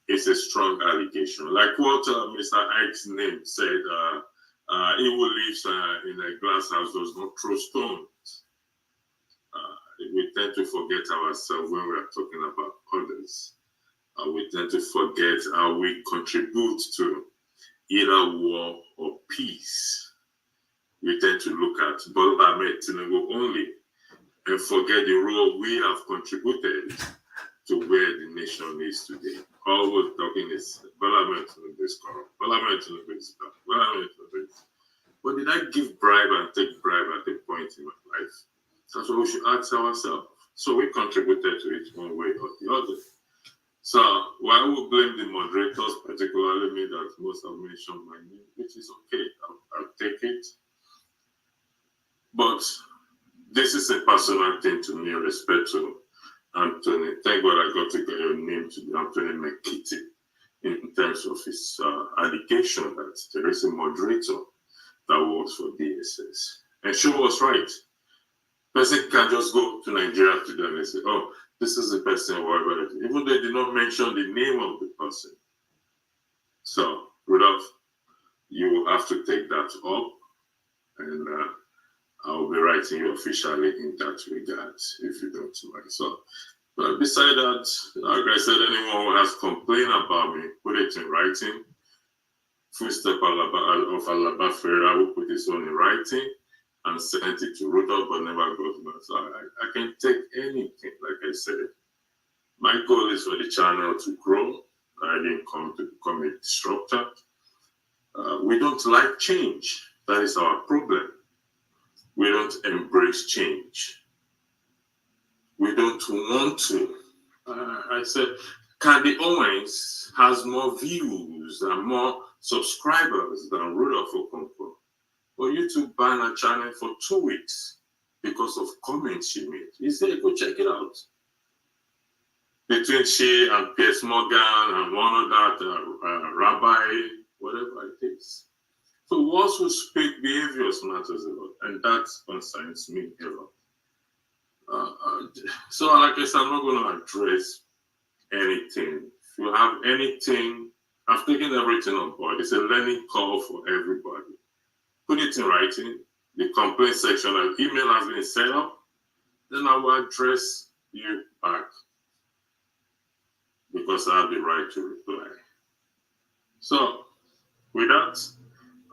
it's a strong allegation. Like what Mr. Ike's name said, he who lives in a glass house does not throw stones. We tend to forget ourselves when we are talking about others. We tend to forget how we contribute to either war or peace. We tend to look at Bola Ahmed Tinubu only and forget the role we have contributed to where the nation is today. All we're talking is Bola Ahmed Tinubu is corrupt. Bola Ahmed Tinubu is bad. Bola Ahmed Tinubu is. But did I give bribe and take bribe at a point in my life? That's what we should ask ourselves. So we contributed to it one way or the other. So why would blame the moderators, particularly me, that most have mentioned my name, which is okay. I'll take it. But this is a personal thing to me, respect to Anthony. Thank God I got to get your name to be Anthony McKitty in terms of his allegation that there is a moderator that works for DSS. And she was right. Person can just go to Nigeria today and say, oh, this is the person, whatever. Even though they did not mention the name of the person. So, Rudolph, you will have to take that up, and I'll be writing you officially in that regard, if you don't mind. So, but beside that, like I said, anyone who has complained about me, put it in writing. Footstep of Alaba Ferreira will put his own in writing and sent it to Rudolph, but never got back. So I can take anything, like I said. My goal is for the channel to grow. I didn't come to become a disruptor. We don't like change. That is our problem. We don't embrace change. We don't want to. I said, Candy Owens has more views and more subscribers than Rudolph Okonkwo. But YouTube banned her channel for 2 weeks because of comments she made. He said, go check it out. Between she and Piers Morgan and one of that rabbi, whatever it is. So once we speak, behaviors matters a lot, and that concerns me a lot. So like I said, I'm not going to address anything. If you have anything, I've taken everything on board. It's a learning call for everybody. Put it in writing. The complaint section, an email has been set up. Then I will address you back because I have the right to reply. So, with that,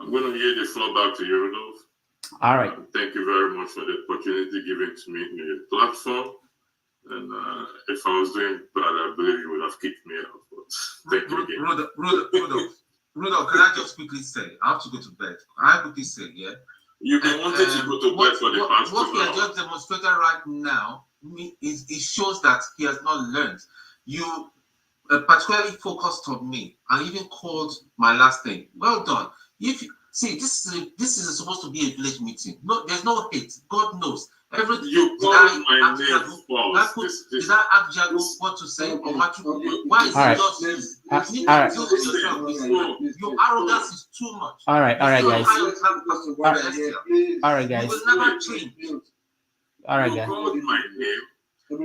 I'm going to yield the floor back to you, Rudolph. All right. Thank you very much for the opportunity given to me in the platform. And if I was doing bad, I believe you would have kicked me out. But thank you again. Rudolph, can I just quickly say, I have to go to bed. I quickly say, yeah? You've been wanting to go to bed for the past 2 hours. What we are just demonstrating right now, it shows that he has not learned. You particularly focused on me and even called my last name. Well done. If you, see, this is supposed to be a village meeting. No, there's no hate. God knows. Everything. You called my name false. Is that Abjago what to say? Or what to, why is it just you? Your arrogance is too much. All right, guys. All right, guys. You will never change. All right, you guys. called my name.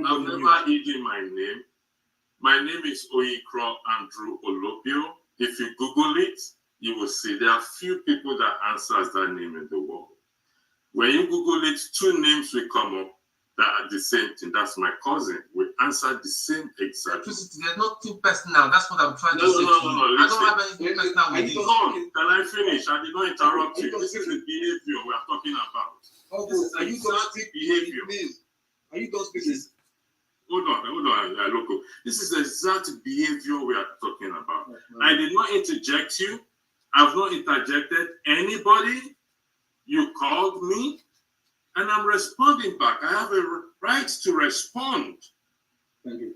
I've never hidden my name. My name is Oyikro Andrew Olopio. If you Google it, you will see there are few people that answers that name in the world. When you Google it, 2 names will come up that are the same thing. That's my cousin. We answered the same exact. There's nothing personal. That's what I'm trying to say. No. I don't have anything personal with you. Can I finish? I did not interrupt you. This is the behavior we are talking about. This is are you going to speak behavior. Please. Are you going to speak? Hold on, local. This is the exact behavior we are talking about. I did not interject you. I've not interjected anybody. You called me, and I'm responding back. I have a right to respond. Thank you.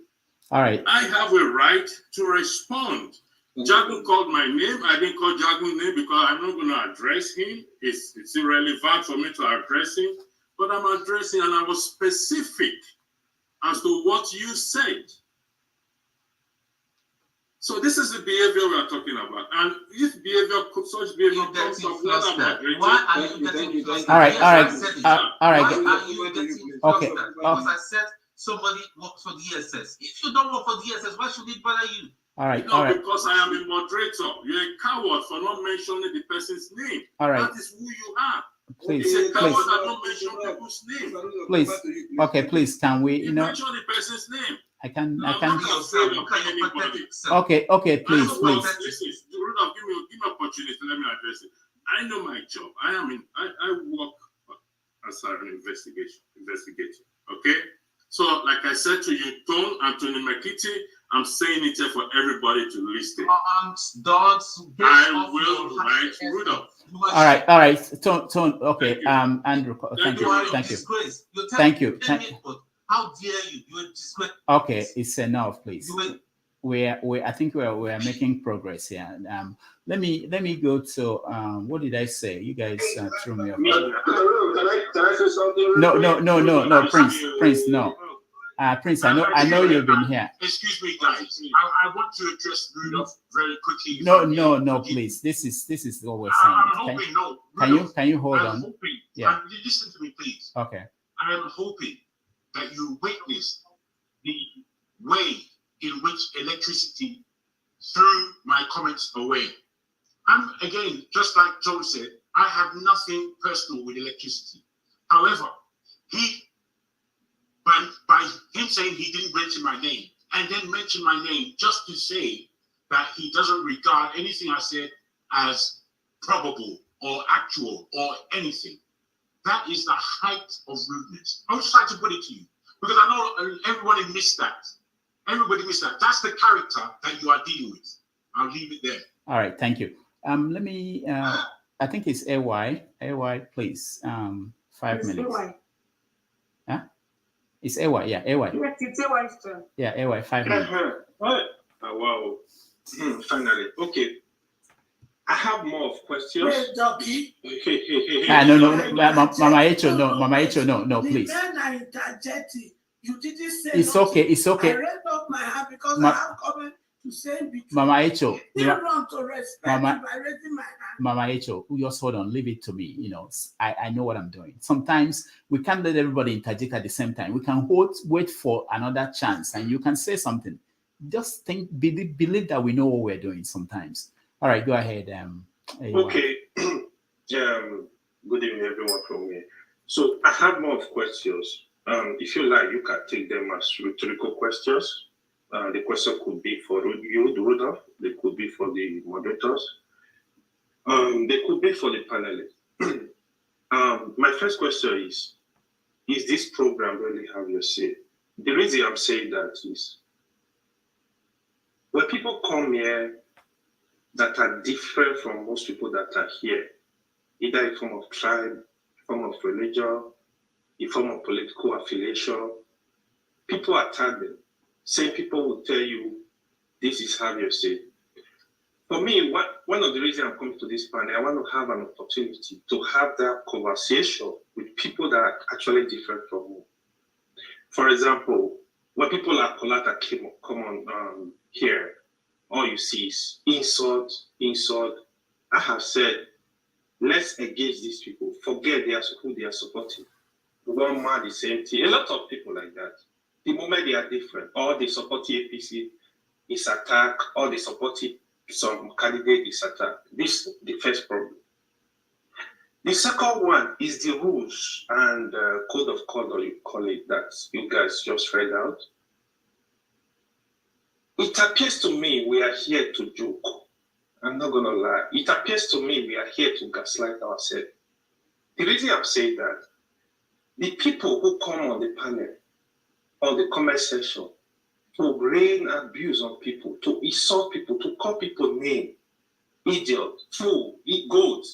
All right. I have a right to respond. Jagun called my name. I didn't call Jagun's name because I'm not going to address him. It's irrelevant for me to address him. But I'm addressing, and I was specific as to what you said. So this is the behavior we are talking about. And if behavior, such behavior comes up when I'm moderating. Why are you getting flustered? All right. Why are you getting flustered? Okay. Because I said somebody works for the ESS. If you don't work for the ESS, why should it bother you? All right. Because I am a moderator. You're a coward for not mentioning the person's name. All right. That is who you are. Please, it's a coward that don't mention people's name. Please. Okay, please, can we, you mention the person's name. I can. Okay, please. Listen, Rudolph, give me opportunity. Let me address it. I know my job. I work as an investigator. Okay. So, like I said to you, Tom Anthony Makiti, I'm saying it here for everybody to listen. I will write Rudolph. All right. Tone. Okay. Andrew. Thank you. How dare you? You are disgrace. Okay, it's enough, please. I think we're making progress here. Let me go to what did I say? You guys threw me off. Can I say something? No, Prince, no. Prince, I know you've been here. Excuse me, guys. I want to address Rudolph very quickly. No, please. This is what we're saying. Can you hold on? Hoping, yeah. Listen to me, please. Okay. I am hoping that you witness the way in which electricity threw my comments away. And again, just like Joe said, I have nothing personal with electricity. However, by him saying he didn't mention my name, and then mention my name just to say that he doesn't regard anything I said as probable or actual or anything. That is the height of rudeness. I would just like to put it to you, because I know everybody missed that. Everybody missed that. That's the character that you are dealing with. I'll leave it there. All right, thank you. Let me, I think it's AY. AY, please. 5 minutes. AY. Huh? It's AY, yeah, AY. Yes, it's AY's turn. Yeah, AY, 5 minutes. Wow. Finally. Okay. I have more questions. Wait, Ducky. No, Mama Echo, no, please. Then I interjected. You didn't say it's okay. I raised up my hand because I have comment to say between. Mama Echo. You wrong to respect by raising my hand. Mama Echo, just hold on, leave it to me. You know, I know what I'm doing. Sometimes we can't let everybody interject at the same time. We can wait for another chance, and you can say something. Just believe that we know what we're doing sometimes. All right, go ahead. Okay. Good evening, everyone from me. So I have more questions. If you like, you can take them as rhetorical questions. The question could be for you, Rudolph. They could be for the moderators. They could be for the panelists. My first question is this program really have your say? The reason I'm saying that is when people come here that are different from most people that are here, either in form of tribe, form of religion, in form of political affiliation, people attack them. Same people will tell you, this is how you say. For me, one of the reasons I'm coming to this panel, I want to have an opportunity to have that conversation with people that are actually different from me. For example, when people like Kolata come on here, all you see is insult. I have said, let's engage these people. Forget who they are supporting. One man, the same thing. A lot of people like that. The moment they are different, or they support the APC is attack, or they support some candidate is attack. This is the first problem. The second one is the rules and code of conduct, you call it, that you guys just read out. It appears to me we are here to joke. I'm not going to lie. It appears to me we are here to gaslight ourselves. The reason I'm saying that, the people who come on the panel, on the comment section, to rain abuse on people, to insult people, to call people name, idiot, fool, goat,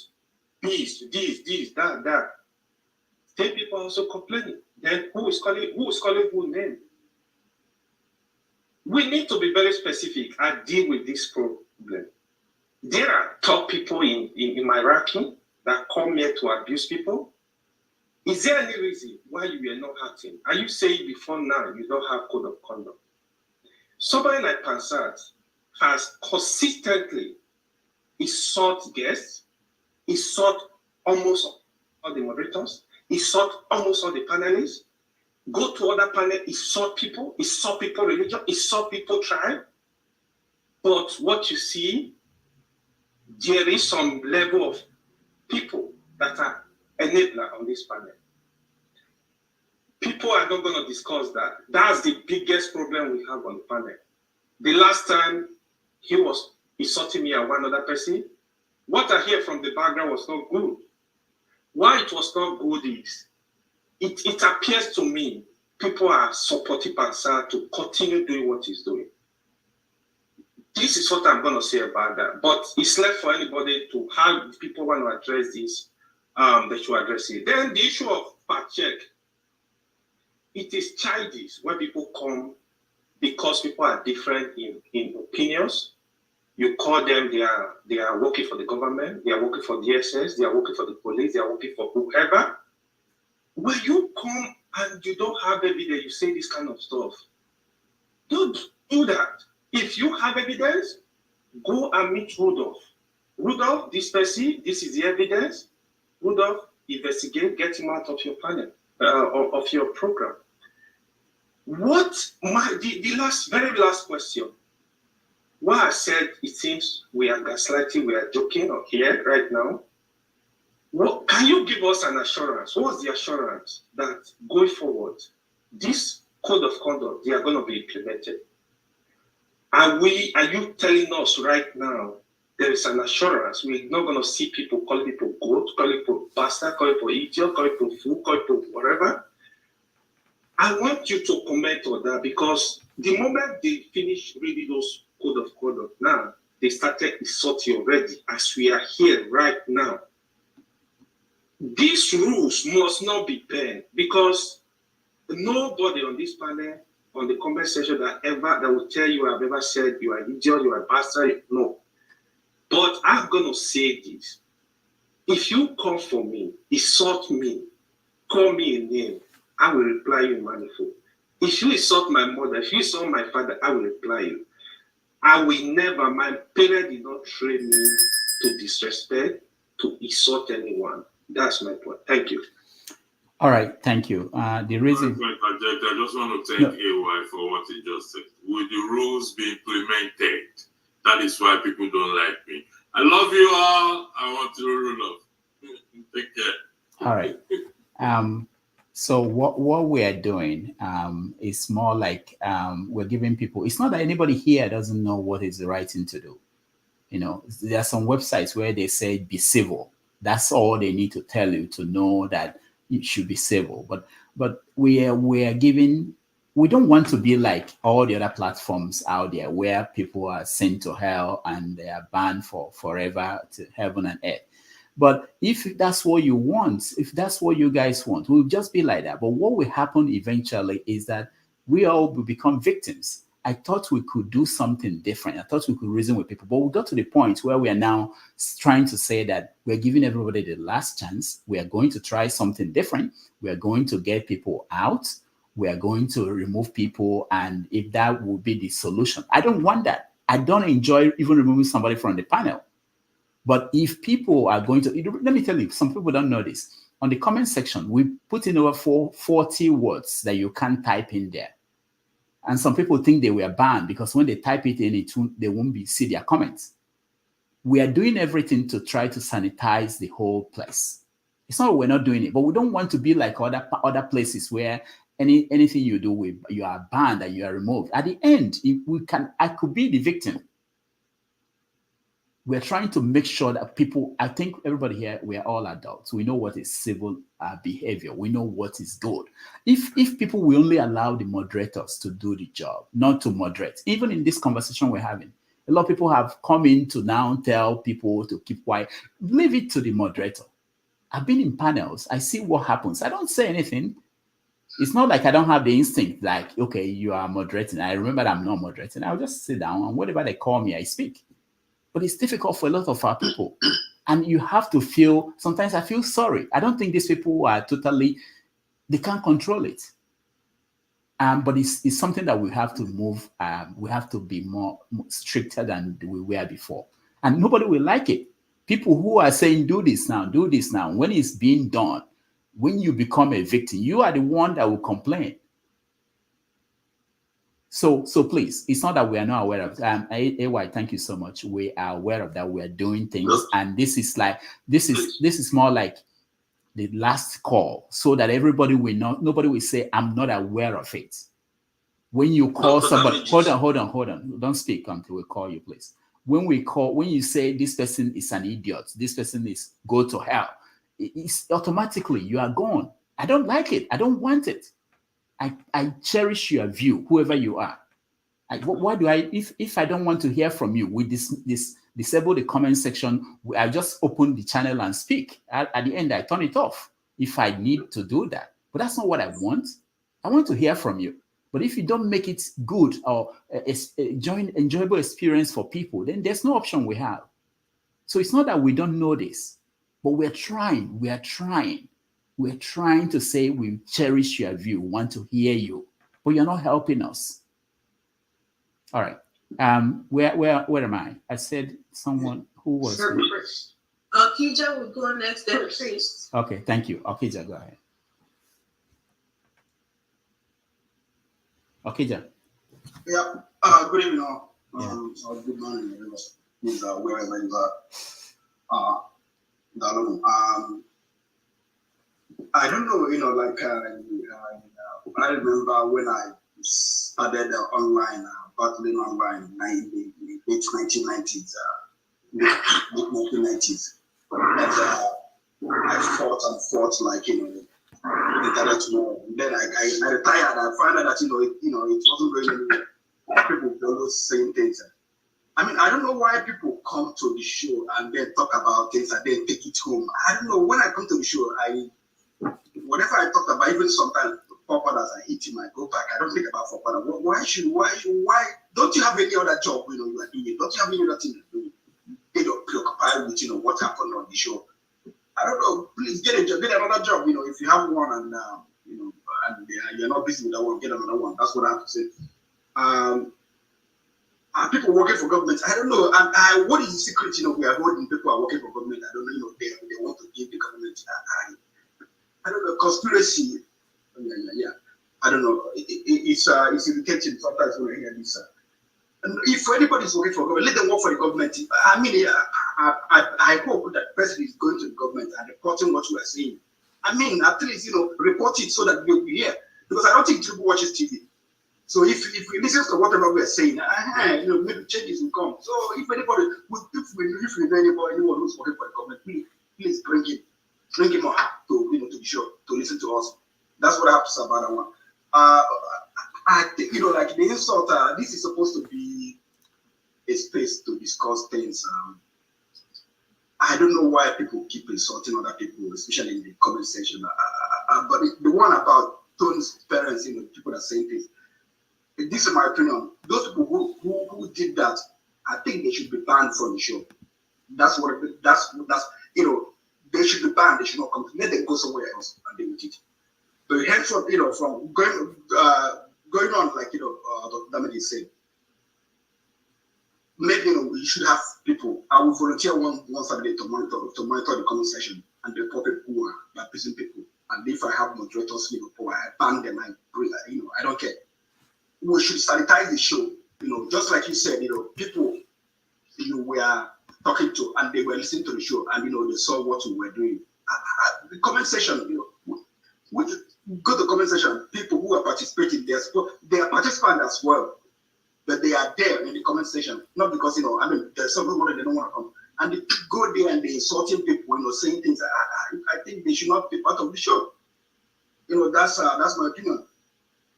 beast, this, that. Then people also complaining. Then who is calling who name? We need to be very specific and deal with this problem. There are top people in my ranking that come here to abuse people. Is there any reason why you are not acting? Are you saying before now you don't have code of conduct? Somebody like Pansat has consistently insult guests, insult almost all the moderators, insult almost all the panelists, go to other panel, insult people religion, insult people tribe. But what you see, there is some level of people that are enabler on this panel. People are not going to discuss that. That's the biggest problem we have on the panel. The last time he was insulting me and one other person, what I hear from the background was not good. Why it was not good is, it appears to me people are supporting Pansar to continue doing what he's doing. This is what I'm going to say about that. But it's left for anybody to, how people want to address this, they should address it. Then the issue of fact check. It is childish when people come because people are different in opinions. You call them, they are working for the government, they are working for DSS, they are working for the police, they are working for whoever. When you come and you don't have evidence, you say this kind of stuff. Don't do that. If you have evidence, go and meet Rudolph. Rudolph, this person, this is the evidence. Rudolph, investigate, get him out of your panel, of your program. The very last question. Why I said it seems we are gaslighting, we are joking here right now. What can you give us an assurance? What's the assurance that going forward, this code of conduct, they are going to be implemented? Are you telling us right now there is an assurance we're not going to see people calling people goat, calling people bastard, calling people idiot, calling people fool, calling people whatever? I want you to comment on that, because the moment they finish reading those code of conduct now, they started insulting already as we are here right now. These rules must not be banned, because nobody on this panel, on the comment section that will tell you I've ever said you are an idiot, you are a bastard. No. But I'm going to say this. If you come for me, insult me, call me a name, I will reply you manifold. If you insult my mother, if you insult my father, I will reply you. I will never, my parents did not train me to disrespect, to insult anyone. That's my point. Thank you. All right, thank you. The reason... I just want to thank AY for what he just said. Will the rules be implemented? That is why people don't like me. I love you all. I want to roll off. Take care. All right. So what we are doing is more like we're giving people. It's not that anybody here doesn't know what is the right thing to do. You know, there are some websites where they say be civil. That's all they need to tell you to know that you should be civil. But we are giving. We don't want to be like all the other platforms out there where people are sent to hell and they are banned for forever to heaven and earth. But if that's what you want, if that's what you guys want, we'll just be like that. But what will happen eventually is that we all will become victims. I thought we could do something different. I thought we could reason with people, but we got to the point where we are now trying to say that we're giving everybody the last chance. We are going to try something different. We are going to get people out. We are going to remove people. And if that will be the solution, I don't want that. I don't enjoy even removing somebody from the panel. But if people are going to, let me tell you, some people don't know this. On the comment section, we put in over 40 words that you can't type in there. And some people think they were banned because when they type it in, they won't see their comments. We are doing everything to try to sanitize the whole place. It's not that we're not doing it, but we don't want to be like other places where anything you do, you are banned and you are removed. At the end, I could be the victim. We're trying to make sure that people, I think everybody here, we are all adults. We know what is civil behavior. We know what is good. If people will only allow the moderators to do the job, not to moderate, even in this conversation we're having, a lot of people have come in to now tell people to keep quiet. Leave it to the moderator. I've been in panels. I see what happens. I don't say anything. It's not like I don't have the instinct like, okay, you are moderating. I remember I'm not moderating. I'll just sit down and whatever they call me, I speak. But it's difficult for a lot of our people. And you have to feel, sometimes I feel sorry. I don't think these people are totally, they can't control it. But it's something that we have to move. We have to be more stricter than we were before. And nobody will like it. People who are saying, do this now, when it's being done, when you become a victim, you are the one that will complain. So please, it's not that we are not aware of AY, thank you so much. We are aware of that. We are doing things, and this is more like the last call, so that everybody will know. Nobody will say, I'm not aware of it. When you call somebody, hold on. Don't speak until we call you, please. When you say this person is an idiot, this person is go to hell, it's automatically you are gone. I don't like it. I don't want it. I cherish your view, whoever you are. Why do I, if I don't want to hear from you, we disable the comment section. I just open the channel and speak. At the end, I turn it off if I need to do that. But that's not what I want. I want to hear from you. But if you don't make it good or enjoyable experience for people, then there's no option we have. So it's not that we don't know this, but we're trying. We are trying. We're trying to say we cherish your view, want to hear you, but you're not helping us. All right. Where am I? I said someone who was first. Akija will go next, then Priest. Okay, thank you. Akija, go ahead. Akija. Yeah. Good evening all. Or good morning, everyone. Wherever you are. I don't know, I remember when I started online, battling online in the late 1990s, mid-1990s. And I fought like, internet war. Then I retired. I found out that, it wasn't going anywhere. People were always saying things. I mean, I don't know why people come to the show and then talk about things and then take it home. I don't know. When I come to the show, whatever I talked about, even sometimes forefathers I hit him, I go back. I don't think about forefathers. Why don't you have any other job you are doing? Don't you have any other thing to do? Get preoccupied with what happened on the show. I don't know. Please get another job. If you have one and you're not busy with that one, get another one. That's what I have to say. Are people working for government? I don't know. What is the secret? We are holding people are working for government. I don't know. They want to give the government. I don't know. Conspiracy. Yeah. I don't know. It's irritating sometimes when I hear this. And if anybody is working for government, let them work for the government. I mean, I hope that person is going to the government and reporting what we are saying. I mean, at least, report it so that we'll be here. Because I don't think people watches TV. So if we listen to whatever we are saying, maybe changes will come. So if anybody, if we know anybody, anyone who's working for the government, please bring him on to to be sure to listen to us. That's what I have to say about that one. I think like the insult. This is supposed to be a space to discuss things. I don't know why people keep insulting other people, especially in the comment section. But the one about Tony's parents, people that say things. This is my opinion. Those people who did that, I think they should be banned from the show. That's they should be banned. They should not come. Let them go somewhere else and deal with it. But henceforth, from going on like Dr. Damage said, maybe we should have people. I will volunteer one Saturday to monitor the comment section and report people who are abusing people. And if I have moderators, I ban them. I don't care. We should sanitize the show, just like you said, people were talking to and they were listening to the show and they saw what we were doing. The comment section, we go to the comment section, people who are participating, they are participants as well, but they are there in the comment section, not because there's someone they don't want to come. And they go there and they insulting people, saying things. I think they should not be part of the show. That's my opinion.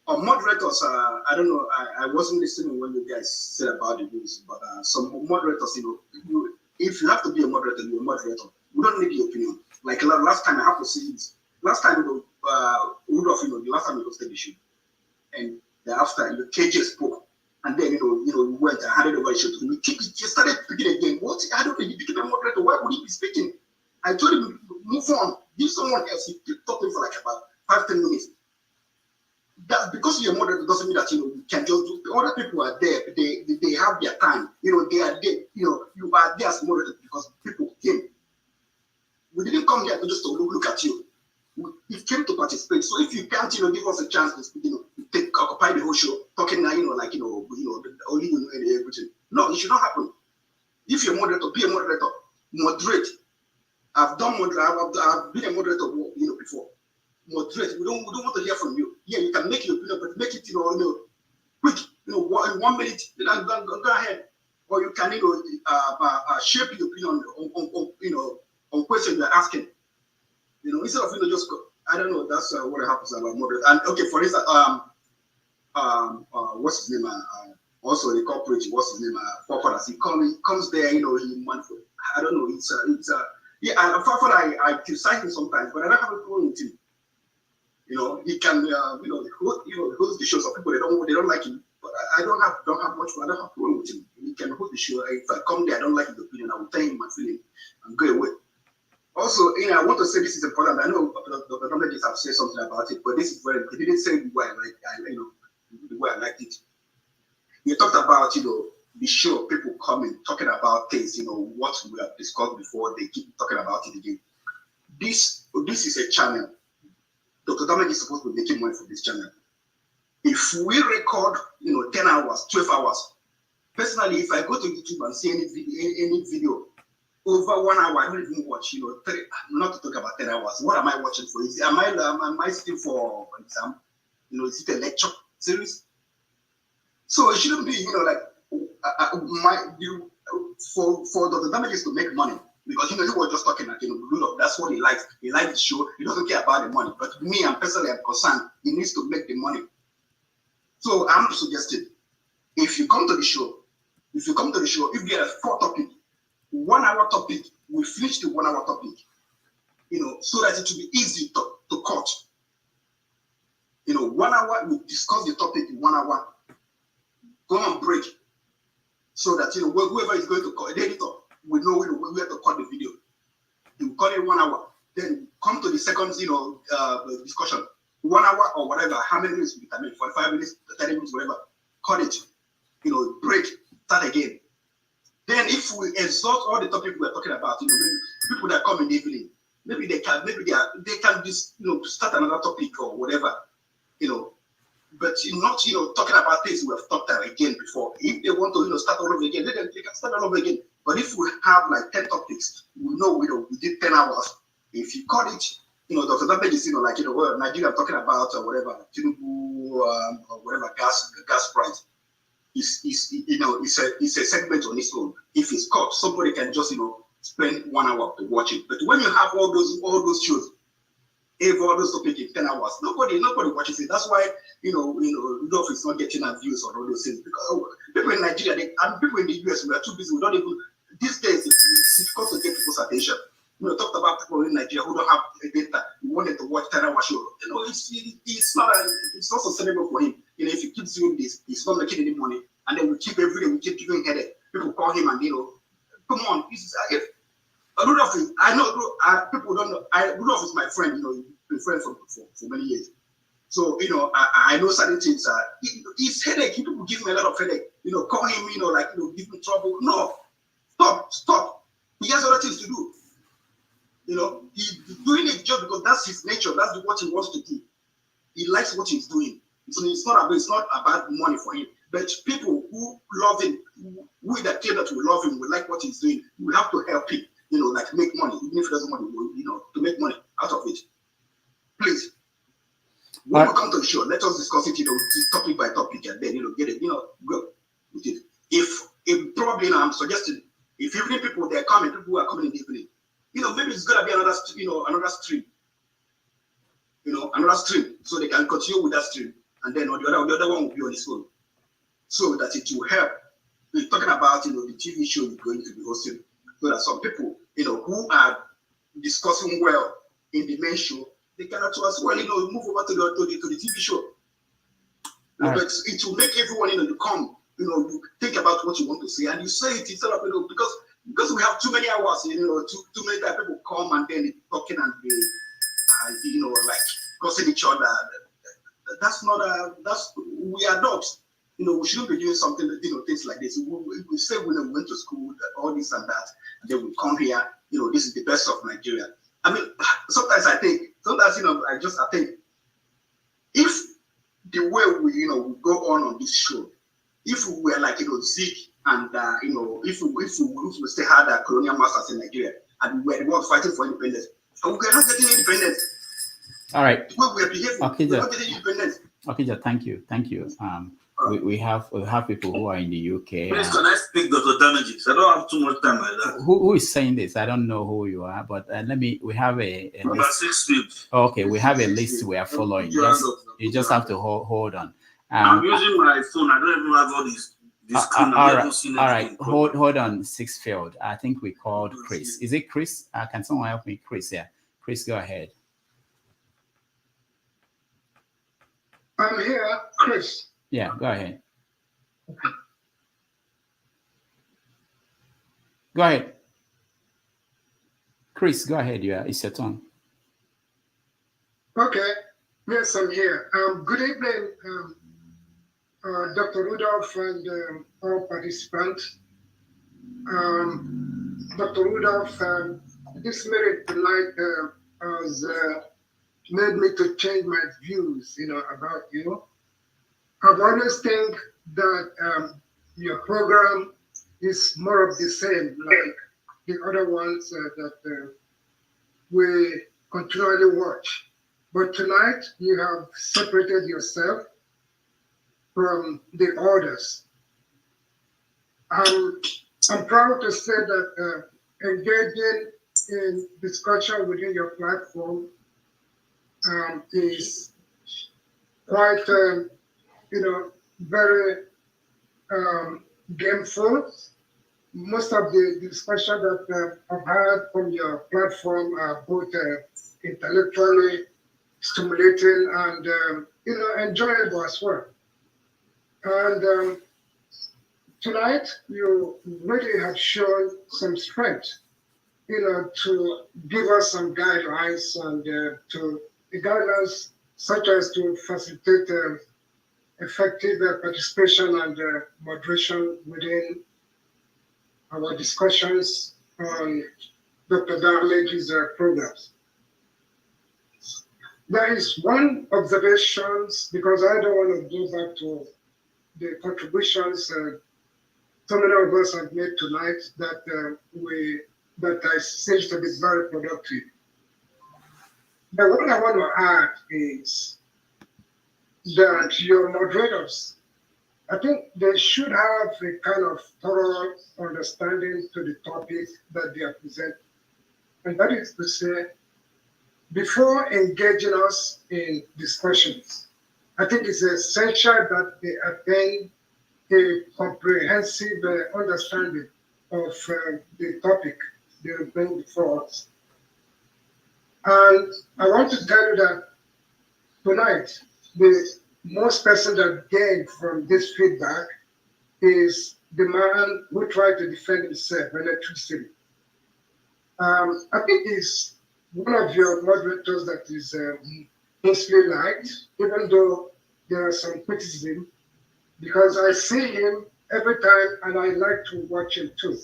Moderators, I don't know. I wasn't listening when you guys said about the rules, but some moderators, if you have to be a moderator, you're a moderator. We don't need your opinion. Like last time, I have to say this. Last time, Rudolph, the last time we hosted the show, and thereafter, KJ spoke, and then we went and handed over the show to him. He started speaking again. What? I don't know. He became a moderator. Why would he be speaking? I told him move on, give someone else. He kept talking for like about 5-10 minutes. That because you're a moderator doesn't mean that you can just do. Other people are there. They have their time. They are there. You are there as moderator because people came. We didn't come here just to look at you. We came to participate. So if you can't give us a chance to speak, occupy the whole show, talking only everything. No, it should not happen. If you're a moderator, be a moderator. Moderate. I've been a moderator before. Moderate. We don't want to hear from you. Yeah, you can make your opinion, but make it quick. In 1 minute. Go ahead. Or you can shape your opinion on questions you're asking. Instead of just go. I don't know. That's what happens about moderate. And okay, for instance, what's his name? Also the corporate. What's his name? Fafadas. He comes there. He I don't know. Yeah. And Fafadas, I criticize him sometimes, but I don't have a problem with him. He can, host the show. Some people they don't like him, but I don't have problem with him. He can host the show. If I come there, I don't like his opinion. I will tell him my feeling and go away. Also, I want to say this is important. I know the journalists have said something about it, but this is very. He didn't say the way I liked it. He talked about the show, people coming talking about things. What we have discussed before. They keep talking about it again. This is a channel. Dr. Damage is supposed to be making money for this channel. If we record, 10 hours, 12 hours, personally, if I go to YouTube and see any video over 1 hour, I don't even watch, not to talk about 10 hours. What am I watching for? Am I sitting for exam? Is it a lecture series? So it shouldn't be, for Dr. Damages to make money. Because he was just talking like that's what he likes. He likes the show. He doesn't care about the money. But me, I'm personally concerned. He needs to make the money. So I'm suggesting, if you come to the show, if there are 4 topics, 1 hour topic, we finish the 1 hour topic. So that it will be easy to cut. 1 hour, we discuss the topic in 1 hour. Go on break. So that whoever is going to cut the editor. We know where to cut the video. You cut it 1 hour. Then come to the second, discussion. 1 hour or whatever. How many minutes we determine? 45 minutes, 30 minutes, whatever. Cut it. Break. Start again. Then if we exhaust all the topics we're talking about, maybe people that come in the evening, maybe they can just start another topic or whatever. But not talking about things we have talked about again before. If they want to start all over again, they can start all over again. But if we have like 10 topics, we know we did 10 hours. If you cut it, Dr. Damage is, well, Nigeria, I'm talking about whatever, Tinubu, or whatever gas price. It's a segment on its own. If it's caught, somebody can just, spend 1 hour to watch it. But when you have all those shows, all those topics in 10 hours, nobody watches it. That's why, Rudolph is not getting views on all those things, because people in Nigeria and people in the US, we are too busy. We don't even, these days, it's difficult to get people's attention. Talked about people in Nigeria who don't have data. We wanted to watch 10-hour show. It's not sustainable for him. If he keeps doing this, he's not making any money. And then we keep giving headache. People call him and, come on. Rudolph, I know, people don't know. Rudolph is my friend, we've been friends for many years. So, I know certain things. His headache, people give me a lot of headache. Call him, give me trouble. No, stop. He has other things to do. He's doing it just because that's his nature. That's what he wants to do. He likes what he's doing. So it's not about money for him. But people who love him, who that came that will love him, will like what he's doing. We have to help him, make money, even if he doesn't want to make money out of it. Please. When we come to the show, let us discuss it, topic by topic, and then, get it, go with it. If probably, I'm suggesting, if evening people, they're coming, people who are coming in the evening, maybe it's gonna be another stream, another stream, so they can continue with that stream, and then the other one will be on its own, so that it will help. We're talking about the TV show is going to be hosting, so that some people who are discussing well in the main show, they can also as well move over to the TV show. But it will make everyone to come, you think about what you want to say, and you say it instead of because we have too many hours, too many that people come and then talking and they, like causing each other. That's not we adults. We shouldn't be doing something, things like this. We say when we went to school, all this and that, and then we come here, this is the best of Nigeria. I mean, sometimes I think, I think, if the way we go on this show, if we were like Zeke and if we still had colonial masters in Nigeria and we were the ones fighting for independence, and we are not getting independence. All right. The way we are behaving, we're not getting independence. Okay, thank you. We have people who are in the UK. Please, can I speak, Dr. Damages? I don't have too much time like that. Who is saying this? I don't know who you are, but we have a about list. 6 feet. Okay, we have a list we are following. You just have to hold on. I'm using my phone. I don't even have all this screen. All right. Hold on, Sixth Field. I think we called Chris. Is it Chris? Can someone help me? Chris, yeah. Chris, go ahead. I'm here, Chris. Yeah, go ahead. Go ahead. Chris, go ahead. It's your turn. Okay. Yes, I'm here. Good evening, Dr. Rudolph and all participants. Dr. Rudolph, this meeting tonight has made me to change my views, about you. I've always think that your program is more of the same, like the other ones that we continually watch. But tonight, you have separated yourself from the others. I'm proud to say that engaging in discussion within your platform is quite, very gameful. Most of the discussion that I've had from your platform are both intellectually stimulating and enjoyable as well. And tonight you really have shown some strength, to give us some guidelines and to the guidelines such as to facilitate effective participation and moderation within our discussions on Dr. Damage's programs. There is one observation, because I don't want to go back to the contributions so many of us have made tonight that that seems to be very productive. The one I want to add is that your moderators, I think they should have a kind of thorough understanding to the topic that they are presenting. And that is to say, before engaging us in discussions, I think it's essential that they attain a comprehensive understanding of the topic they bring before us. And I want to tell you that tonight, the most person that gained from this feedback is the man who tried to defend himself, electricity. I think he's one of your moderators that is mostly liked, even though there are some criticism, because I see him every time and I like to watch him too.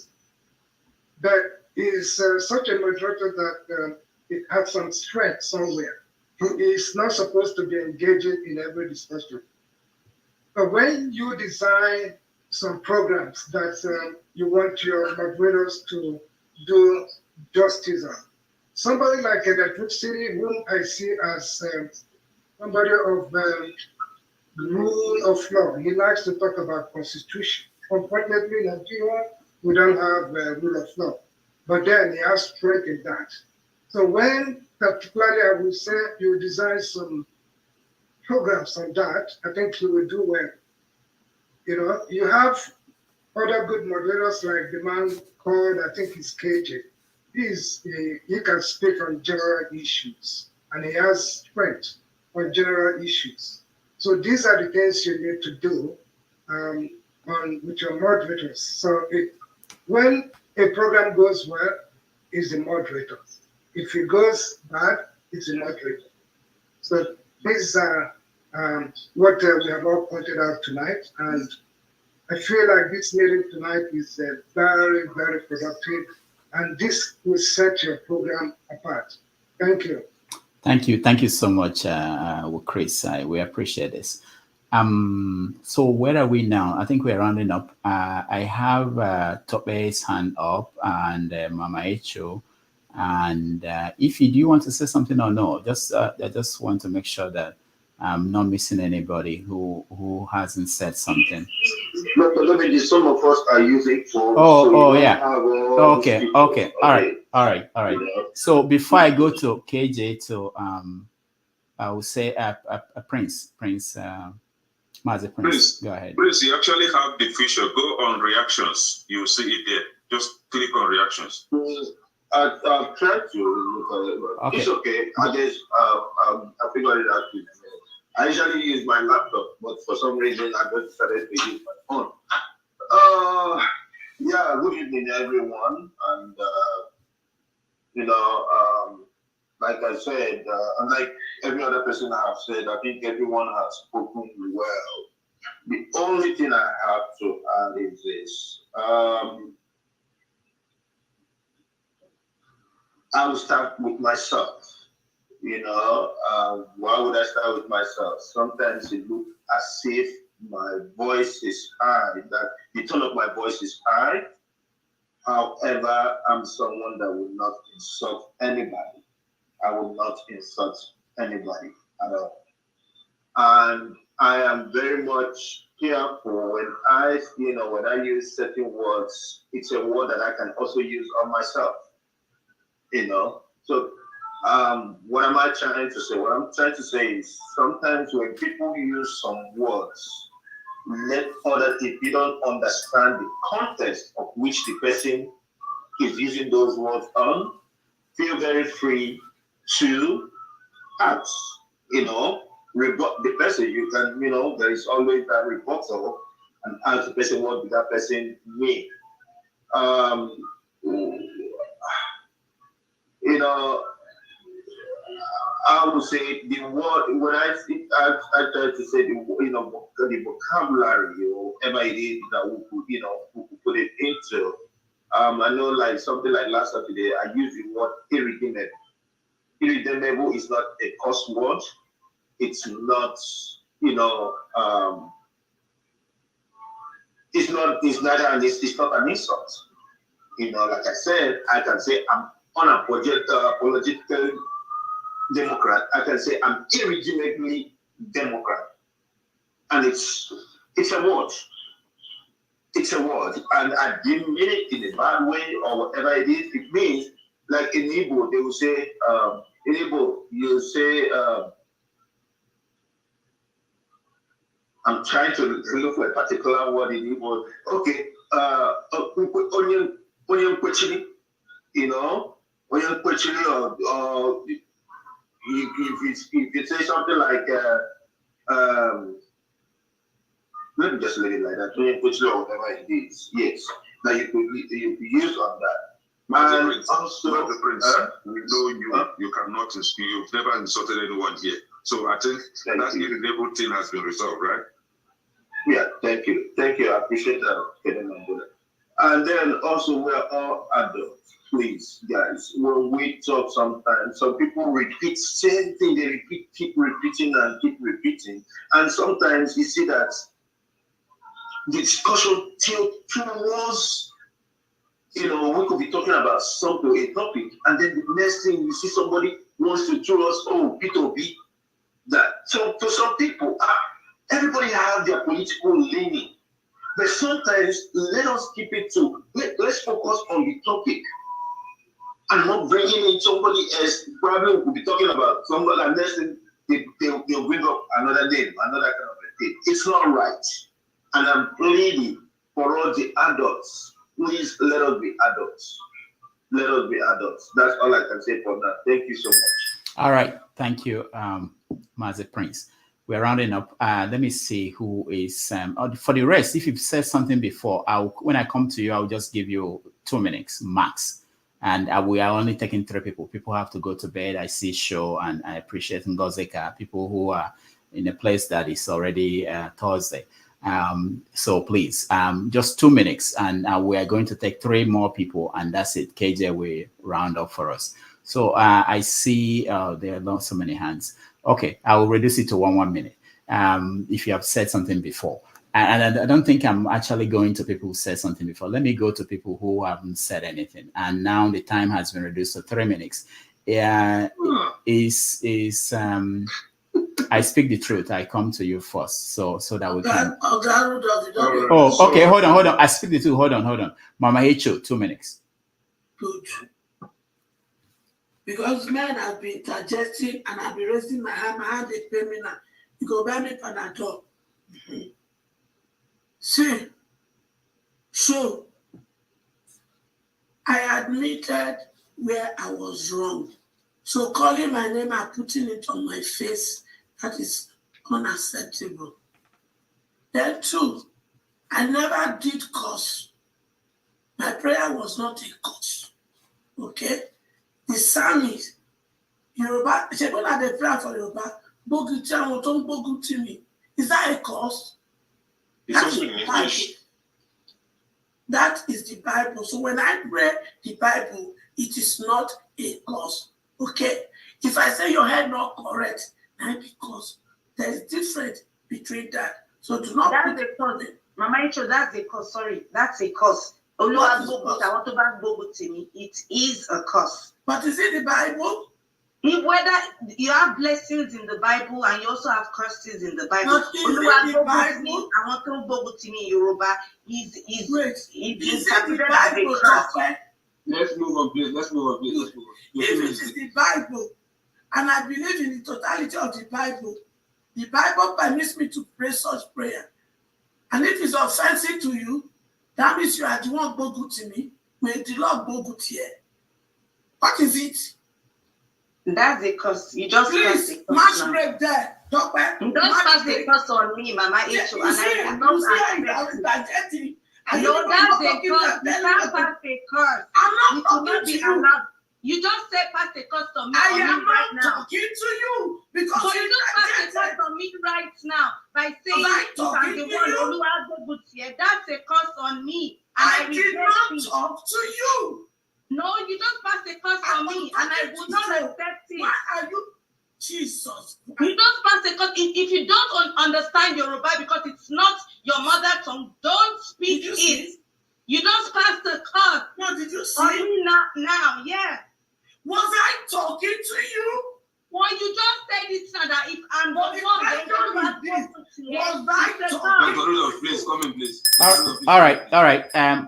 But he's such a moderator that it has some strength somewhere. He is not supposed to be engaging in every discussion. But when you design some programs that you want your moderators to do justice on, somebody like electricity, whom I see as somebody of rule of law, he likes to talk about constitution. Unfortunately, in Nigeria, we don't have rule of law. But then he has strength in that. So when particularly I will say you design some programs on that, I think you will do well. You know, you have other good moderators like the man called, I think it's KJ. He can speak on general issues and he has strength on general issues. So these are the things you need to do with your moderators. So when a program goes well, it's the moderator. If it goes bad, it's the moderator. So these are what we have all pointed out tonight. And I feel like this meeting tonight is very, very productive. And this will set your program apart. Thank you. Thank you so much, Chris. We appreciate this. So where are we now? I think we're rounding up. I have Tope's hand up and Mama Echo. And if you do want to say something or no, I just want to make sure that I'm not missing anybody who hasn't said something. Some of us are using phones. Yeah. Okay. All right. So before I go to KJ, I will say Prince, Mazi Prince. Go ahead. Prince, you actually have the feature. Go on reactions. You will see it there. Just click on reactions. I've tried to look at it, but okay. It's okay. I guess I figured it out. I usually use my laptop, but for some reason I just decided to use my phone. Yeah, good evening, everyone. And, like I said, unlike every other person I have said, I think everyone has spoken well. The only thing I have to add is this. I will start with myself. Why would I start with myself? Sometimes it looks as if my voice is high, that the tone of my voice is high. However, I'm someone that will not insult anybody. I will not insult anybody at all. And I am very much careful when I use certain words. It's a word that I can also use on myself. So what am I trying to say? What I'm trying to say is sometimes when people use some words, if you don't understand the context of which the person is using those words on, feel very free to ask, rebut the person. You can, there is always that rebuttal and ask the person what did that person mean. I would say the word, when I try to say the vocabulary or whatever it is that we could put it into. I know like something like last Saturday, I used the word irredeemable. Irredeemable is not a curse word. It's not, it's not an insult. Like I said, I can say I'm unapologetically Democrat, I can say I'm irredeemably Democrat. And it's a word. It's a word. And I didn't mean it in a bad way or whatever it is. It means, like in Igbo, they will say, in Igbo, you say, I'm trying to look for a particular word in Igbo. Okay, onion kwechili, you know, onion kwechili, or if you say something like, let me just leave it like that, onion kwechili or whatever it is, yes, that you could use on that. And also, we know you cannot, you've never insulted anyone here. So I think that irredeemable thing has been resolved, right? Yeah, thank you. Thank you. I appreciate that. And then also, we're all adults. Please, guys, when we talk sometimes, some people repeat same thing. They keep repeating and keep repeating. And sometimes you see that the discussion tilts towards, you know, we could be talking about something, a topic, and then the next thing you see somebody wants to throw us, oh, P2B. That. So for some people, everybody has their political leaning, but sometimes let us keep it to, let's focus on the topic and not bringing in somebody else. Probably we'll be talking about somebody, and next thing they'll bring up another name, another kind of a thing. It's not right. And I'm pleading for all the adults, please let us be adults. Let us be adults. That's all I can say for that. Thank you so much. All right. Thank you, Mazi Prince. We're rounding up. Let me see who is for the rest. If you've said something before, when I come to you, I'll just give you 2 minutes max. And we are only taking 3 people. People have to go to bed. I see Show, and I appreciate Ngozeka, people who are in a place that is already Thursday. So please, just 2 minutes, and we are going to take 3 more people, and that's it. KJ will round up for us. So I see there are not so many hands. Okay, I will reduce it to 1 minute if you have said something before. And I don't think I'm actually going to people who said something before. Let me go to people who haven't said anything. And now the time has been reduced to 3 minutes. I speak the truth. I come to you first, so that we can. Oh, okay. Hold on. I speak the truth. Hold on. Mama H.O., 2 minutes. Good. Because men have been digesting and I've been raising my hand they pay me now. You go buy me Panadol. See, so I admitted where I was wrong. So calling my name and putting it on my face, that is unacceptable. Then 2, I never did curse. My prayer was not a curse. Okay? The psalmist, Yoruba, she don't have the prayer for Yoruba. Is that a curse? It's also in English. That is the Bible. So when I pray the Bible, it is not a curse. Okay? If I say your head not correct, then because there is difference between that. So do not put a curse. Mama Icho, that's a curse. Sorry, that's a curse. It is a curse. But is it the Bible? Whether you have blessings in the Bible and you also have curses in the Bible. But is it the Bible? I want to go to me Yoruba. Is it the Bible? Let's move on, please. Let's move on. If it is the Bible, and I believe in the totality of the Bible permits me to pray such prayer. And if it's offensive to you, that means you are the one go good to me. May the Lord go good here. What is it? That's a curse. You just please match break there. Don't pass the curse on me, Mama H.O. And I will not accept it. No, that's a curse. You can't pass a curse. I'm not talking to you. You just say pass the curse on me. I am not talking to you because so you just pass the curse on me right now by saying if I'm the one that's a curse on me. I did not talk to you. No, you just pass the curse on me, and I will not accept it. Why are you, Jesus? You just pass the curse. If you don't understand Yoruba because it's not your mother tongue, don't speak it. You just pass the curse. No, did you see? On me now, yeah. Was I talking to you? Well, you just said it now that if I'm the one, then you Please come in, please. All right.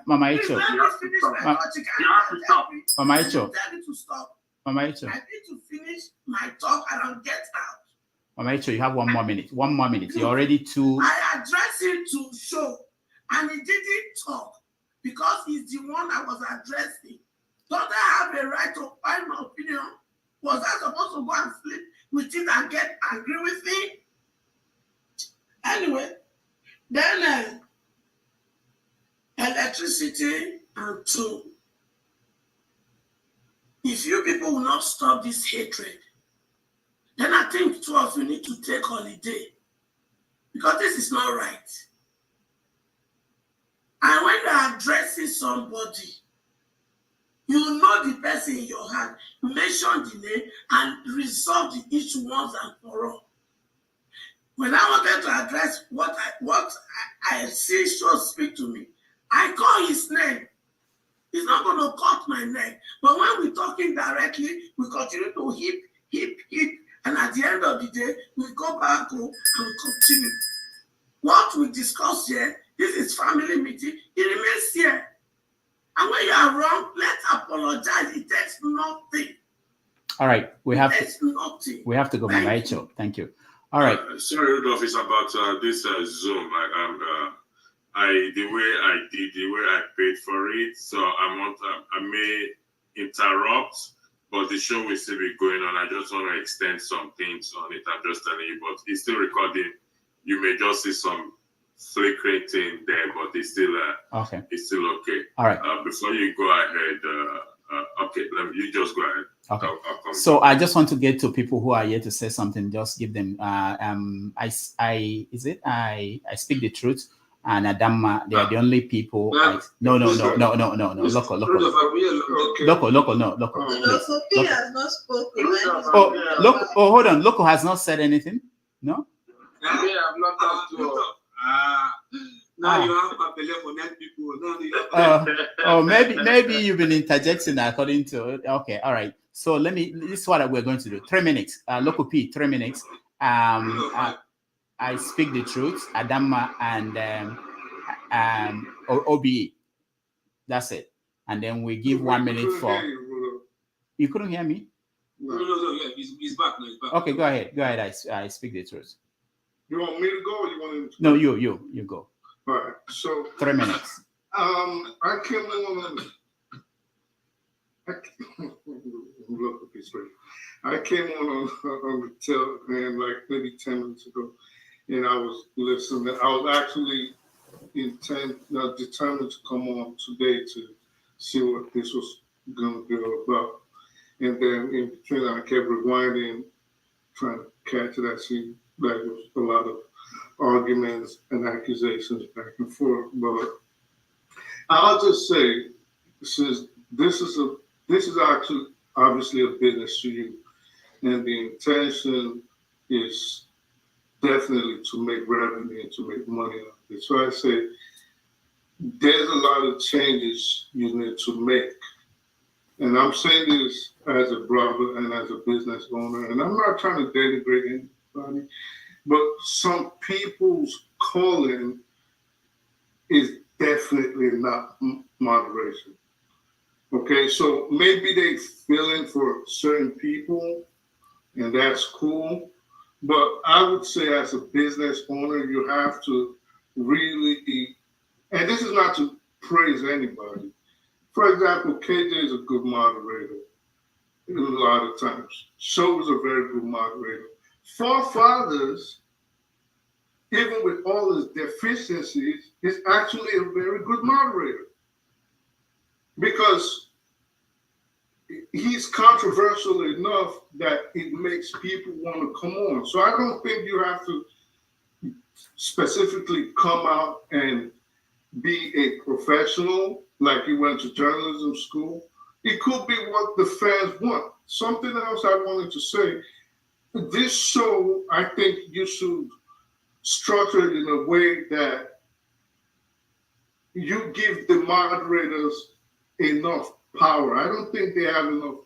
Mama Icho. Let me finish my talk. You have to stop. Mama Icho. Tell me to stop. Mama Icho. I need to finish my talk and I'll get out. Mama Icho, you have 1 more minute. 1 more minute. You're already too. I addressed him to show, and he didn't talk because he's the one I was addressing. Don't I have a right to find my opinion? Was I supposed to go and sleep with it and get angry with him? Anyway, then electricity and two. If you people will not stop this hatred, then I think two of you need to take holiday because this is not right. And when you are addressing somebody, you know the person in your hand, mention the name and resolve the issue once and for all. When I wanted to address what I see should speak to me, I call his name. He's not going to cut my neck. But when we're talking directly, we continue to hip, and at the end of the day, we go back home and continue. What we discuss here, this is family meeting, it remains here. And when you are wrong, let's apologize. It takes nothing. All right, we have to go, Mama Icho. Thank you. All right. Sorry, Rudolph, it's about this Zoom. The way I paid for it, so I may interrupt, but the show will still be going on. I just want to extend some things on it. I'm just telling you, but it's still recording. You may just see some flickering thing there, but it's still okay. It's still okay. All right. Before you go ahead, okay, you just go ahead. Okay. So I just want to get to people who are here to say something. Just give them. I speak the truth. And Adama, they are the only people. No. Local. He has not spoken. Hold on. Local has not said anything. No. I have not talked to. Now you have a people. Maybe you've been interjecting according to. Okay. All right. So this is what we're going to do. 3 minutes. Local P. 3 minutes. I speak the truth, Adama and OBE. That's it. And then we give 1 minute for. You couldn't hear me? No. Yeah, he's back. No, he's back. Okay, go ahead. I speak the truth. You want me to go, or you want to? No, you go. All right. So 3 minutes. I came on. I came on the tail end like maybe 10 minutes ago, and I was listening. I was actually determined to come on today to see what this was going to be all about. And then in between, I kept rewinding, trying to catch it. I see there was a lot of arguments and accusations back and forth. But I'll just say, this is actually obviously a business to you, and the intention is definitely to make revenue and to make money out of it. So I say there's a lot of changes you need to make. And I'm saying this as a brother and as a business owner, and I'm not trying to denigrate anybody, but some people's calling is definitely not moderation. Okay, so maybe they feeling for certain people, and that's cool. But I would say as a business owner, you have to really, and this is not to praise anybody. For example, KJ is a good moderator a lot of times. Show is a very good moderator. Forefathers, even with all his deficiencies, is actually a very good moderator because he's controversial enough that it makes people want to come on. So I don't think you have to specifically come out and be a professional like you went to journalism school. It could be what the fans want. Something else I wanted to say, this show, I think you should structure it in a way that you give the moderators enough power. I don't think they have enough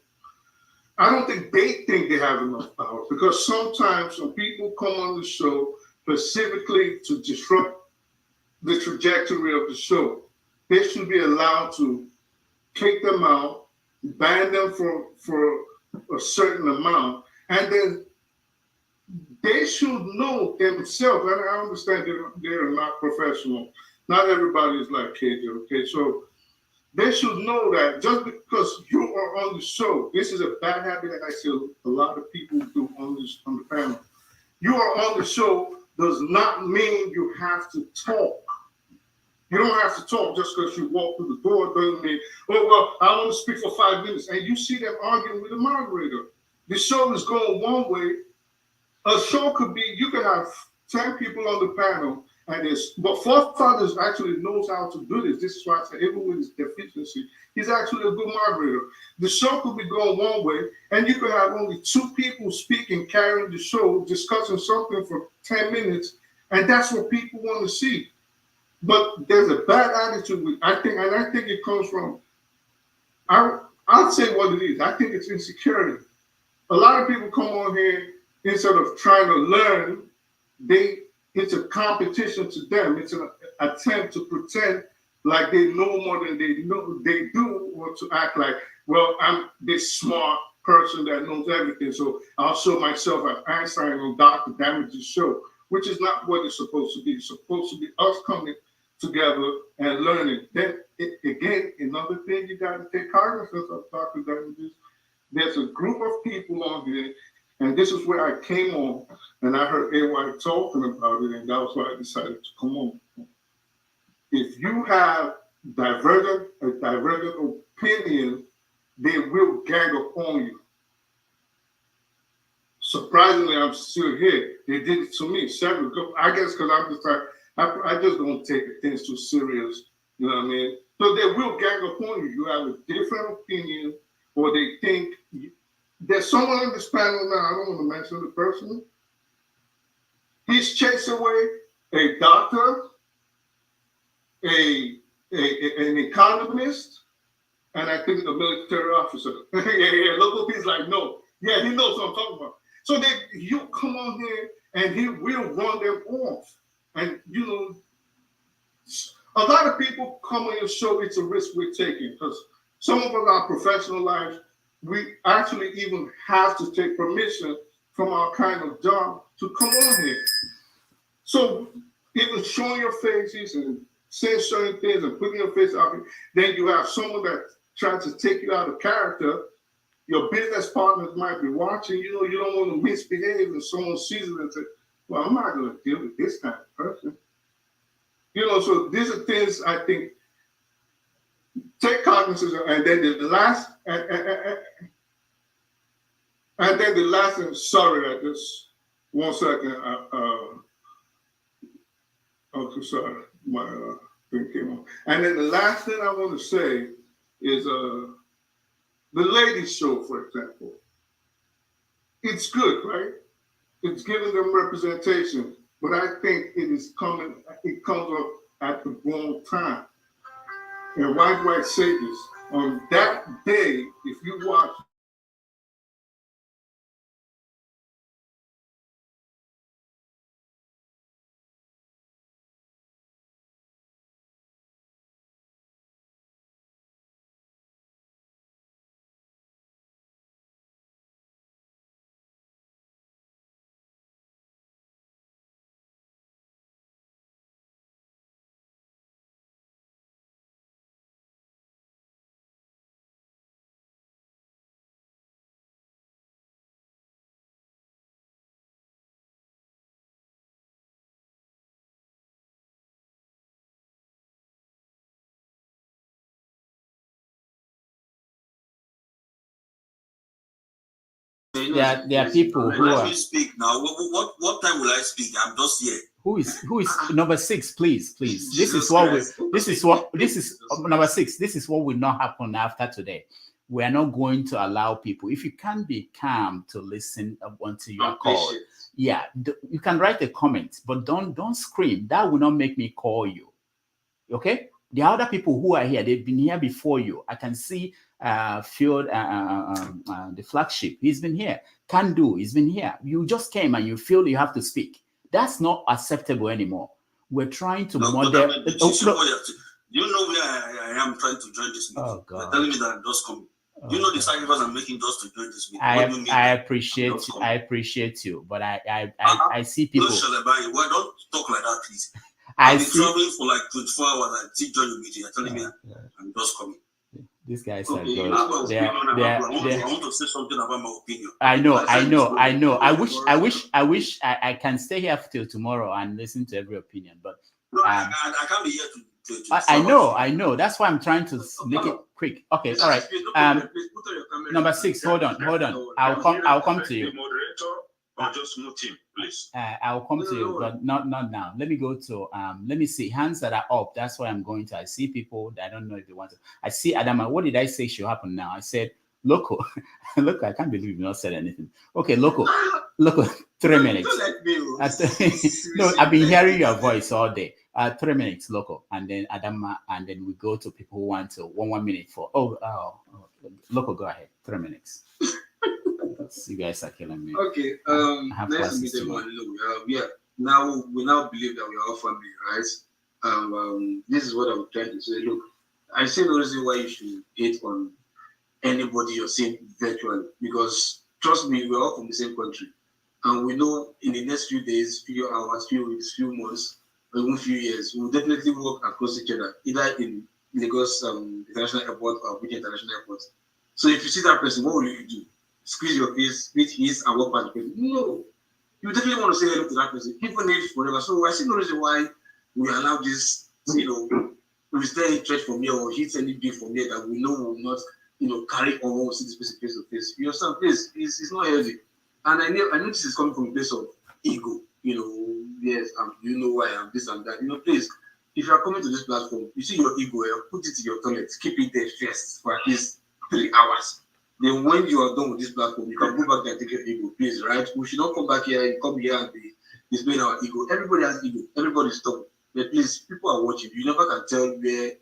I don't think they have enough power, because sometimes when people come on the show specifically to disrupt the trajectory of the show, they should be allowed to kick them out, ban them for a certain amount, and then they should know themselves. And I understand they're not professional. Not everybody is like KJ, okay? So they should know that just because you are on the show, this is a bad habit that I see a lot of people do on the panel. You are on the show does not mean you have to talk. You don't have to talk just because you walk through the door. Doesn't mean, oh, well, I want to speak for 5 minutes. And you see them arguing with the moderator. The show is going one way. A show could be, you could have 10 people on the panel, and but Forefathers actually knows how to do this. This is why I say, even with his deficiency, he's actually a good moderator. The show could be going one way, and you could have only 2 people speaking, carrying the show, discussing something for 10 minutes, and that's what people want to see. But there's a bad attitude with, I think it comes from, I'll say what it is. I think it's insecurity. A lot of people come on here, instead of trying to learn, it's a competition to them. It's an attempt to pretend like they know more than they do, or to act like, well, I'm this smart person that knows everything, so I'll show myself as Einstein on Dr. Damage's show, which is not what it's supposed to be. It's supposed to be us coming together and learning. Then, again, another thing you got to take cognizance of, Dr. Damages, there's a group of people on here, and this is where I came on, and I heard AY talking about it, and that was why I decided to come on. If you have divergent opinion, they will gang up on you. Surprisingly, I'm still here. They did it to me several. I guess because I'm just like, I just don't take things too serious. You know what I mean? So they will gang up on you. You have a different opinion, or they think there's someone on this panel now. I don't want to mention the person. He's chased away a doctor, an economist, and I think a military officer. yeah. Local people's like, no. Yeah, he knows what I'm talking about. So you come on here and he will run them off. And, you know, a lot of people come on your show, it's a risk we're taking, because some of us, our professional lives, we actually even have to take permission from our kind of job to come on here. So even showing your faces and saying certain things and putting your face out here, then you have someone that tries to take you out of character. Your business partners might be watching, you know, you don't want to misbehave, and someone sees it and says, well, I'm not going to deal with this kind of person. You know, so these are things I think, take cognizance of, and then the last, and then the last thing, sorry, I just, 1 second, okay, sorry, my thing came on. And then the last thing I want to say is, the ladies' show, for example, it's good, right? It's giving them representation, but I think it comes up at the wrong time. And why do I say this? On that day, if you watch there are people who Let are. me speak now. What time will I speak? I'm just here. Who is number 6? Please. This is number 6. This is what will not happen after today. We are not going to allow people. If you can't be calm to listen until you are called, yeah, you can write a comment, but don't scream. That will not make me call you. Okay? The other people who are here, they've been here before you. I can see Field, the flagship. He's been here. Can do. He's been here. You just came and you feel you have to speak. That's not acceptable anymore. We're trying to model. You know where I am trying to join this meeting. Oh, God. You're telling me that I'm just coming. You know the sacrifice I'm making just to join this meeting. I appreciate you, but I see people. Well, don't talk like that, please. I've been traveling for like 24 hours. I still join the meeting. You're telling me I'm just coming. These guys are good. I want to say something about my opinion. I know. I wish I can stay here till tomorrow and listen to every opinion, but no, I can't be here to I know. That's why I'm trying to make it quick. Okay, all right. Number 6. Hold on. I'll come to you. Moderator or just mute him, please. I'll come to you, but not now. Let me go to let me see hands that are up. That's why I'm going to. I see people that I don't know if they want to. I see Adama. What did I say should happen now? I said local. Look, I can't believe you've not said anything. Okay, local. 3 minutes. No, I've been hearing your voice all day. 3 minutes local, and then Adama, and then we go to people who want to 1 minute for. Local. Go ahead. 3 minutes. You guys are killing me. Okay. Nice to meet everyone. Now we believe that we are all family, right? This is what I'm trying to say. Look, I see no reason why you should hate on anybody you're seeing virtually, because trust me, we're all from the same country, and we know in the next few days, few hours, few weeks, few months, or even few years, we'll definitely work across each other, either in Lagos International Airport or Abuja International Airport. So if you see that person, what will you do? Squeeze your face, meet his, and walk past the person? No. You definitely want to say hello to that person, even if forever. So I see no reason why we allow this, we stay in church from here or hit any beef from here that we know will not, carry on when we see this person face to face. You understand? Please, it's not healthy. And I know this is coming from a place of ego. Yes, you know why I am, this and that. Please, if you are coming to this platform, you see your ego, put it in your toilet, keep it there first for at least 3 hours. Then when you are done with this platform, you can go back there and take your ego, please, right? We should not come back here and come here and be displaying our ego. Everybody has ego. Everybody's stubborn. But please, people are watching. You never can tell where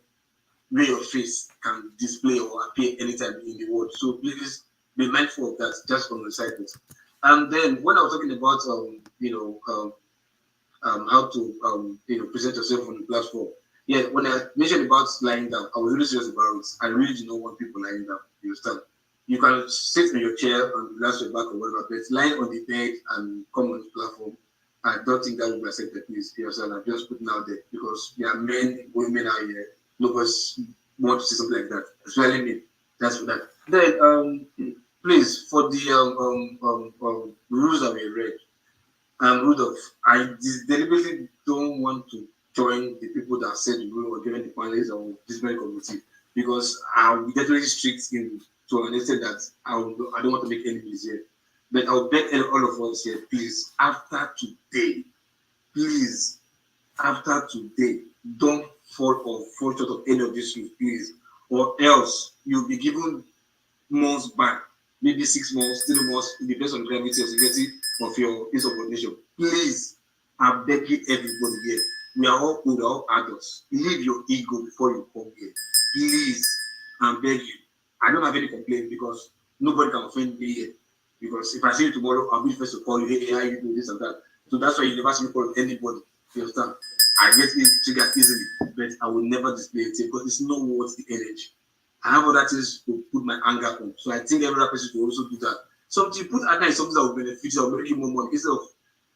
your face can display or appear anytime in the world. So please be mindful of that, just from the side. And then when I was talking about how to present yourself on the platform, when I mentioned about lying down, I was really serious about it. I really do not want people lying down. You understand? You can sit in your chair and relax your back or whatever, but lying on the bed and come on the platform, I don't think that would be accepted, please. You understand? I'm just putting out there because there are men, women out here. Nobody's want to see something like that. Especially me. That's for that. Then, please, for the rules that we read, I deliberately don't want to join the people that said the rule or join the panelists or disciplinary committee because I'll be definitely strict to an extent that I don't want to make enemies here. But I'll beg all of us here, please, after today, don't fall short of any of these rules, please, or else you'll be given months back, maybe 6 months, 3 months, it depends on the gravity or severity of your insubordination. Please, I'm begging everybody here. We are all adults. Leave your ego before you come here. Please, I'm begging you. I don't have any complaint because nobody can offend me here. Because if I see you tomorrow, I'll be first to call you, hey, how you do this and that. So that's why you never see me call anybody. You understand? I get triggered easily, but I will never display it because it's not worth the energy. I have other things to put my anger on. So I think every other person will also do that. Something you put anger in something that will benefit you or make you more money instead of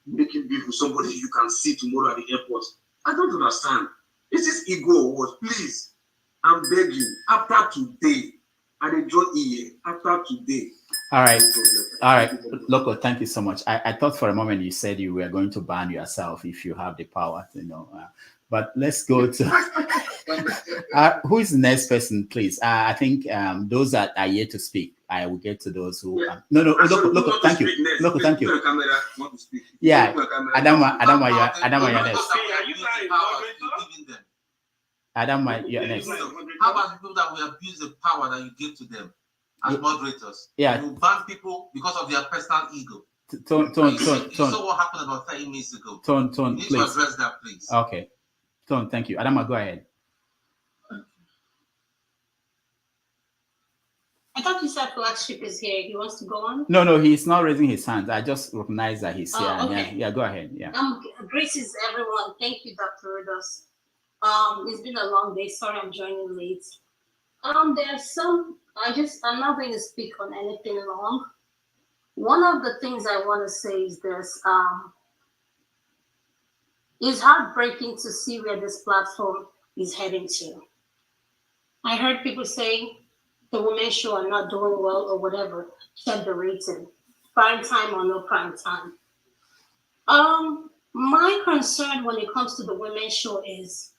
making beef with somebody you can see tomorrow at the airport. I don't understand. Is this ego or what? Please, I'm begging. After today, I enjoy here. After today. All right. Loco, thank you so much. I thought for a moment you said you were going to ban yourself if you have the power, but let's go to who is the next person, please. I think those that are yet to speak. I will get to those who. No, Loco, thank you. Loco, thank you. Yeah, Adama, you're next. Adama, you're next. How about the people that will abuse the power that you give to them as moderators? Yeah. You ban people because of their personal ego. Tone. You saw what happened about 30 minutes ago. Tone, you need please. to address that, please. Okay. Tone, thank you. Adama, go ahead. I thought you said Flagship is here. He wants to go on. No, he's not raising his hand. I just recognize that he's here. Oh, okay. Yeah, go ahead. Yeah. Greetings everyone. Thank you, Dr. Rodos. It's been a long day. Sorry, I'm joining late. There's some. I'm not going to speak on anything long. One of the things I want to say is this. It's heartbreaking to see where this platform is heading to. I heard people saying the women's show are not doing well or whatever. Check the rating. Prime time or no prime time. My concern when it comes to the women's show is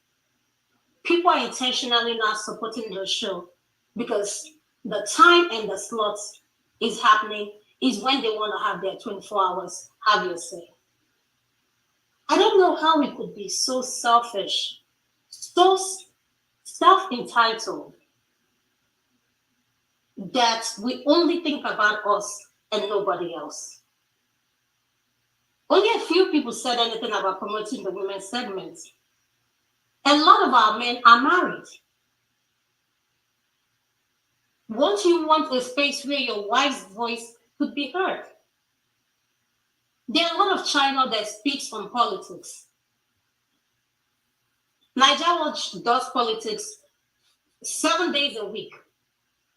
people are intentionally not supporting the show because the time and the slots is happening is when they want to have their 24 hours, have your say. I don't know how we could be so selfish, so self-entitled that we only think about us and nobody else. Only a few people said anything about promoting the women's segments. A lot of our men are married. Won't you want a space where your wife's voice could be heard? There are a lot of China that speaks on politics. Nigeria Watch does politics 7 days a week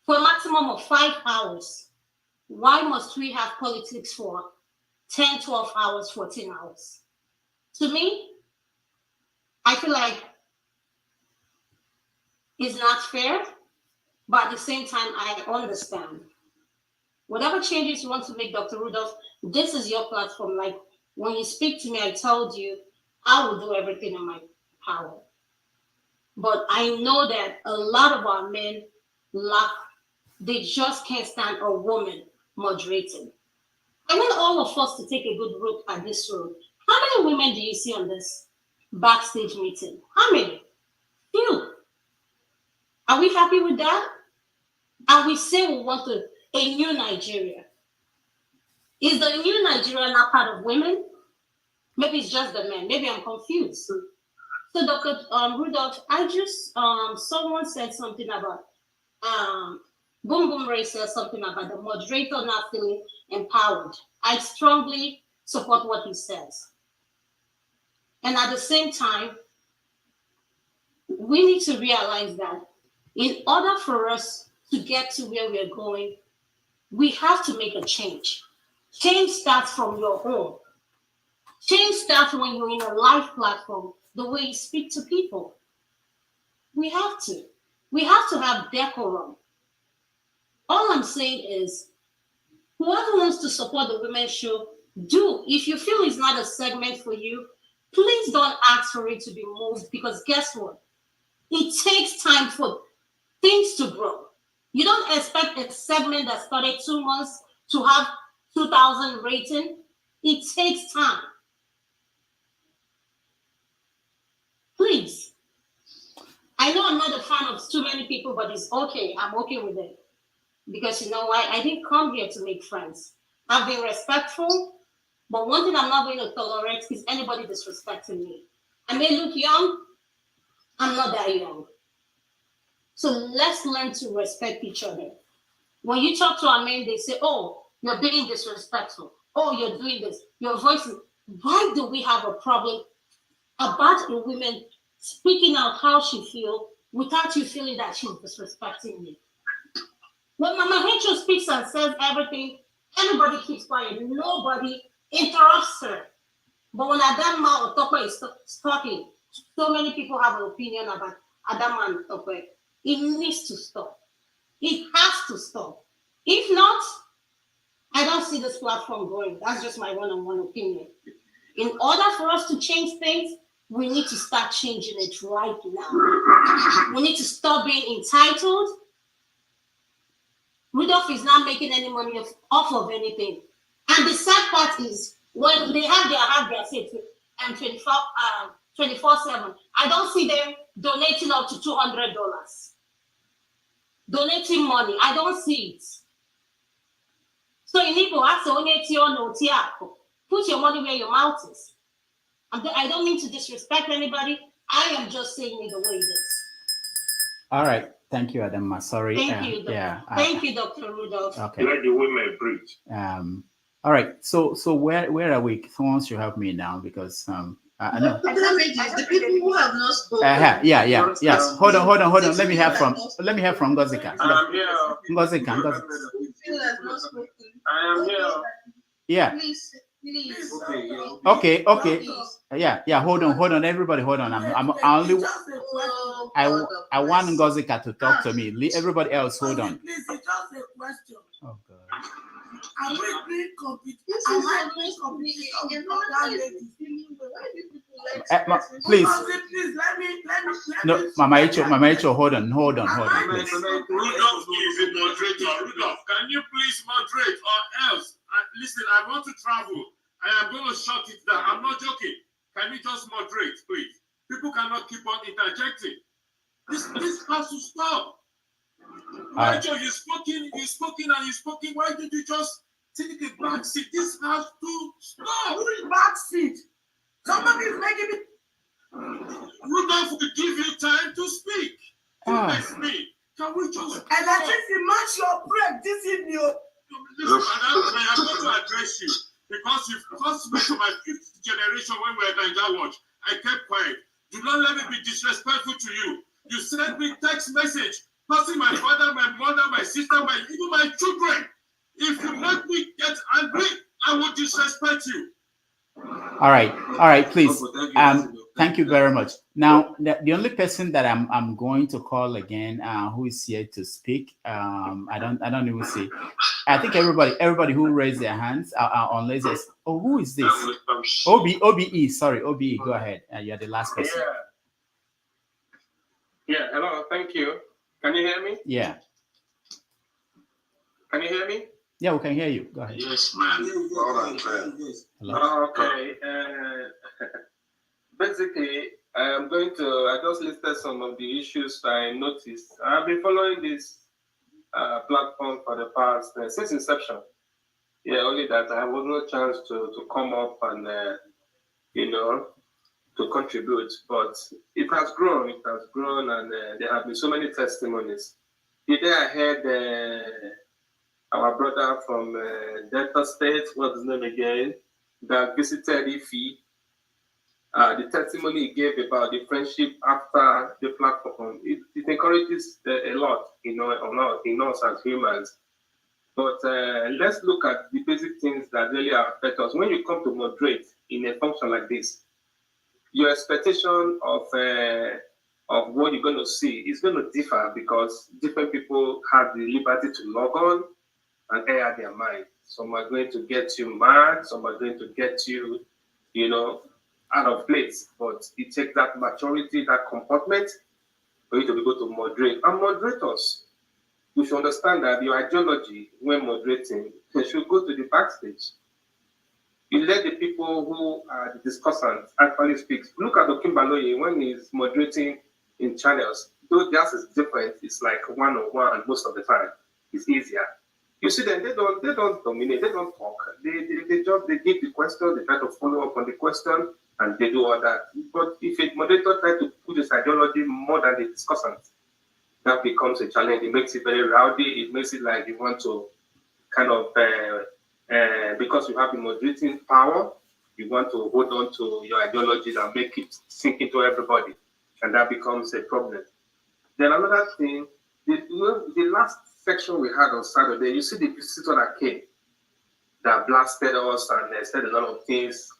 for a maximum of 5 hours. Why must we have politics for 10, 12 hours, 14 hours? To me, I feel like it's not fair, but at the same time, I understand. Whatever changes you want to make, Dr. Rudolph, this is your platform. Like when you speak to me, I told you I will do everything in my power. But I know that a lot of our men lack, they just can't stand a woman moderating. I want all of us to take a good look at this room. How many women do you see on this backstage meeting? How many? Few. Are we happy with that? And we say we want a new Nigeria. Is the new Nigeria not part of women? Maybe it's just the men. Maybe I'm confused. So Dr. Rudolph, I just, someone said something about, Boom Boom Ray said something about the moderator not feeling empowered. I strongly support what he says. And at the same time, we need to realize that in order for us to get to where we're going, we have to make a change. Change starts from your home. Change starts when you're in a live platform, the way you speak to people. We have to. We have to have decorum. All I'm saying is, whoever wants to support the women's show, do. If you feel it's not a segment for you, please don't ask for it to be moved, because guess what? It takes time for things to grow. You don't expect a segment that started 2 months to have 2,000 rating. It takes time. Please. I know I'm not a fan of too many people, but it's okay. I'm okay with it. Because you know why? I didn't come here to make friends. I've been respectful, but one thing I'm not going to tolerate is anybody disrespecting me. I may look young, I'm not that young. So let's learn to respect each other. When you talk to a man, they say, oh, you're being disrespectful. Oh, you're doing this. Your voice is... Why do we have a problem about a woman speaking out how she feels without you feeling that she's disrespecting you? When Mama Rachel speaks and says everything, everybody keeps quiet. Nobody interrupts her. But when Adama Otope is talking, so many people have an opinion about Adama and Otope. It needs to stop. It has to stop. If not, I don't see this platform growing. That's just my one-on-one opinion. In order for us to change things, we need to start changing it right now. We need to stop being entitled. Rudolph is not making any money off of anything. And the sad part is, when they have their say and 24/7, I don't see them donating up to $200. Donating money, I don't see it. So in Igbo, put your money where your mouth is. I don't mean to disrespect anybody. I am just saying it the way it is. All right. Thank you, Adama. Sorry. Thank you, Dr. Yeah. Thank you, Dr. Rudolph. Okay. Let the women preach. All right. So where are we? Someone should help me now because I know. The people who have not spoken. Yeah. Hold on. Let me have from Ngozika. I'm here. Ngozika. I am here. Yeah. Please. Okay. Yeah. Hold on. Everybody, hold on. I want Ngozika to talk to me. Everybody else, hold on. Please, it's just a question. Oh God. Am I doing competition with other ladies? Please. Please, let me. No, Mama Icho, hold on, please. Rudolph is a moderator. Rudolph, can you please moderate or else? Listen, I want to travel. I am going to shut it down. I'm not joking. Can you just moderate, please? People cannot keep on interjecting. This has to stop. Rachel, you've spoken. Why did you just take the back seat? This has to stop. Who is back seat? Somebody is making it. Rudolph will give you time to speak. Next me. Can we just electricity match your break this evening? Listen, I am going to address you because you've caused me to my fifth generation when we were at Niger Watch. I kept quiet. Do not let me be disrespectful to you. You sent me text message, passing my father, my mother, my sister, even my children. If you make me get angry, I will disrespect you. All right, please. Thank you very much. Now, the only person that I'm going to call again, who is here to speak, I don't even see. I think everybody who raised their hands, unless there's, who is this? OBE. Sorry, OBE. Go ahead. You're the last person. Yeah. Hello. Thank you. Can you hear me? Yeah. Can you hear me? Yeah, we can hear you. Go ahead. Yes, man. Hello. Okay. Basically, I just listed some of the issues I noticed. I've been following this platform for the past, since inception. Yeah, only that I have no chance to come up and, to contribute. But it has grown, and there have been so many testimonies. The day I heard our brother from Delta State, what's his name again, that visited Ifi, the testimony he gave about the friendship after the platform, it encourages a lot, in us as humans. But let's look at the basic things that really affect us. When you come to moderate in a function like this, your expectation of what you're going to see is going to differ because different people have the liberty to log on and air their mind. Some are going to get you mad, some are going to get you, out of place. But it takes that maturity, that comportment for you to be able to moderate. And moderators, you should understand that your ideology when moderating, they should go to the backstage. You let the people who are the discussants actually speak. Look at Okimbaloye when he's moderating in channels. Though theirs is different, it's like one-on-one most of the time. It's easier. You see them, they don't dominate, they don't talk. They give the question, they try to follow up on the question, and they do all that. But if a moderator tries to put his ideology more than the discussant, that becomes a challenge. It makes it very rowdy. It makes it like you want to kind of, because you have the moderating power, you want to hold on to your ideologies and make it sink into everybody. And that becomes a problem. Then another thing, the last section we had on Saturday, you see the visitor that came, that blasted us and said a lot of things,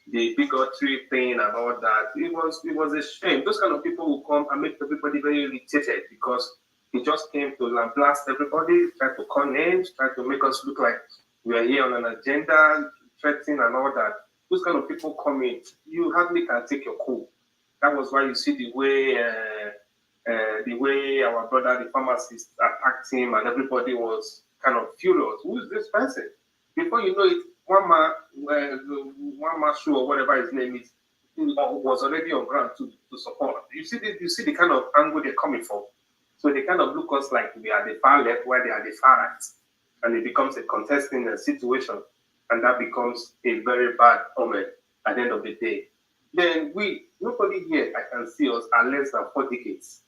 the bigotry thing and all that. It was a shame. Those kind of people will come and make everybody very irritated because he just came to blast everybody, try to call names, try to make us look like we are here on an agenda, threatening and all that. Those kind of people come in, you hardly can take your cool. That was why you see the way our brother, the pharmacist, attacked him and everybody was kind of furious. Who is this person? Before you know it, one man show or whatever his name is, was already on ground to support. You see the kind of angle they're coming from. So they kind of look us like we are the far left while they are the far right. And it becomes a contesting situation. And that becomes a very bad omen at the end of the day. Then nobody here, I can see us, are less than 4 decades.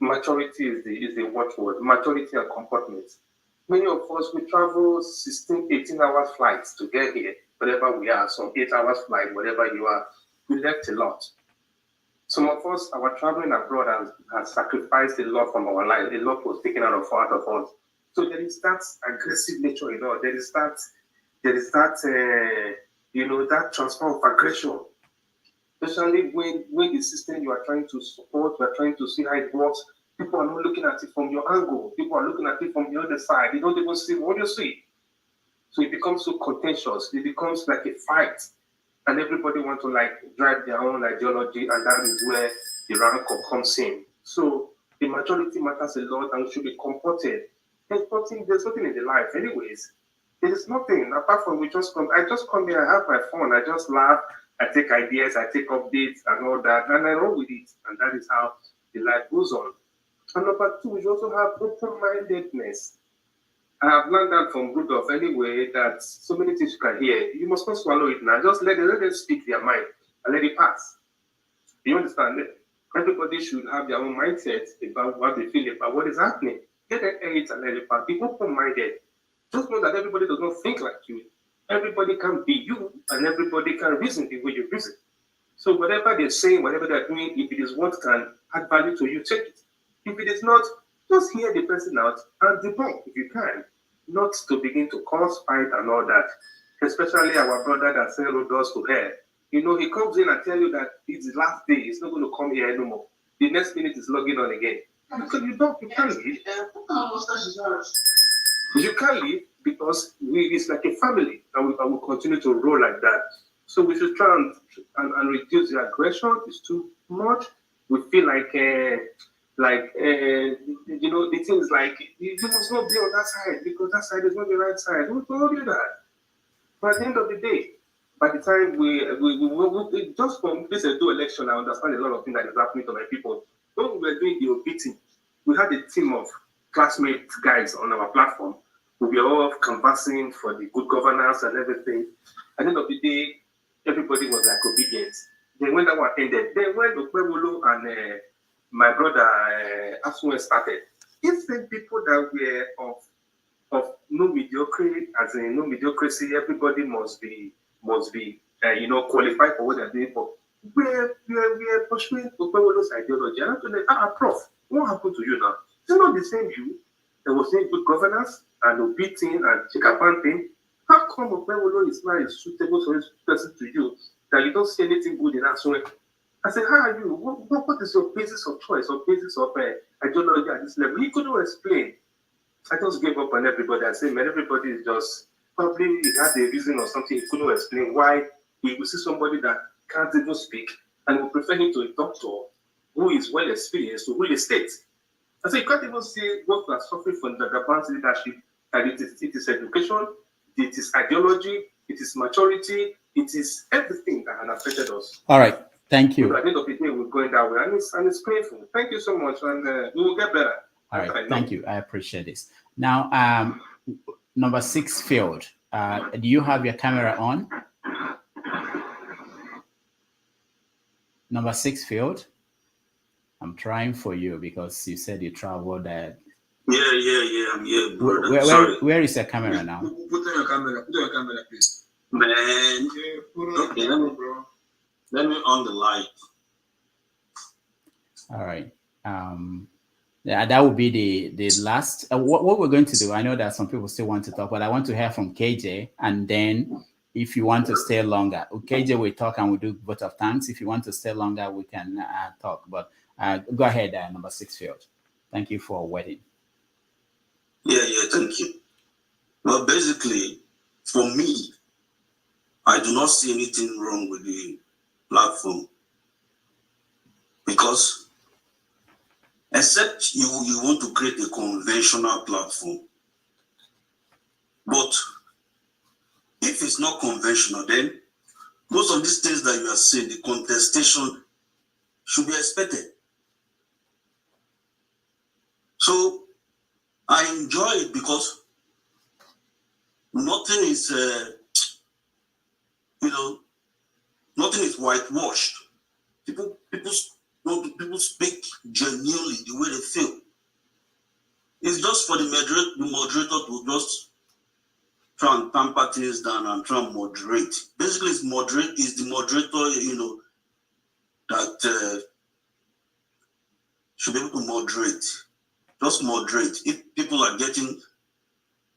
maturity is the watchword. Maturity and comportment. Many of us, we travel 16, 18 hours flights to get here, wherever we are, some 8 hours flight, wherever you are. We left a lot. Some of us, our traveling abroad has sacrificed a lot from our life. A lot was taken out of us. So there is that aggressive nature, there is that that transfer of aggression. Especially when the system you are trying to support, you are trying to see how it works, people are not looking at it from your angle. People are looking at it from the other side. They don't even see what you see. So it becomes so contentious. It becomes like a fight. And everybody wants to drive their own ideology, and that is where the rancor comes in. So the maturity matters a lot and should be comported. There's nothing in the life anyways. There is nothing apart from I just come here, I have my phone, I just laugh, I take ideas, I take updates and all that, and I roll with it. And that is how the life goes on. And number two, we also have open-mindedness. I have learned that from Rudolph anyway, that so many things you can hear. You must not swallow it now. Just let them speak their mind and let it pass. You understand it? Everybody should have their own mindset about what they feel about what is happening. Get their it and let it pass. Be open-minded. Just know that everybody does not think like you. Everybody can be you, and everybody can reason the way you reason. So whatever they're saying, whatever they're doing, if it is what can add value to you, take it. If it is not, just hear the person out and debunk if you can. Not to begin to cause fight and all that. Especially our brother that sell doors to her. He comes in and tell you that it's the last day. He's not going to come here anymore. The next minute is logging on again. Because you can't leave. You can't leave because it's like a family, and we will continue to roll like that. So we should try and reduce the aggression. It's too much. We feel like the things like you must not be on that side because that side is not the right side. Who told you that? But at the end of the day, by the time we just from this election, I understand a lot of things that is happening to my people. When we were doing the OPT, we had a team of classmate guys on our platform. We were all conversing for the good governance and everything. At the end of the day, everybody was like obedient. Then when that one ended, then when Okwewolo and my brother Asunwe started, these same people that were of no mediocrity, as in no mediocrity, everybody must be qualified for what they're doing for. We're pursuing Okwewolo's ideology. And I'm telling you, Prof, what happened to you now? It's not the same you that was saying good governance and obeying and checkapanting. How come Okwewolo is not suitable for this person to you that you don't see anything good in that way? I said, how are you? What is your basis of choice or basis of ideology at this level? He couldn't explain. I just gave up on everybody. I said, man, everybody is just probably he had a reason or something. He couldn't explain why he would see somebody that can't even speak and would prefer him to a doctor who is well experienced to rule the state. I said, you can't even see what we are suffering from the advanced leadership. That it is education, it is ideology, it is maturity, it is everything that has affected us. All right, thank you. But at the end of the day, we're going that way, and it's painful. Thank you so much, and we will get better. All right, thank you. I appreciate this. Now, number 6 failed. Do you have your camera on? Number 6 failed. I'm trying for you because you said you traveled. Yeah, I'm here. Where is your camera now? Put on your camera, please. Man, okay, let me on the light. All right. Yeah, that would be the last. What we're going to do, I know that some people still want to talk, but I want to hear from KJ, and then if you want to stay longer, KJ will talk and we'll do vote of thanks. If you want to stay longer, we can talk. But go ahead, number 6 field. Thank you for waiting. Yeah, thank you. Well, basically, for me, I do not see anything wrong with the platform because except you want to create a conventional platform. But if it's not conventional, then most of these things that you are saying, the contestation should be expected. So I enjoy it because nothing is, nothing is whitewashed. People people speak genuinely the way they feel. It's just for the moderator to just try and tamper things down and try and moderate. Basically, it's the moderator, that should be able to moderate. Just moderate. If people are getting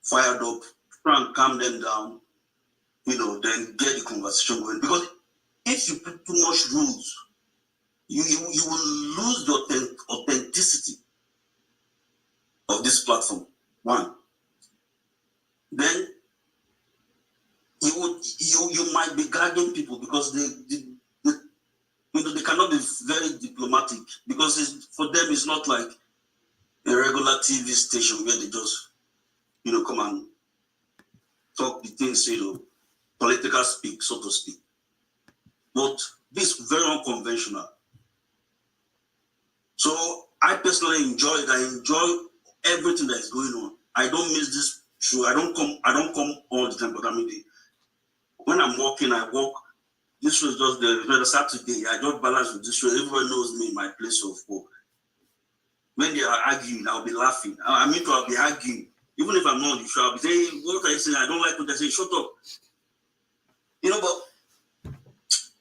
fired up, try and calm them down, then get the conversation going. Because if you put too much rules, you will lose the authenticity of this platform. One. Then you might be gagging people because they cannot be very diplomatic, because for them it's not like a regular TV station where they just come and talk the things, political speak, so to speak. But this is very unconventional. So I personally enjoy it. I enjoy everything that is going on. I don't miss this show. I don't come all the time, but when I'm walking, I walk. This was just the Saturday. I just balance with this show. Everybody knows me in my place of work. When they are arguing, I'll be laughing. I'll be arguing. Even if I'm not on the show, I'll be saying, what are you saying? I don't like what they say. Shut up. But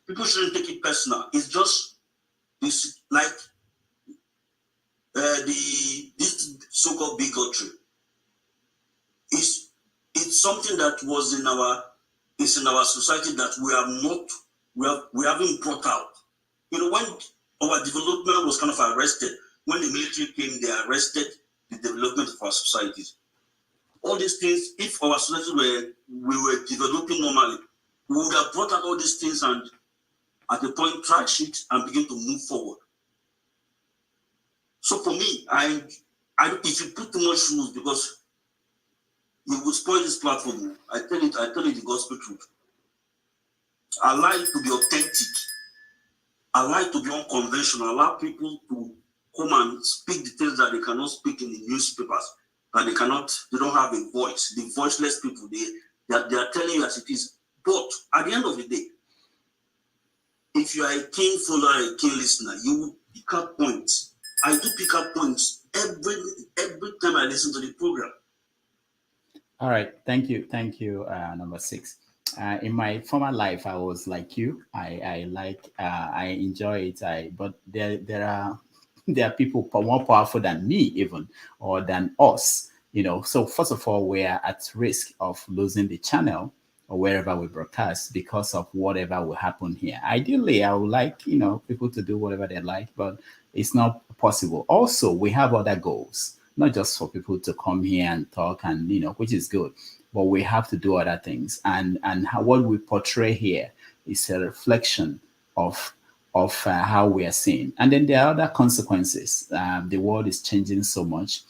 people shouldn't take it personal. It's just this, like this so-called bigotry. It's something that was in our society that we haven't brought out. When our development was kind of arrested, when the military came, they arrested the development of our societies. All these things, if our society we were developing normally, we would have brought out all these things and at the point trash it and begin to move forward. So for me, if you put too much rules, because you will spoil this platform. I tell you the gospel truth. I like to be authentic. I like to be unconventional. Allow people to come and speak the things that they cannot speak in the newspapers, that they don't have a voice. The voiceless people, they are telling you as it is. But at the end of the day, if you are a keen follower, a keen listener, you will pick up points. I do pick up points every time I listen to the program. All right, thank you, number 6. In my former life, I was like you. I enjoy it. But there are people more powerful than me, even, or than us. So first of all, we are at risk of losing the channel or wherever we broadcast because of whatever will happen here. Ideally, I would like people to do whatever they like, but it's not possible. Also, we have other goals, not just for people to come here and talk and which is good, but we have to do other things. And what we portray here is a reflection of how we are seen. And then there are other consequences. The world is changing so much.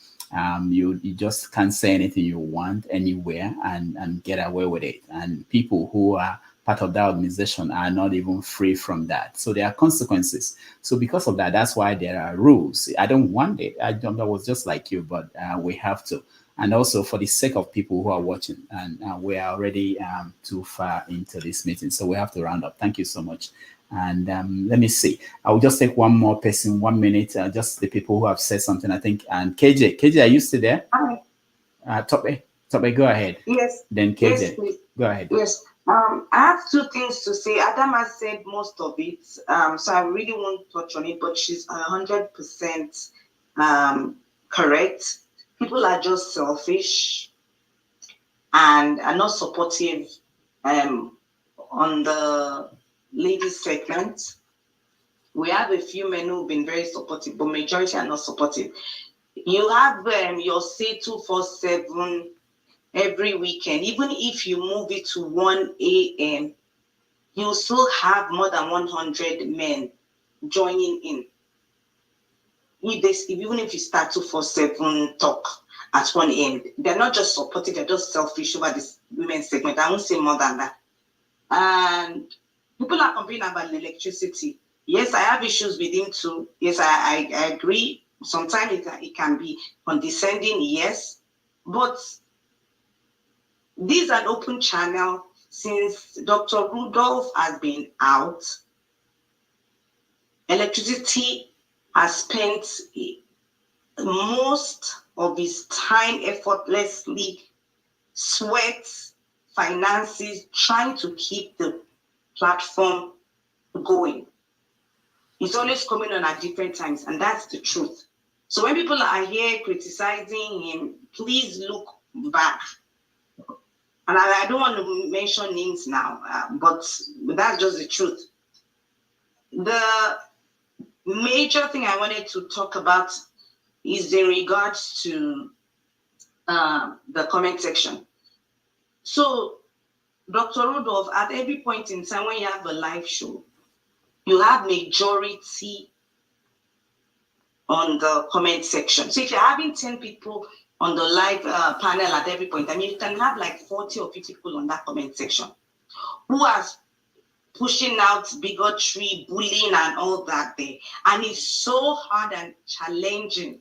You just can't say anything you want anywhere and get away with it. And people who are part of that organization are not even free from that. So there are consequences. So because of that, that's why there are rules. I don't want it. I was just like you, but we have to. And also for the sake of people who are watching, and we are already too far into this meeting, so we have to round up. Thank you so much. And let me see. I will just take one more person, 1 minute, just the people who have said something, I think. And KJ, are you still there? Hi. Tope, go ahead. Yes. Then KJ, yes, please. Go ahead. Yes. I have 2 things to say. Adam has said most of it, so I really won't touch on it, but she's 100% correct. People are just selfish and are not supportive on the ladies segment. We have a few men who've been very supportive, but majority are not supportive. You have your HaveYourSay247 every weekend. Even if you move it to 1 a.m., you still have more than 100 men joining in. Even if you start 247 talk at 1 a.m., they're not just supportive, they're just selfish over this women's segment. I won't say more than that. And people are complaining about the electricity. Yes, I have issues with him too. Yes, I agree. Sometimes it can be condescending, yes. But this is an open channel since Dr. Rudolph has been out. Electricity has spent most of his time effortlessly, sweats, finances, trying to keep the platform going. It's always coming on at different times, and that's the truth. So when people are here criticizing him, please look back. And I don't want to mention names now, but that's just the truth. The major thing I wanted to talk about is in regards to the comment section. So, Dr. Rudolph, at every point in time when you have a live show, you have majority on the comment section. So if you're having 10 people on the live panel at every point, I mean, you can have like 40 or 50 people on that comment section who are pushing out bigotry, bullying, and all that there. And it's so hard and challenging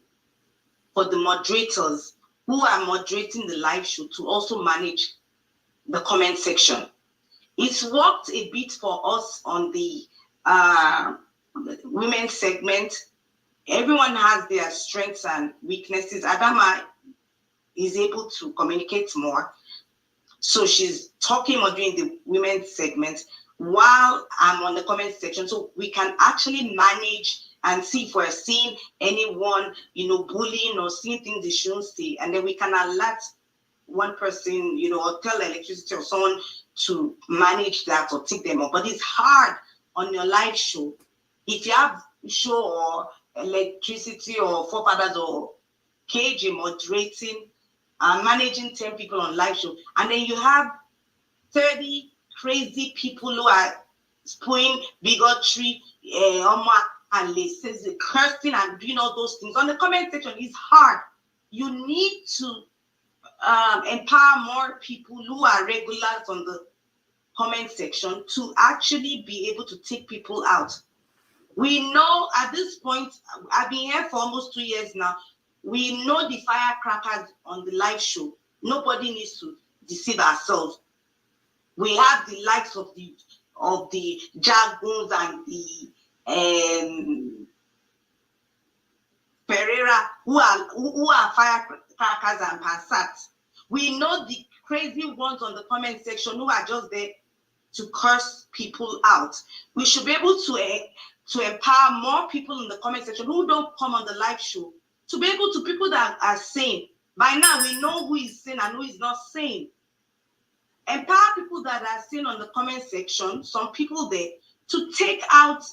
for the moderators who are moderating the live show to also manage the comment section. It's worked a bit for us on the women's segment. Everyone has their strengths and weaknesses. Adama is able to communicate more. So she's talking more during the women's segment while I'm on the comment section. So we can actually manage and see if we're seeing anyone, bullying or seeing things they shouldn't see. And then we can alert one person, or tell electricity or someone to manage that or take them up. But it's hard on your live show. If you have show or electricity or forefathers or KJ moderating and managing 10 people on live show, and then you have 30 crazy people who are spewing bigotry, and the cursing and doing all those things on the comment section, is hard. You need to empower more people who are regulars on the comment section to actually be able to take people out. We know at this point, I've been here for almost 2 years now, we know the firecrackers on the live show. Nobody needs to deceive ourselves. We have the likes of the Jaguns and the Pereira who are firecrackers and Passats. We know the crazy ones on the comment section who are just there to curse people out. We should be able to empower more people in the comment section who don't come on the live show to be able to people that are sane. By now, we know who is sane and who is not sane. Empower people that are sane on the comment section, some people there, to take out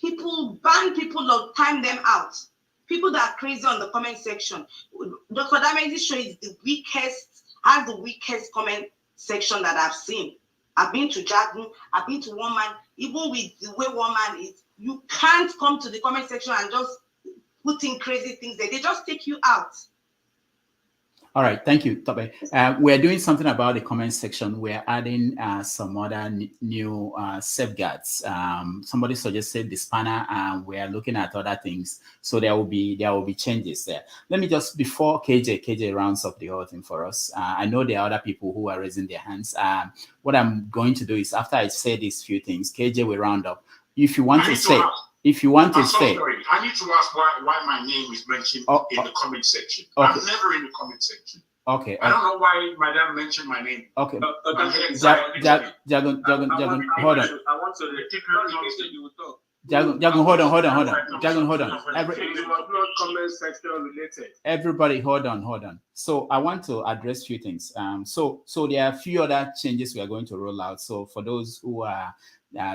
people, ban people or time them out. People that are crazy on the comment section. Dr. Damage's show is has the weakest comment section that I've seen. I've been to Jagun, I've been to One Man. Even with the way One Man is, you can't come to the comment section and just put in crazy things there. They just take you out. All right, thank you, Tobe. We're doing something about the comment section. We're adding some other new safeguards. Somebody suggested the spanner, and we're looking at other things. So there will be changes there. Let me just, before KJ rounds up the whole thing for us. I know there are other people who are raising their hands. What I'm going to do is, after I say these few things, KJ will round up. If you want to say. If you want to say, sorry, I need to ask why my name is mentioned in the comment section. Okay. I'm never in the comment section. Okay. I don't know why Madam mentioned my name. Okay. Jagun, hold on. I want to you will talk. Jagun, hold on. Jagun, hold on. Comment section related. Everybody, hold on. So I want to address a few things. So there are a few other changes we are going to roll out. So for those who are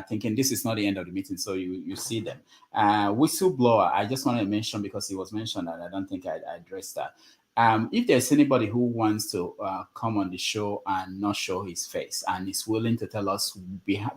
thinking this is not the end of the meeting, so you see them. Whistleblower, I just want to mention, because it was mentioned and I don't think I addressed that. If there's anybody who wants to come on the show and not show his face and is willing to tell us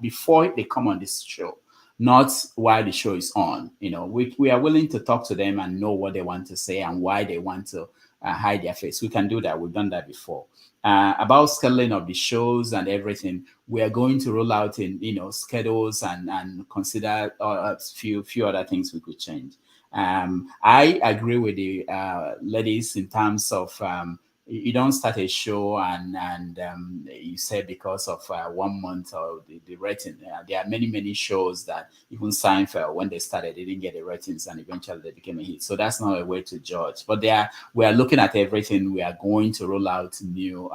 before they come on this show, not while the show is on, we are willing to talk to them and know what they want to say and why they want to hide their face. We can do that. We've done that before. About scheduling of the shows and everything, we are going to roll out in schedules and consider a few other things we could change. I agree with the ladies in terms of you don't start a show and you say because of 1 month or the rating. There are many shows that even Seinfeld, when they started, they didn't get the ratings and eventually they became a hit. So that's not a way to judge. But we are looking at everything. We are going to roll out new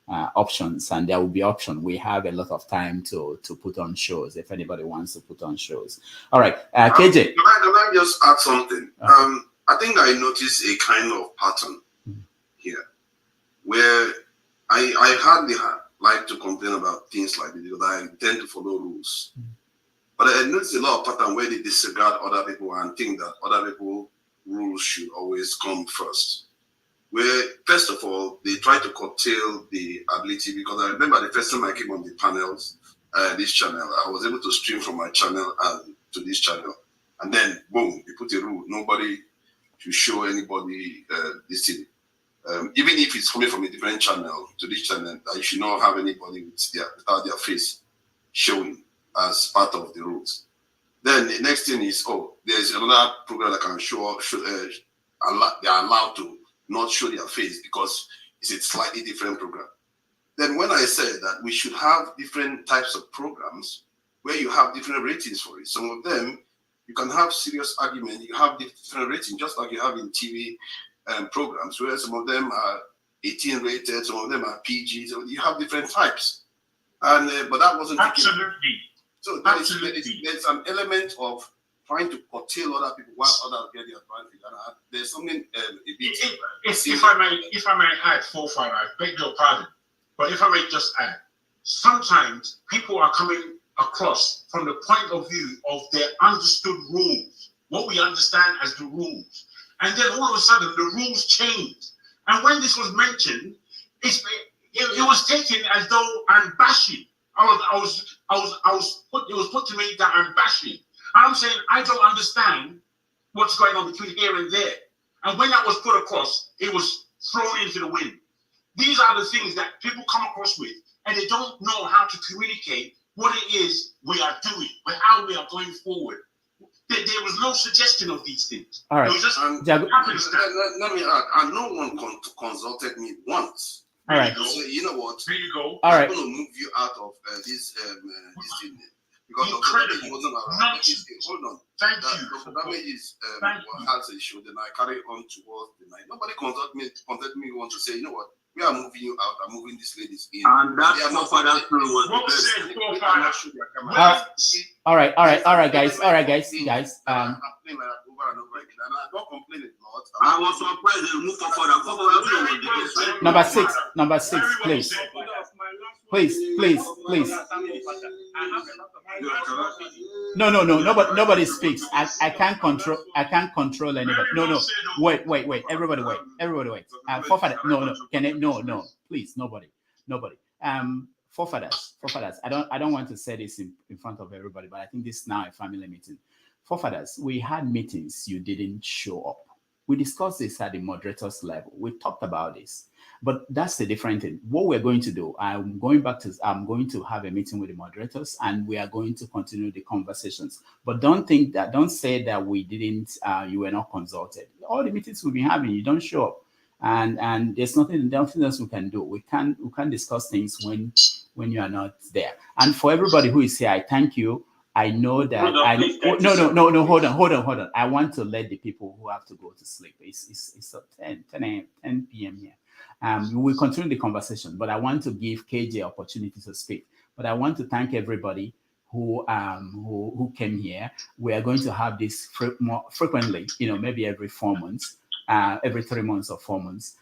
options, and there will be options. We have a lot of time to put on shows if anybody wants to put on shows. All right, KJ. Can I just add something? Okay. I think I noticed a kind of pattern here, where I hardly like to complain about things like this because I tend to follow rules. But I noticed a lot of pattern where they disregard other people and think that other people's rules should always come first. Where, first of all, they try to curtail the ability, because I remember the first time I came on the panels, this channel, I was able to stream from my channel and to this channel. And then, boom, they put a rule. Nobody should show anybody this thing. Even if it's coming from a different channel to this channel, I should not have anybody without their face showing as part of the rules. Then the next thing is, there's another program that can they are allowed to not show their face because it's a slightly different program. Then when I said that we should have different types of programs where you have different ratings for it, some of them you can have serious argument, you have different ratings, just like you have in TV programs, where some of them are 18 rated, some of them are PG, so you have different types. And but that wasn't absolutely. So there's an element of trying to curtail other people while others get the advantage. And there's something if I may add, Forefather, I beg your pardon, but if I may just add, sometimes people are coming across from the point of view of their understood rules, what we understand as the rules, and then all of a sudden the rules change. And when this was mentioned, it was taken as though I'm bashing. It was put to me that I'm bashing. I'm saying I don't understand what's going on between here and there. And when that was put across, it was thrown into the wind. These are the things that people come across with, and they don't know how to communicate what it is we are doing, or how we are going forward. There was no suggestion of these things. All right. It was just let me add, and no one consulted me once. All right. So you know what? There you go. All right. I'm going to move you out of this thing. Because Dr. Damage wasn't around. Hold on. Thank you. Dr. Damage has a show, then I carry on towards the night. Nobody contacted me want to say, you know what, we are moving you out, I'm moving these ladies in. And that's not for that all right, guys. I was surprised they moved forward. Number six, please. Please. No. Nobody speaks. I can't control anybody. No. Wait. Everybody wait. Forefather. No. Can it? No. Please, nobody. Forefathers. I don't want to say this in front of everybody, but I think this is now a family meeting. Forefathers, we had meetings. You didn't show up. We discussed this at the moderators level. We talked about this. But that's the different thing. What we're going to do, I'm going to have a meeting with the moderators, and we are going to continue the conversations. But don't say that we didn't, you were not consulted. All the meetings we've been having, you don't show up. And there's nothing else we can do. We can discuss things when you are not there. And for everybody who is here, I thank you. I know that no, hold on. I want to let the people who have to go to sleep. It's 10 p.m. here. We will continue the conversation, but I want to give KJ opportunity to speak. But I want to thank everybody who came here. We are going to have this more frequently, maybe every 4 months, every 3 months or 4 months.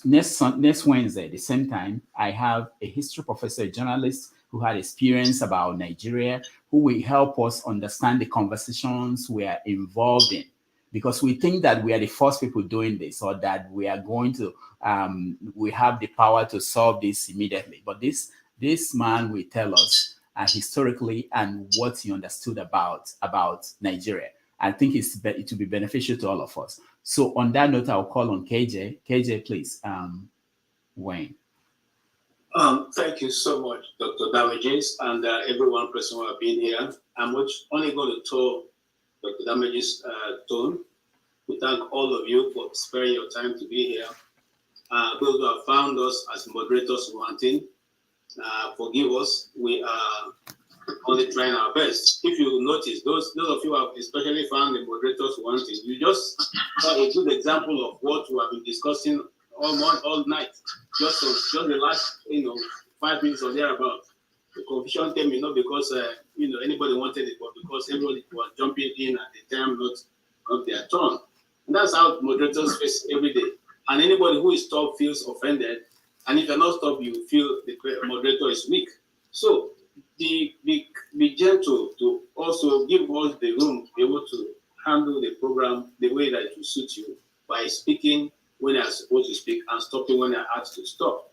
Next Wednesday, the same time, I have a history professor, a journalist who had experience about Nigeria, who will help us understand the conversations we are involved in. Because we think that we are the first people doing this, or that we are going to, we have the power to solve this immediately. But this man will tell us historically and what he understood about Nigeria. I think it will be beneficial to all of us. So on that note, I'll call on KJ. KJ, please, Wayne. Thank you so much, Dr. Damages, and everyone present who have been here. I'm only going to talk Dr. Damages' tone. We thank all of you for sparing your time to be here. those who have found us as moderators wanting, forgive us. We are only trying our best. If you notice, those of you who have especially found the moderators wanting, you just saw a good example of what we have been discussing all night. Just the last 5 minutes or thereabout. The confusion came in not because anybody wanted it, but because everybody was jumping in at the time not their turn. And that's how moderators face every day. And anybody who is stopped feels offended. And if you're not stopped, you feel the moderator is weak. So be gentle to also give us the room to be able to handle the program the way that it will suit you by speaking when you're supposed to speak and stopping when you're asked to stop.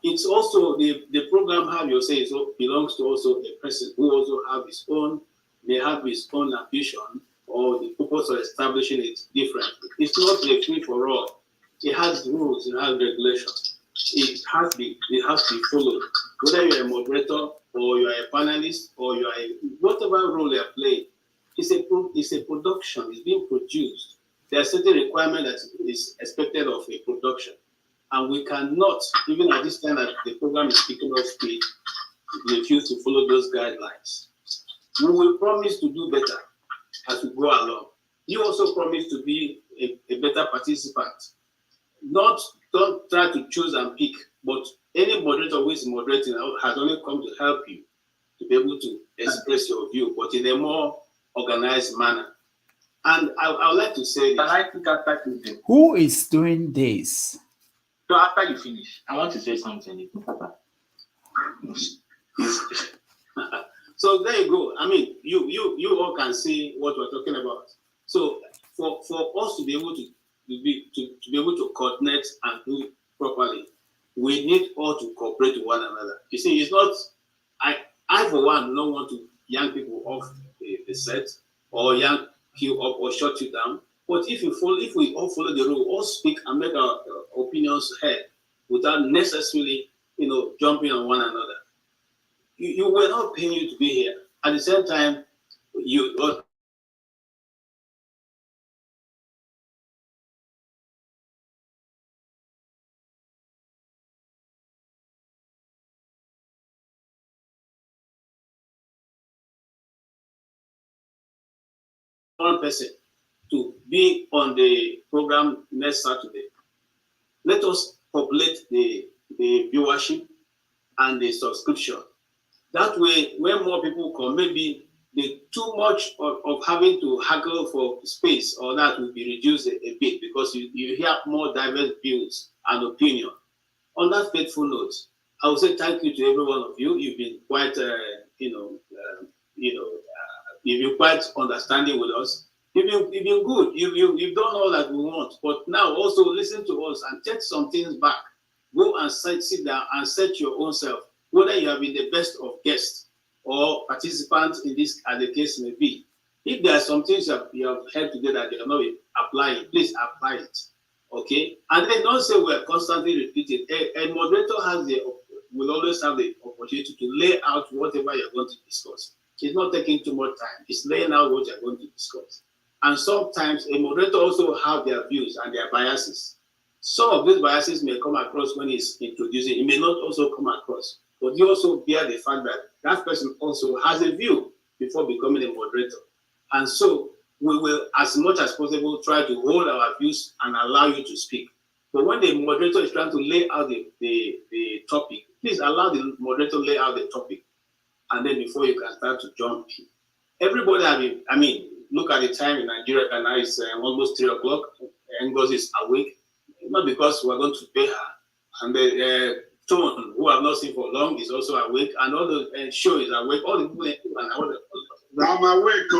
It's also the program Have Your Say belongs to also a person who also may have his own ambition, or the purpose of establishing it different. It's not a free for all. It has rules, it has regulations. It has to be followed. Whether you're a moderator or you're a panelist or you're whatever role you're playing, it's a production. It's being produced. There are certain requirements that is expected of a production. And we cannot, even at this time that the program is picking up speed, refuse to follow those guidelines. We will promise to do better as we go along. You also promise to be a better participant. Don't try to choose and pick, but any moderator who is moderating has only come to help you to be able to express your view, but in a more organized manner. And I would like to say this. Who is doing this? So after you finish, I want to say something. So there you go. I mean, you all can see what we're talking about. So for us to be able to be able to coordinate and do it properly, we need all to cooperate with one another. You see, it's not I for one do not want to yank people off the set or yank you up or shut you down. But if we all follow the rule, all speak and make our opinions heard without necessarily, jumping on one another, you were not paying you to be here. At the same time, one person to be on the program next Saturday. Let us populate the viewership and the subscription. That way, when more people come, maybe the too much of having to haggle for space or that will be reduced a bit, because you hear more diverse views and opinion. On that faithful note, I will say thank you to every one of you. You've been quite, you've been quite understanding with us. You've been good. You've done all that we want. But now also listen to us and take some things back. Go and sit down and set your own self, whether you have been the best of guests or participants in this, as the case may be. If there are some things you have heard today that you are not applying, please apply it. Okay? And then don't say we're constantly repeating. A moderator will always have the opportunity to lay out whatever you're going to discuss. It's not taking too much time. It's laying out what you're going to discuss. And sometimes a moderator also have their views and their biases. Some of these biases may come across when he's introducing. It may not also come across. But you also bear the fact that that person also has a view before becoming a moderator. And so we will, as much as possible, try to hold our views and allow you to speak. But when the moderator is trying to lay out the topic, please allow the moderator to lay out the topic. And then before you can start to jump in. Everybody, look at the time in Nigeria, and now it's almost 3 o'clock. Ngozi is awake, not because we're going to pay her. And the Tone, who I've not seen for long, is also awake, and all the show is awake. All the people I'm awake.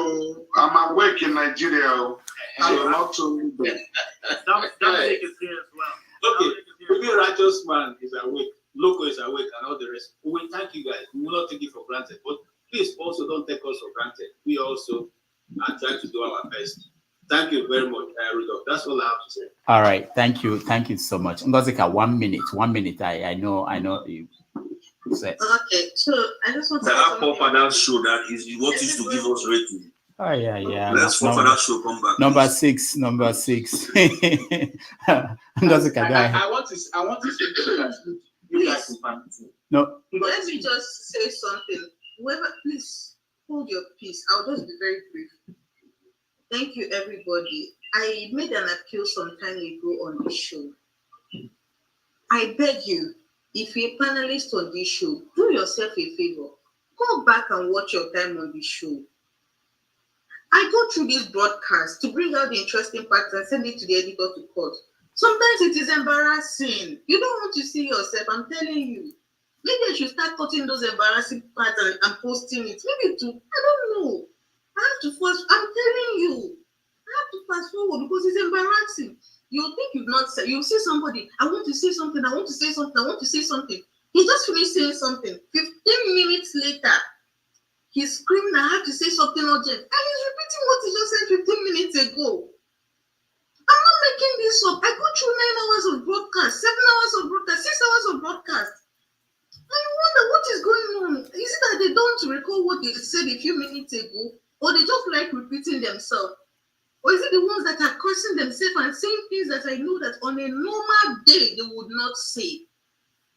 I'm awake in Nigeria. I'm not too. Dominic is here as well. Okay, the righteous man is awake. Loco is awake, and all the rest. We will thank you guys. We will not take it for granted, but please also don't take us for granted. We also are trying to do our best. Thank you very much, Rudolph. That's all I have to say. All right, thank you so much. Ngozika, 1 minute. I know you said. Okay, so I just want to. That our father show that is what is to give us rating. Oh yeah, yeah. Let's for that show come back. Number six. Ngozi, go ahead. I want to say that you guys will find it. No. Let me just say something. Whoever, please hold your peace. I'll just be very brief. Thank you, everybody. I made an appeal some time ago on this show. I beg you, if you're a panelist on this show, do yourself a favor. Go back and watch your time on the show. I go through this broadcast to bring out the interesting parts and send it to the editor to cut. Sometimes it is embarrassing. You don't want to see yourself, I'm telling you. Maybe I should start cutting those embarrassing parts and posting it. Maybe to, I don't know. I have to fast, I'm telling you. I have to fast forward because it's embarrassing. You think you've not said, you see somebody, I want to say something, I want to say something, I want to say something. He just finished saying something. 15 minutes later, he's screaming, I have to say something urgent. And he's repeating what he just said 15 minutes ago. I'm not making this up. I go through 9 hours of broadcast, 7 hours of broadcast, 6 hours of broadcast. I wonder what is going on. Is it that they don't recall what they said a few minutes ago? Or they just like repeating themselves? Or is it the ones that are cursing themselves and saying things that I know that on a normal day they would not say?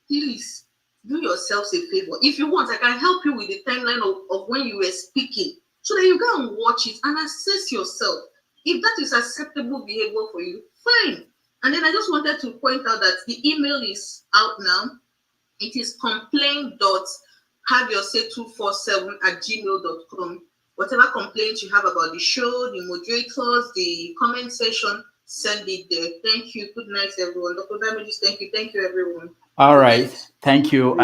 Please, do yourselves a favor. If you want, I can help you with the timeline of when you were speaking so that you go and watch it and assess yourself. If that is acceptable behavior for you, fine. And then I just wanted to point out that the email is out now. It is complain.HaveYourSay247@gmail.com. Whatever complaints you have about the show, the moderators, the comment section, send it there. Thank you. Good night, everyone. Dr. Damages, thank you. Thank you, everyone. All right. Thank you.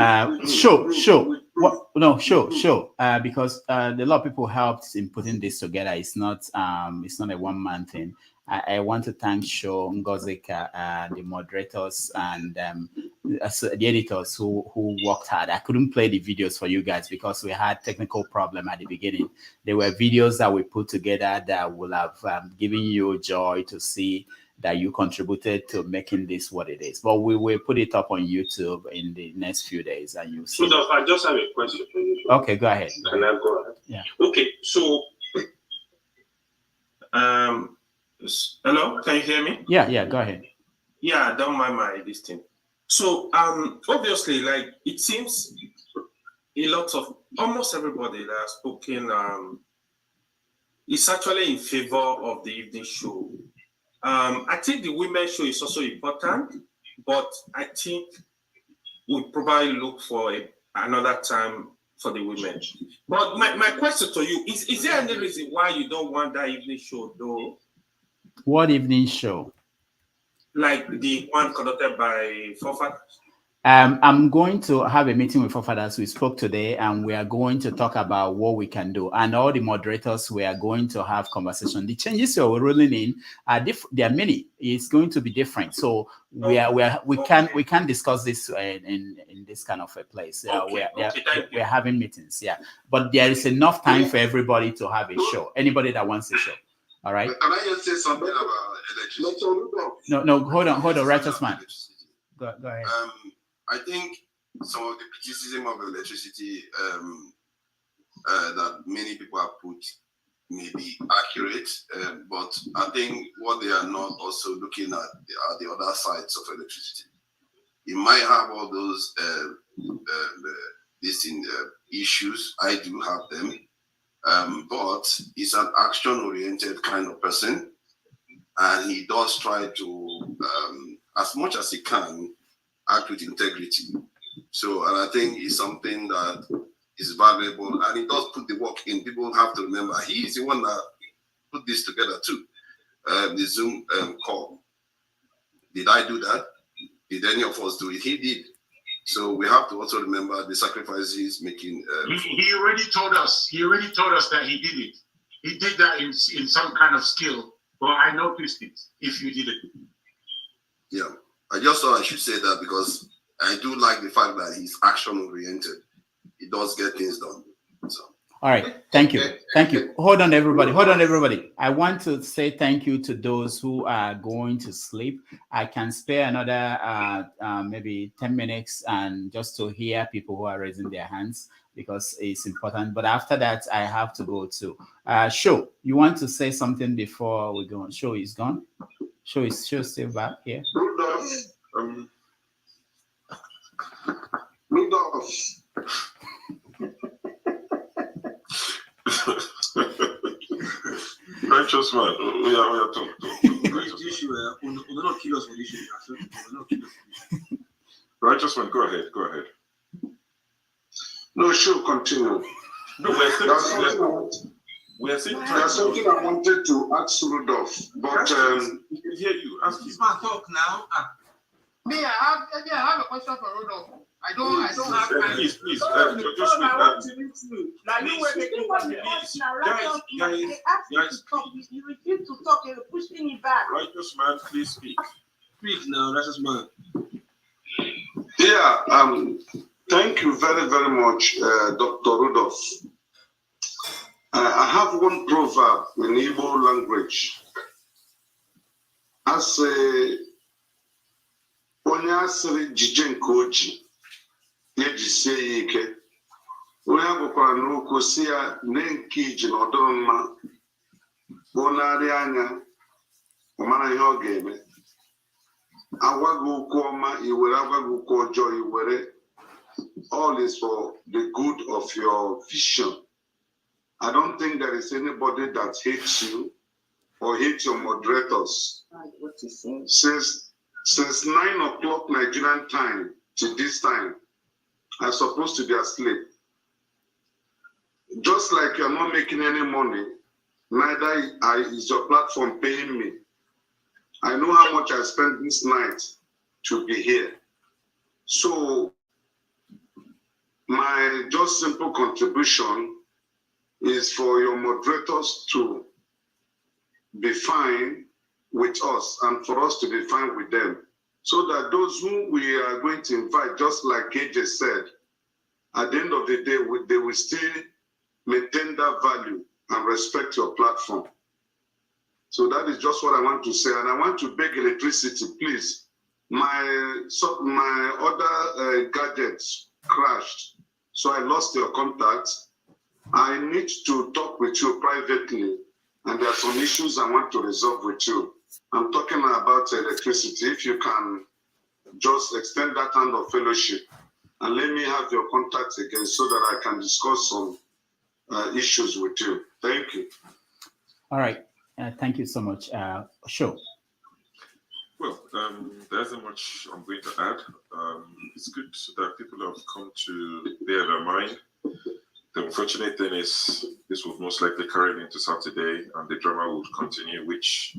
Sure. What? No, sure. Because a lot of people helped in putting this together. It's not a one-man thing. I want to thank Sho, Ngozika, the moderators, and the editors who worked hard. I couldn't play the videos for you guys because we had technical problem at the beginning. There were videos that we put together that will have given you joy to see that you contributed to making this what it is. But we will put it up on YouTube in the next few days, and you see. So I just have a question for you. Okay, go ahead. Can I go ahead? Yeah. Okay, so hello, can you hear me? Yeah, go ahead. Yeah, I don't mind my this thing. So obviously, like it seems a lot of almost everybody that has spoken is actually in favor of the evening show. I think the women's show is also important, but I think we'll probably look for another time for the women. But my question to you is there any reason why you don't want that evening show though? What evening show? Like the one conducted by Forefathers? I'm going to have a meeting with Forefathers. We spoke today, and we are going to talk about what we can do. And all the moderators, we are going to have conversation. The changes you're rolling in are different. There are many. It's going to be different. So we can discuss this in this kind of a place. We're having meetings. Yeah, but there is enough time for everybody to have a show. Anybody that wants a show. All right. Can I just say something about electricity? No. Hold on, righteous man. Go ahead. I think some of the criticism of electricity that many people have put may be accurate, but I think what they are not also looking at are the other sides of electricity. You might have all those issues. I do have them, but he's an action-oriented kind of person, and he does try to, as much as he can, act with integrity. So, and I think it's something that is valuable, and he does put the work in. People have to remember he is the one that put this together too. The Zoom call. Did I do that? Did any of us do it? He did. So we have to also remember the sacrifices he's making. He already told us. He already told us that he did it. He did that in some kind of skill. But I noticed it. If you did it. Yeah. I just thought I should say that because I do like the fact that he's action-oriented. He does get things done. So. All right. Thank you. Hold on, everybody. I want to say thank you to those who are going to sleep. I can spare another maybe 10 minutes and just to hear people who are raising their hands. because it's important. But after that, I have to go to Show. You want to say something before we go on? Show is gone. Show still back here. Rudolph. Righteous man, we are talking. Righteous man, go ahead. No, sure, continue. No, there's something I wanted to ask Rudolph, but he can hear you. Ask him. It's my talk now. Me, I have a question for Rudolph. I don't have time. Please, just speak. Now you were making Guys, you refuse to talk. You're pushing me back. Righteous man, please speak. Speak now, righteous man. Yeah, thank you very, very much, Dr. Rudolph. I have one proverb in Igbo language. I say, onye asịrị jije nke oji ejisie ya ike, onye agwakwara n'okwu si ya nne nke iji na ọdụrụ mma bụ narị anya ọ mara ihe ọ ga-eme. Agwa gị okwu ọma iwere, agwa gị okwu ọjọọ iwere. All is for the good of your vision. I don't think there is anybody that hates you or hates your moderators. What you saying? Since 9 o'clock Nigerian time to this time, I'm supposed to be asleep. Just like you're not making any money, neither is your platform paying me. I know how much I spent this night to be here. So my just simple contribution is for your moderators to be fine with us and for us to be fine with them, so that those whom we are going to invite, just like AJ said, at the end of the day, they will still maintain that value and respect your platform. So that is just what I want to say. And I want to beg electricity, please. My other gadgets crashed, so I lost your contact. I need to talk with you privately, and there are some issues I want to resolve with you. I'm talking about electricity. If you can just extend that hand of fellowship and let me have your contact again so that I can discuss some issues with you. Thank you. All right. Thank you so much. Sure. Well, there isn't much I'm going to add. It's good that people have come to bear their mind. The unfortunate thing is this would most likely carry into Saturday, and the drama would continue, which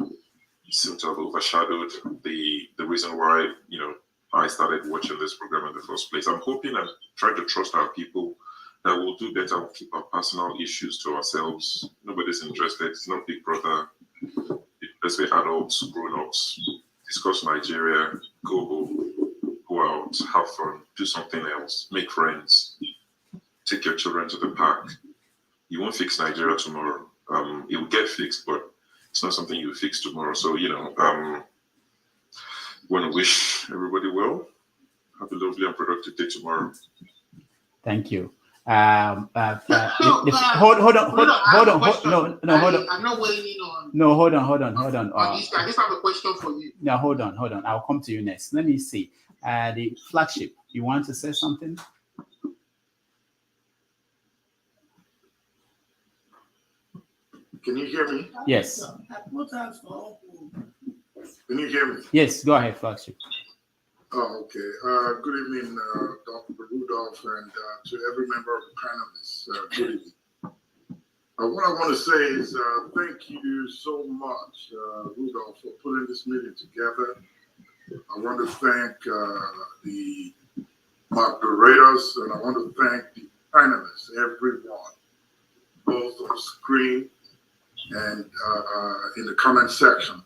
seems to have overshadowed the reason why I started watching this program in the first place. I'm hoping and trying to trust our people that we'll do better and keep our personal issues to ourselves. Nobody's interested. It's not Big Brother. Let's be adults, grown-ups. Discuss Nigeria. Go home. Go out. Have fun. Do something else. Make friends. Take your children to the park. You won't fix Nigeria tomorrow. It will get fixed, but it's not something you fix tomorrow. So, want to wish everybody well. Have a lovely and productive day tomorrow. Thank you. Hold on. I'm not weighing in on. No, hold on. I just have a question for you. No, hold on. I'll come to you next. Let me see. The flagship. You want to say something? Can you hear me? Yes. Can you hear me? Yes, go ahead, flagship. Oh, okay. Good evening, Dr. Rudolph, and to every member of the panelists. Good evening. What I want to say is thank you so much, Rudolph, for putting this meeting together. I want to thank the moderators, and I want to thank the panelists, everyone, both on screen and in the comment section.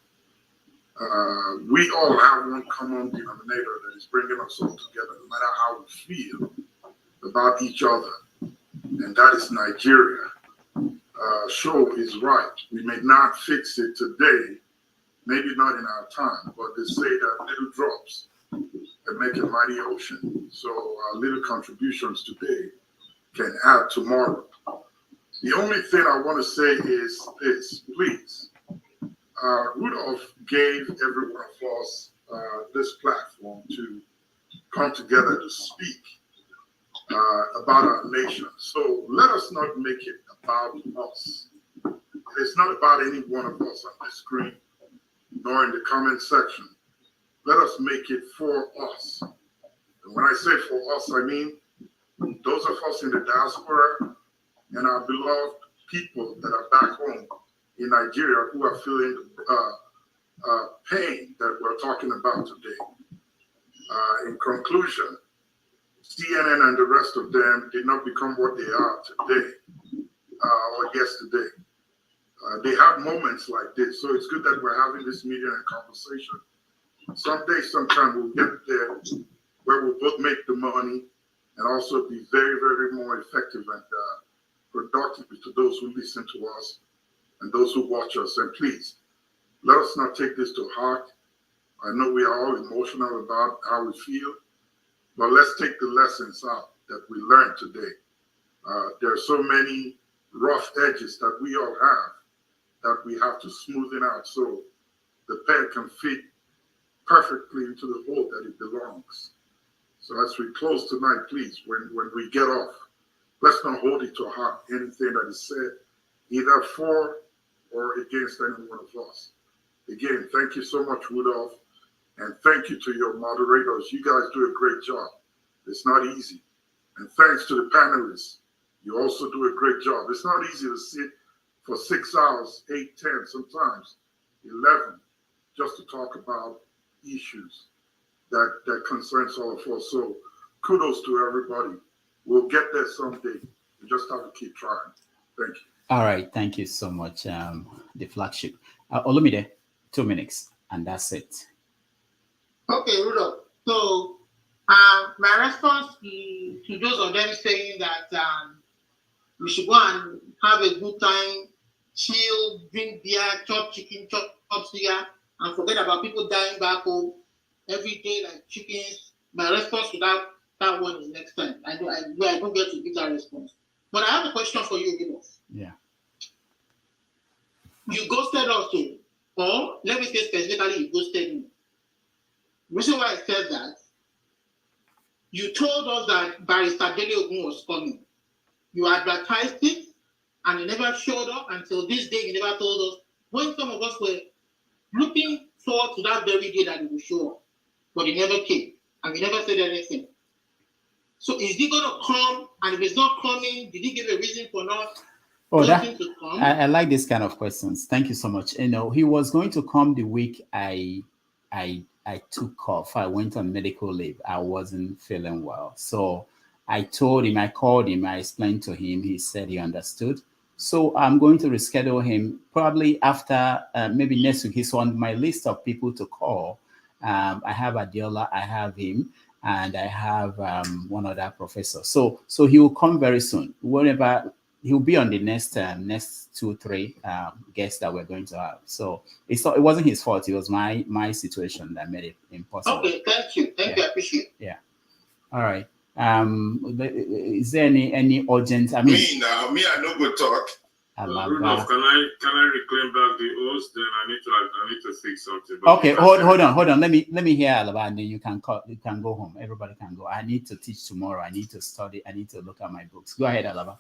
We all have one common denominator that is bringing us all together, no matter how we feel about each other, and that is Nigeria. Show is right. We may not fix it today, maybe not in our time, but they say that little drops that make a mighty ocean. So our little contributions today can add tomorrow. The only thing I want to say is this, please. Rudolph gave every one of us this platform to come together to speak about our nation. So let us not make it about us. It's not about any one of us on the screen, nor in the comment section. Let us make it for us. And when I say for us, I mean those of us in the diaspora and our beloved people that are back home in Nigeria who are feeling pain that we're talking about today. In conclusion, CNN and the rest of them did not become what they are today or yesterday. They have moments like this, so it's good that we're having this meeting and conversation. Someday, sometime, we'll get there where we'll both make the money and also be very, very more effective and productive to those who listen to us and those who watch us. And please, let us not take this to heart. I know we are all emotional about how we feel, but let's take the lessons out that we learned today. There are so many rough edges that we all have that we have to smoothen out so the pen can fit perfectly into the hole that it belongs. So as we close tonight, please, when we get off, let's not hold it to heart, anything that is said, either for or against any one of us. Again, thank you so much, Rudolph, and thank you to your moderators. You guys do a great job. It's not easy. And thanks to the panelists, you also do a great job. It's not easy to sit for 6 hours, 8, 10, sometimes 11, just to talk about issues that concerns all of us. So kudos to everybody. We'll get there someday. We just have to keep trying. Thank you. All right. Thank you so much, the flagship. Olumide, 2 minutes, and that's it. Okay, Rudolph. So my response to those of them saying that we should go and have a good time, chill, drink beer, chop chicken, chop sugar, and forget about people dying back home every day like chickens. My response to that one is next time. I don't get to give that response. But I have a question for you, Rudolph. Yeah. You ghosted us too, or let me say specifically, you ghosted me. The reason why I said that, you told us that Barrister Dele Ogun was coming. You advertised it, and he never showed up until this day. You never told us. When some of us were looking forward to that very day that he would show up, but he never came, and he never said anything. So is he going to come? And if he's not coming, did he give a reason for not? I like this kind of questions. Thank you so much. You know, he was going to come the week I took off. I went on medical leave. I wasn't feeling well. So I told him, I called him, I explained to him. He said he understood. So I'm going to reschedule him probably after maybe next week. He's on my list of people to call. I have Adiola, I have him, and I have one other professor. So he will come very soon. Whenever he'll be on the next 2-3 guests that we're going to have. So it wasn't his fault. It was my situation that made it impossible. Okay, thank you. Thank you. I appreciate it. Yeah. All right. Is there any urgent? I mean, I no go talk. Rudolph, can I reclaim back the host? Then I need to fix something. But okay, hold on. Let me hear Alaba, and then you can go home. Everybody can go. I need to teach tomorrow. I need to study. I need to look at my books. Go ahead, Alaba.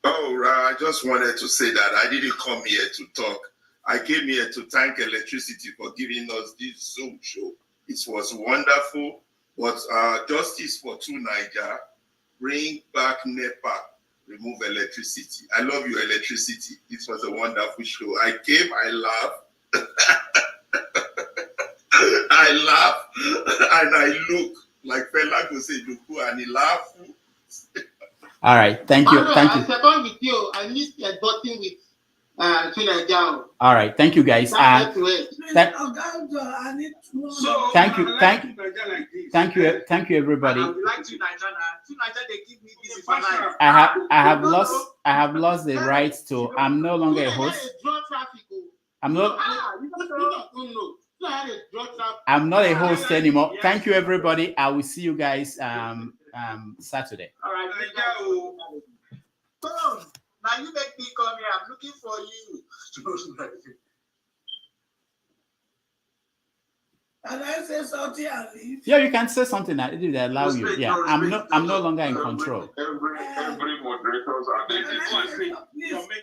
Oh, I just wanted to say that I didn't come here to talk. I came here to thank electricity for giving us this Zoom show. It was wonderful. But justice for 2 Niger, bring back NEPA, remove electricity. I love you, electricity. This was a wonderful show. I came, I laughed. I laughed, and I look like Fela go say, and he laughed. All right, thank you. I second with you. I missed a button with all right, thank you guys. Thank you, everybody. I have lost the right to. I'm no longer a host. I'm not a host anymore. Thank you, everybody. I will see you guys Saturday. All right. Tom, now you make me come here. I'm looking for you. Can I say something and leave? Yeah, you can say something. I did allow you. Yeah, I'm no longer in control. Every moderator's identity.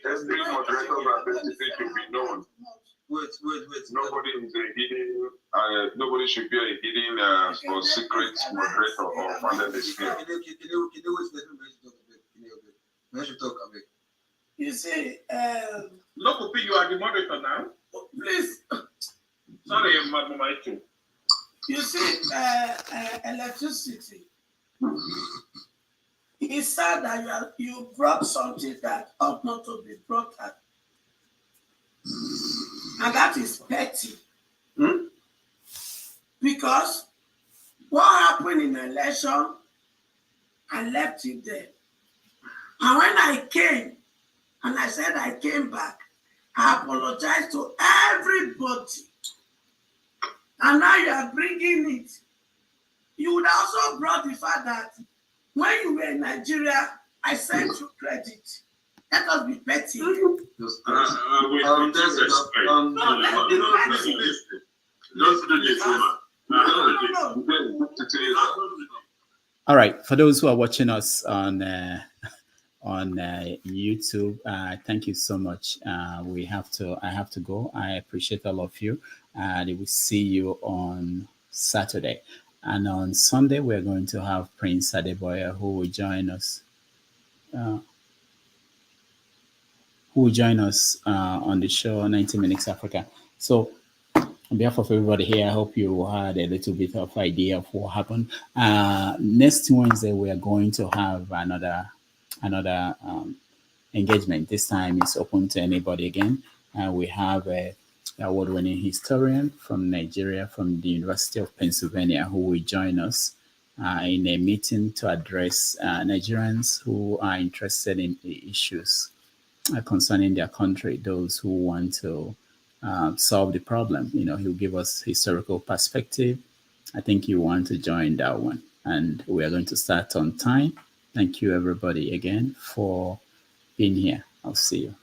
Every moderator's identity should be known. Wait. Nobody is a hidden. Nobody should be a hidden or secret moderator or panelist here. You see, Look, you are the moderator now. Please. Sorry, my too. You see, electricity. It's sad that you brought something that ought not to be brought up. And that is petty. Because what happened in the election, I left it there. And when I came, and I said I came back, I apologized to everybody. And now you are bringing it. You would also brought the fact that when you were in Nigeria, I sent you credit. Let us be petty. All right, for those who are watching us on YouTube, thank you so much. I have to go. I appreciate all of you. We will see you on Saturday. And on Sunday, we're going to have Prince Adeboya who will join us. On the show 90 Minutes Africa. So on behalf of everybody here, I hope you had a little bit of idea of what happened. Next Wednesday, we are going to have another engagement. This time it's open to anybody again. We have a award-winning historian from Nigeria, from the University of Pennsylvania, who will join us in a meeting to address Nigerians who are interested in the issues concerning their country, those who want to solve the problem. He'll give us historical perspective. I think you want to join that one. And we are going to start on time. Thank you, everybody, again, for being here. I'll see you.